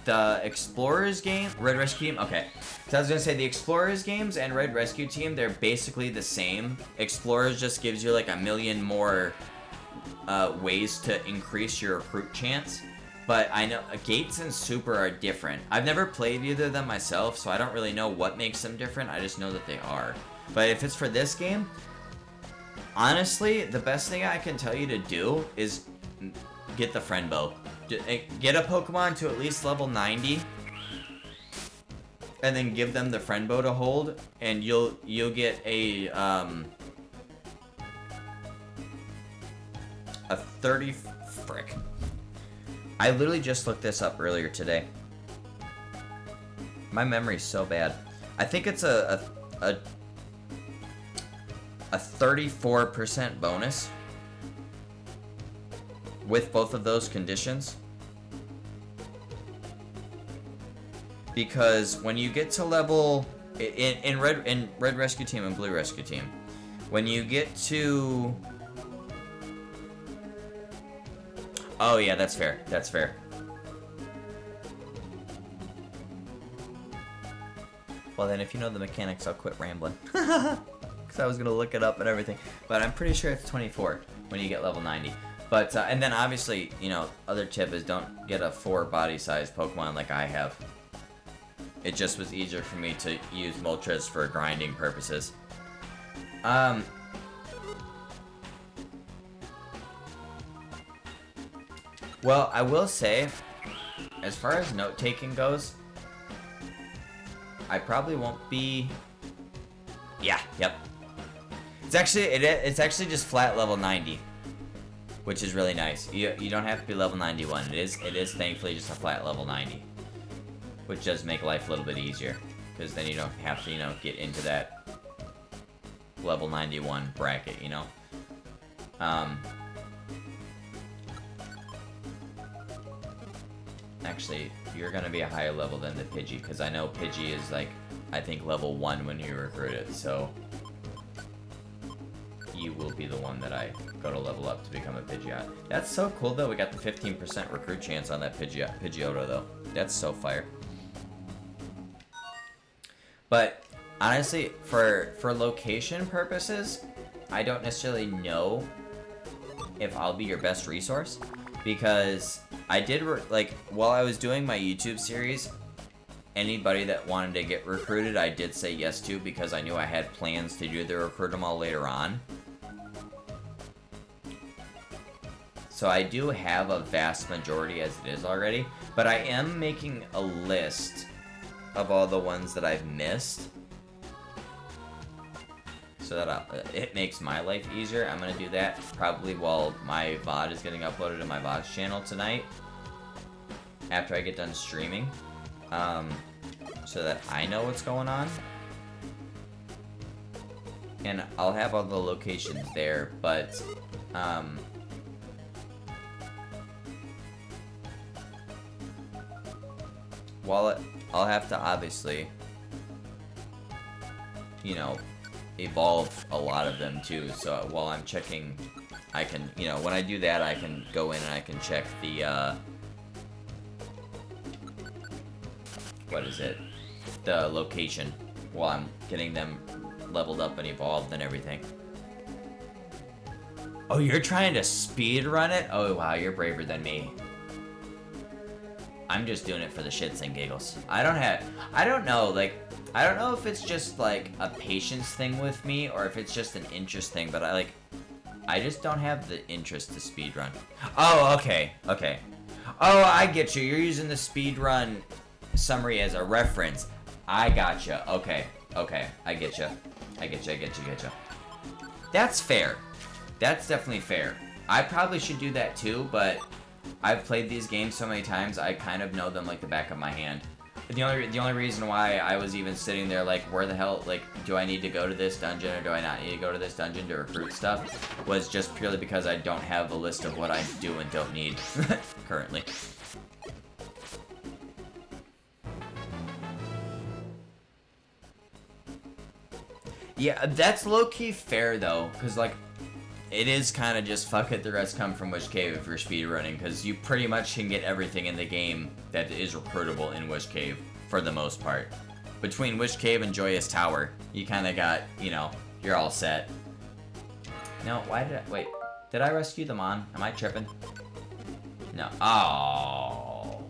the Explorers game, Red Rescue Team. Okay, so I was gonna say the Explorers games and Red Rescue Team, they're basically the same. Explorers just gives you like a million more ways to increase your recruit chance. But I know Gates and Super are different. I've never played either of them myself, so I don't really know what makes them different. I just know that they are. But if it's for this game, honestly, the best thing I can tell you to do is get the friend bow. Get a Pokemon to at least level 90, and then give them the friend bow to hold, and you'll get a 30 frick. I literally just looked this up earlier today. My memory's so bad. I think it's a 34% bonus with both of those conditions. Because when you get to level in Red Rescue Team and Blue Rescue Team, when you get to, oh yeah, that's fair. That's fair. Well then, if you know the mechanics, I'll quit rambling. Because I was gonna look it up and everything, but I'm pretty sure it's 24 when you get level 90. But and then obviously, you know, other tip is don't get a 4 body size Pokemon like I have. It just was easier for me to use Moltres for grinding purposes. Well, I will say, as far as note-taking goes, I probably won't be... Yeah, yep. It's actually just flat level 90, which is really nice. You don't have to be level 91. It is thankfully just a flat level 90, which does make life a little bit easier, because then you don't have to, you know, get into that level 91 bracket, you know. Actually, you're gonna be a higher level than the Pidgey, because I know Pidgey is like, I think level 1 when you recruit it, so you will be the one that I go to level up to become a Pidgeot. That's so cool though, we got the 15% recruit chance on that Pidgeotto though. That's so fire. But honestly, for location purposes, I don't necessarily know if I'll be your best resource, because I did, like, while I was doing my YouTube series, anybody that wanted to get recruited, I did say yes to, because I knew I had plans to do the recruit them all later on. So I do have a vast majority as it is already, but I am making a list of all the ones that I've missed, so that it makes my life easier. I'm gonna do that probably while my VOD is getting uploaded to my VOD channel tonight, after I get done streaming, so that I know what's going on. And I'll have all the locations there, but while I'll have to obviously, you know, evolve a lot of them too, so while I'm checking, I can, you know, when I do that, I can go in and I can check the, what is it, the location, while I'm getting them leveled up and evolved and everything. Oh, you're trying to speed run it? Oh wow, you're braver than me. I'm just doing it for the shits and giggles. I don't know, like, I don't know if it's just like a patience thing with me, or if it's just an interest thing, but I just don't have the interest to speedrun. Oh, okay. Oh, I get you. You're using the speedrun summary as a reference. I gotcha. Okay. I get you. That's fair. That's definitely fair. I probably should do that too, but I've played these games so many times, I kind of know them like the back of my hand. The only reason why I was even sitting there like, where the hell, like, do I need to go to this dungeon or do I not need to go to this dungeon to recruit stuff, was just purely because I don't have a list of what I do and don't need currently. Yeah, that's low-key fair, though, because, like, it is kind of just fuck it, the rest come from Wish Cave if you're speedrunning, because you pretty much can get everything in the game that is recruitable in Wish Cave, for the most part. Between Wish Cave and Joyous Tower, you kind of got, you know, you're all set. No, why did I... Wait, did I rescue them on? Am I tripping? No. Oh.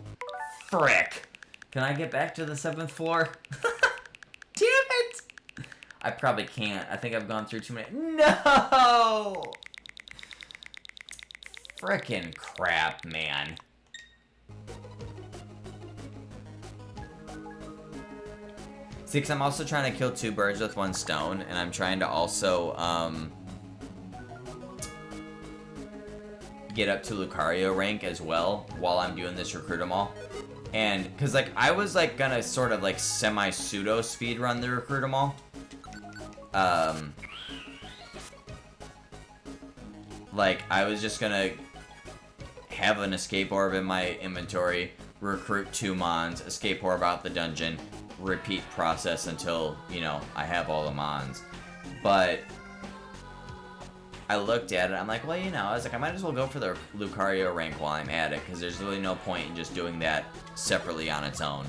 Frick. Can I get back to the 7th floor? Damn it! I probably can't. I think I've gone through too many... No! Frickin' crap, man. See, because I'm also trying to kill 2 birds with 1 stone, and I'm trying to also, get up to Lucario rank as well while I'm doing this Recruit 'em All. And, because, like, I was, like, gonna sort of, like, semi-pseudo speedrun the Recruit 'em All. Like, I was just gonna have an escape orb in my inventory, recruit 2 mons, escape orb out the dungeon, repeat process until, you know, I have all the mons. But I looked at it, I'm like, well, you know, I was like, I might as well go for the Lucario rank while I'm at it, because there's really no point in just doing that separately on its own.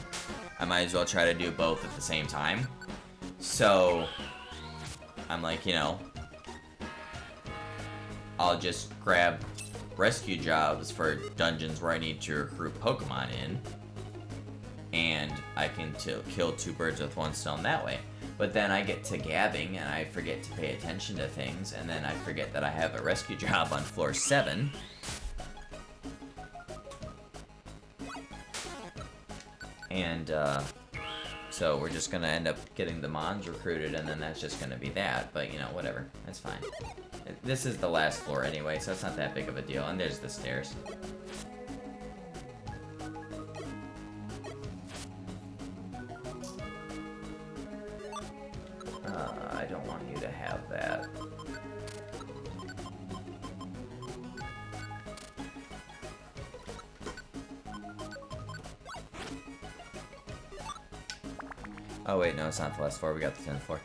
I might as well try to do both at the same time. So, I'm like, you know, I'll just grab rescue jobs for dungeons where I need to recruit Pokemon in, and I can kill 2 birds with 1 stone that way. But then I get to gabbing, and I forget to pay attention to things, and then I forget that I have a rescue job on floor 7. And, so we're just gonna end up getting the mons recruited, and then that's just gonna be that. But, you know, whatever. That's fine. This is the last floor anyway, so it's not that big of a deal. And there's the stairs. I don't want you to have that. Oh wait, no, it's not the last floor. We got the 10th floor.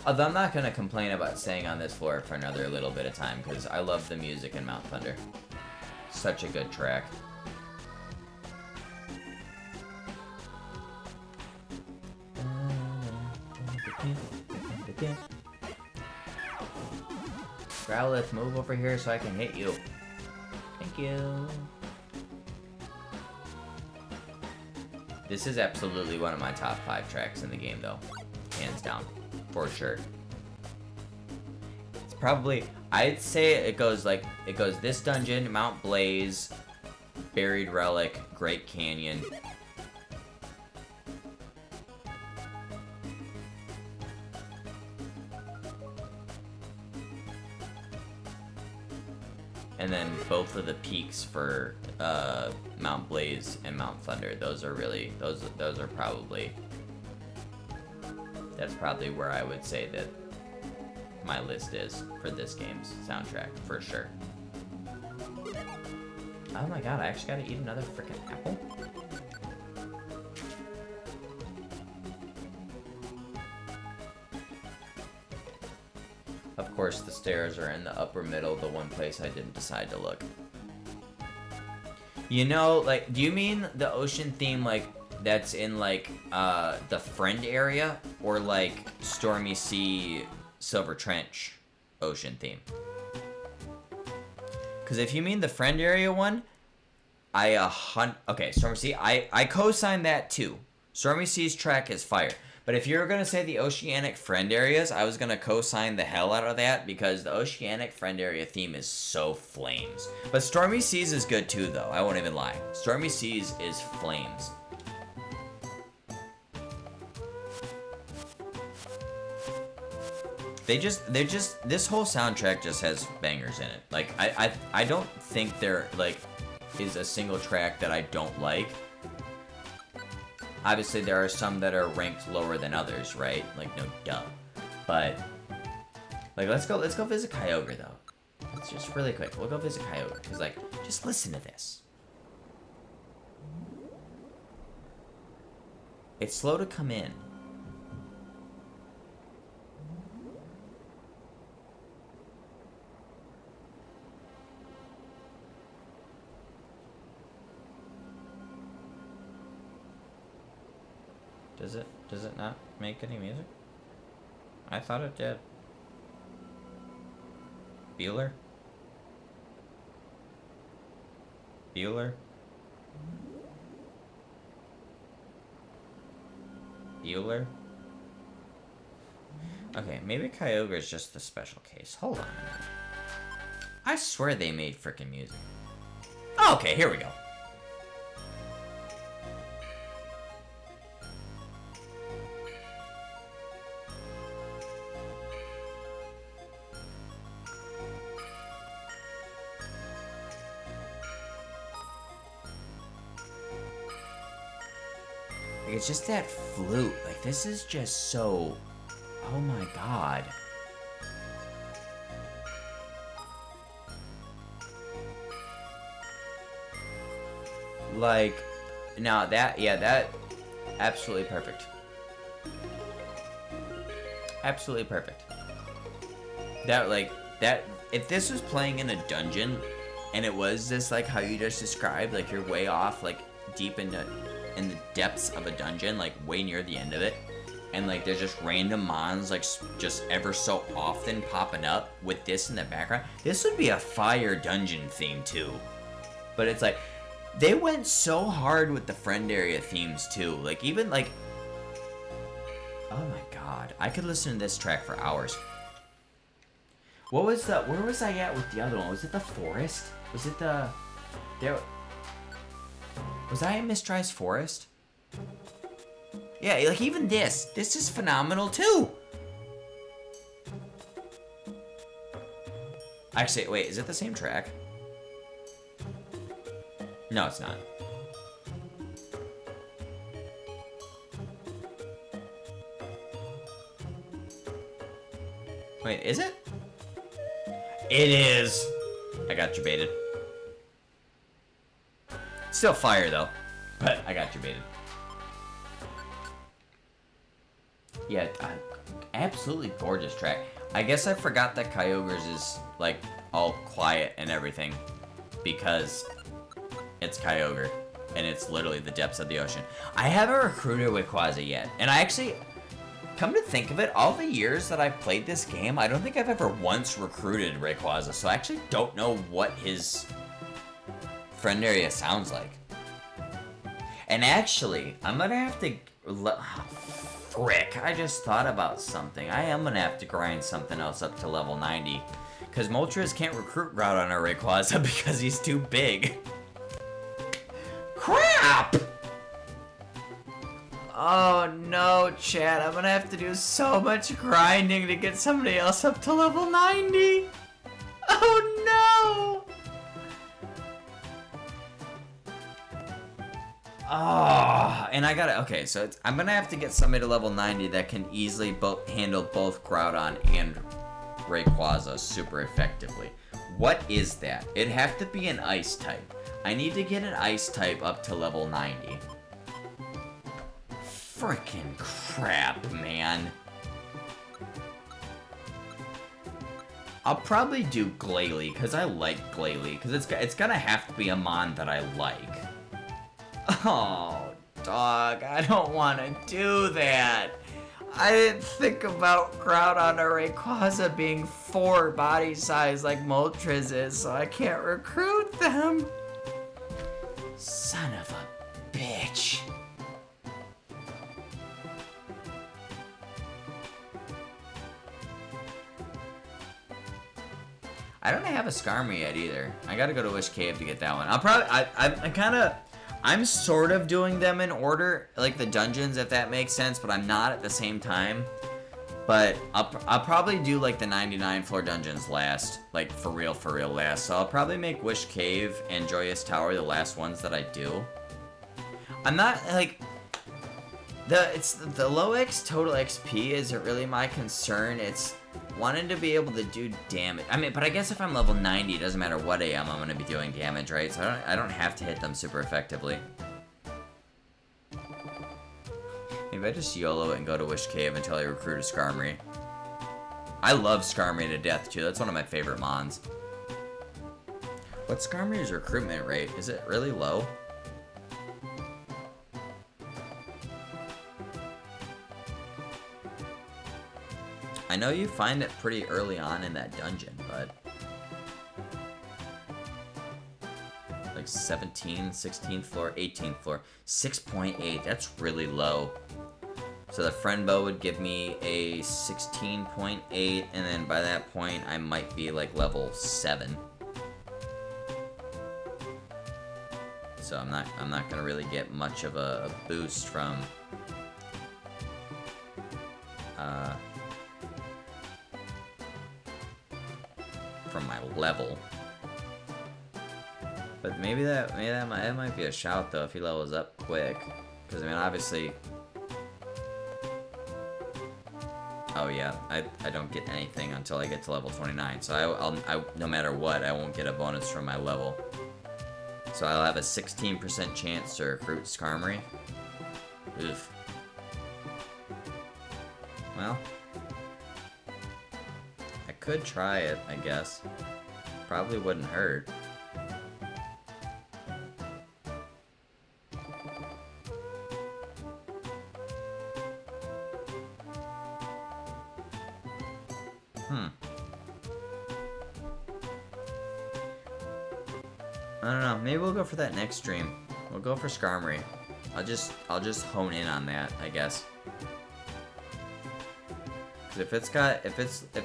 Although I'm not gonna complain about staying on this floor for another little bit of time, because I love the music in Mount Thunder. Such a good track. Growlithe, move over here so I can hit you. Thank you. This is absolutely one of my top 5 tracks in the game, though. Hands down. For sure. It's probably... I'd say it goes this dungeon, Mount Blaze, Buried Relic, Great Canyon. And then both of the peaks for Mount Blaze and Mount Thunder. Those are really, those are probably, that's probably where I would say that my list is for this game's soundtrack, for sure. Oh my god, I actually gotta eat another freaking apple? Of course, the stairs are in the upper middle, the one place I didn't decide to look. You know, like, do you mean the ocean theme, like, that's in, like, the Friend area? Or, like, Stormy Sea, Silver Trench ocean theme? Because if you mean the Friend area one, okay, Stormy Sea, I co-sign that too. Stormy Sea's track is fire. But if you were going to say the Oceanic Friend areas, I was going to co-sign the hell out of that, because the Oceanic Friend area theme is so flames. But Stormy Seas is good too, though. I won't even lie. Stormy Seas is flames. This whole soundtrack just has bangers in it. Like, I don't think there, like, is a single track that I don't like. Obviously, there are some that are ranked lower than others, right? Like, no duh. But, like, let's go visit Kyogre, though. Let's just really quick. We'll go visit Kyogre, because, like, just listen to this. It's slow to come in. Does it not make any music? I thought it did. Bueller? Bueller? Bueller? Okay, maybe Kyogre is just the special case. Hold on a minute. I swear they made frickin' music. Okay, here we go. Like, it's just that flute. Like, this is just so... Oh my god. Like, now that, yeah, that, absolutely perfect. Absolutely perfect. That, like, that, if this was playing in a dungeon, and it was just like how you just described, like you're way off, like, deep in the depths of a dungeon, like way near the end of it, and like there's just random mons like just ever so often popping up with this in the background, this would be a fire dungeon theme too. But it's like, they went so hard with the friend area themes too. Like even like, oh my god, I could listen to this track for hours. What was the, where was I at with the other one? Was it the forest? Was it the, there, was I in Mistry's forest? Yeah, like even this is phenomenal too. Actually, wait, is it the same track? No, it's not. Wait, is it? It is! I got you baited. Still fire though, but I got you baited. Yeah, absolutely gorgeous track. I guess I forgot that Kyogre's is like all quiet and everything because it's Kyogre and it's literally the depths of the ocean. I haven't recruited Rayquaza yet, and I actually, come to think of it, all the years that I've played this game, I don't think I've ever once recruited Rayquaza, so I actually don't know what his friend area sounds like. And actually, I'm gonna have to... frick, I just thought about something. I am gonna have to grind something else up to level 90. Because Moltres can't recruit Groudon or Rayquaza because he's too big. Crap! Oh no, Chad, I'm gonna have to do so much grinding to get somebody else up to level 90. Oh no! Oh, and I gotta, okay, so I'm gonna have to get somebody to level 90 that can easily handle both Groudon and Rayquaza super effectively. What is that? It'd have to be an ice type. I need to get an ice type up to level 90. Frickin' crap, man. I'll probably do Glalie, because I like Glalie, because it's gonna have to be a mon that I like. Oh, dog, I don't want to do that. I didn't think about Groudon or Rayquaza being 4 body size like Moltres is, so I can't recruit them. Son of a bitch. I don't have a Skarmory yet either. I gotta go to Wish Cave to get that one. I'll probably, I'm sort of doing them in order, like the dungeons, if that makes sense, but I'm not at the same time. But I'll probably do like the 99 floor dungeons last, like for real last. So I'll probably make Wish Cave and Joyous Tower the last ones that I do. I'm not like the low X total XP isn't really my concern. It's wanting to be able to do damage. I mean, but I guess if I'm level 90, it doesn't matter what AM I'm gonna be doing damage, right? So I don't have to hit them super effectively. Maybe I just YOLO it and go to Wish Cave until I recruit a Skarmory. I love Skarmory to death too. That's one of my favorite mons. What's Skarmory's recruitment rate? Is it really low? I know you find it pretty early on in that dungeon, but... like 17th, 16th floor, 18th floor. 6.8, that's really low. So the friend bow would give me a 16.8, and then by that point I might be like level 7. So I'm not gonna really get much of a boost from my level. But maybe that might be a shout though if he levels up quick, because I mean obviously. Oh yeah, I don't get anything until I get to level 29. So I'll no matter what, I won't get a bonus from my level. So I'll have a 16% chance to recruit Skarmory. Oof. Well, I could try it, I guess. Probably wouldn't hurt. I don't know. Maybe we'll go for that next stream. We'll go for Skarmory. I'll just hone in on that, I guess. Cause if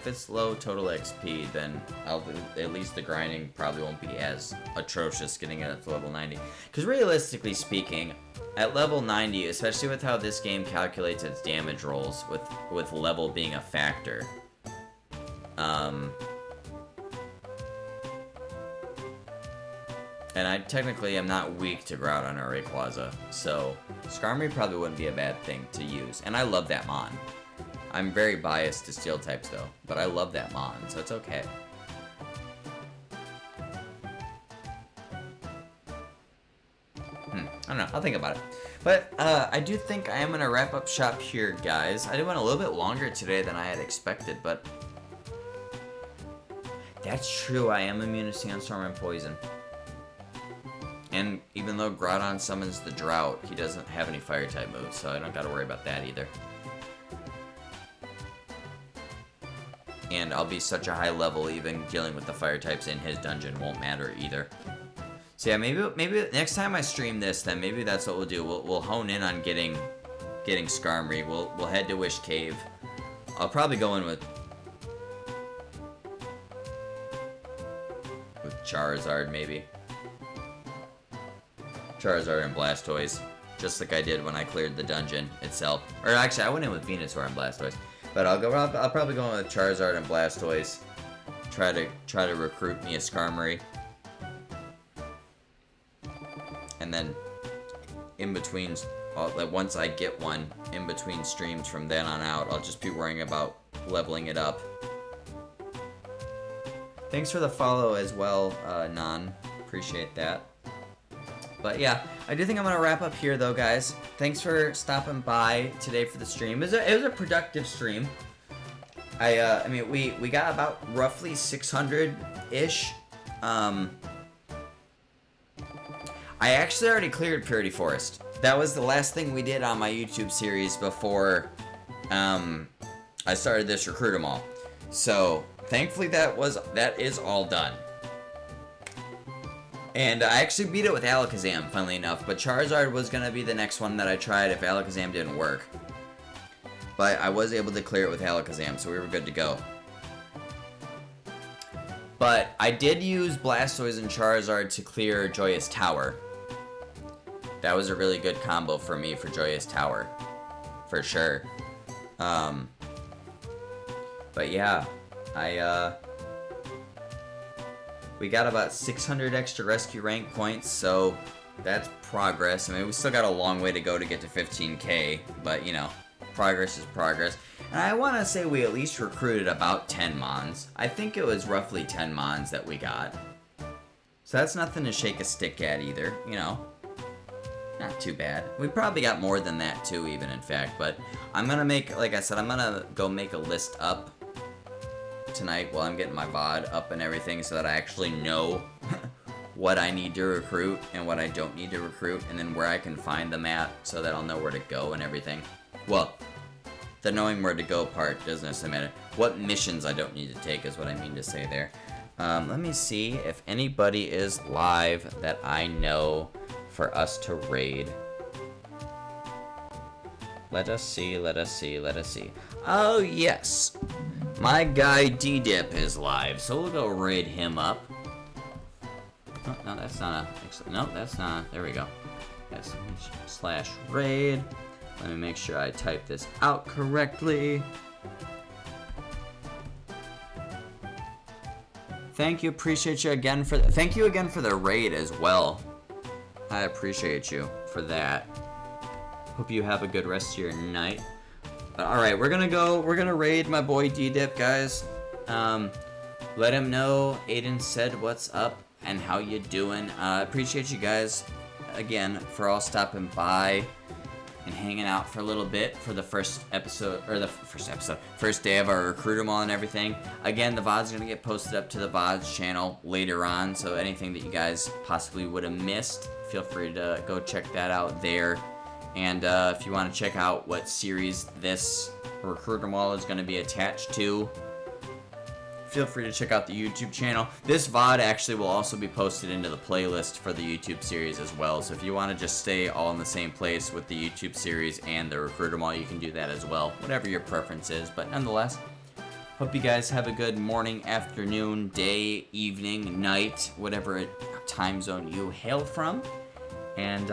it's low total XP, then at least the grinding probably won't be as atrocious getting it up to level 90. Cause realistically speaking, at level 90, especially with how this game calculates its damage rolls, with level being a factor, and I technically am not weak to Groudon or Rayquaza, so Skarmory probably wouldn't be a bad thing to use. And I love that Mon. I'm very biased to Steel types though, but I love that Mon, so it's okay. I don't know, I'll think about it. But I do think I am going to wrap up shop here, guys. I did went a little bit longer today than I had expected, but... that's true, I am immune to Sandstorm and Poison. And even though Groudon summons the Drought, he doesn't have any Fire-type moves, so I don't gotta worry about that either. And I'll be such a high level, even dealing with the Fire-types in his dungeon won't matter either. So yeah, maybe next time I stream this, then maybe that's what we'll do. We'll hone in on getting Skarmory. We'll head to Wish Cave. I'll probably go in with Charizard, maybe. Charizard and Blastoise, just like I did when I cleared the dungeon itself. Or actually, I went in with Venusaur and Blastoise, but I'll probably go in with Charizard and Blastoise. Try to recruit me a Skarmory, and then in between, like once I get one, in between streams from then on out, I'll just be worrying about leveling it up. Thanks for the follow as well, Nan. Appreciate that. But yeah, I do think I'm going to wrap up here though, guys. Thanks for stopping by today for the stream. It was a productive stream. I mean, we got about roughly 600-ish. I actually already cleared Purity Forest. That was the last thing we did on my YouTube series before I started this Recruit 'em All. So, thankfully that is all done. And I actually beat it with Alakazam, funnily enough, but Charizard was going to be the next one that I tried if Alakazam didn't work. But I was able to clear it with Alakazam, so we were good to go. But I did use Blastoise and Charizard to clear Joyous Tower. That was a really good combo for me for Joyous Tower, for sure. But yeah, we got about 600 extra rescue rank points, so that's progress. I mean, we still got a long way to go to get to 15k, but you know, progress is progress. And I want to say we at least recruited about 10 Mons. I think it was roughly 10 Mons that we got. So that's nothing to shake a stick at either, you know. Not too bad. We probably got more than that too, even in fact, but I'm gonna make, like I said, I'm gonna go make a list up tonight while I'm getting my VOD up and everything so that I actually know what I need to recruit and what I don't need to recruit, and then where I can find them at so that I'll know where to go and everything. Well, the knowing where to go part doesn't necessarily matter. What missions I don't need to take is what I mean to say there. Let me see if anybody is live that I know for us to raid. Let us see, let us see, let us see. Oh, yes. My guy D-Dip is live, so we'll go raid him up. Oh, no, that's not a... No, that's not... There we go. Yes, /raid. Let me make sure I type this out correctly. Thank you, appreciate you again for... Thank you again for the raid as well. I appreciate you for that. Hope you have a good rest of your night. Alright, we're gonna raid my boy D-Dip, guys. Let him know Aiden said what's up and how you doing. Appreciate you guys, again, for all stopping by and hanging out for a little bit for the first day of our Recruiter Mall and everything. Again, the VOD's gonna get posted up to the VODs channel later on, so anything that you guys possibly would have missed, feel free to go check that out there. And if you want to check out what series this Recruiter Mall is going to be attached to, feel free to check out the YouTube channel. This VOD actually will also be posted into the playlist for the YouTube series as well. So if you want to just stay all in the same place with the YouTube series and the Recruiter Mall, you can do that as well, whatever your preference is. But nonetheless, hope you guys have a good morning, afternoon, day, evening, night, whatever time zone you hail from. And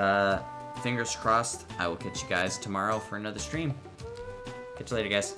fingers crossed, I will catch you guys tomorrow for another stream. Catch you later, guys.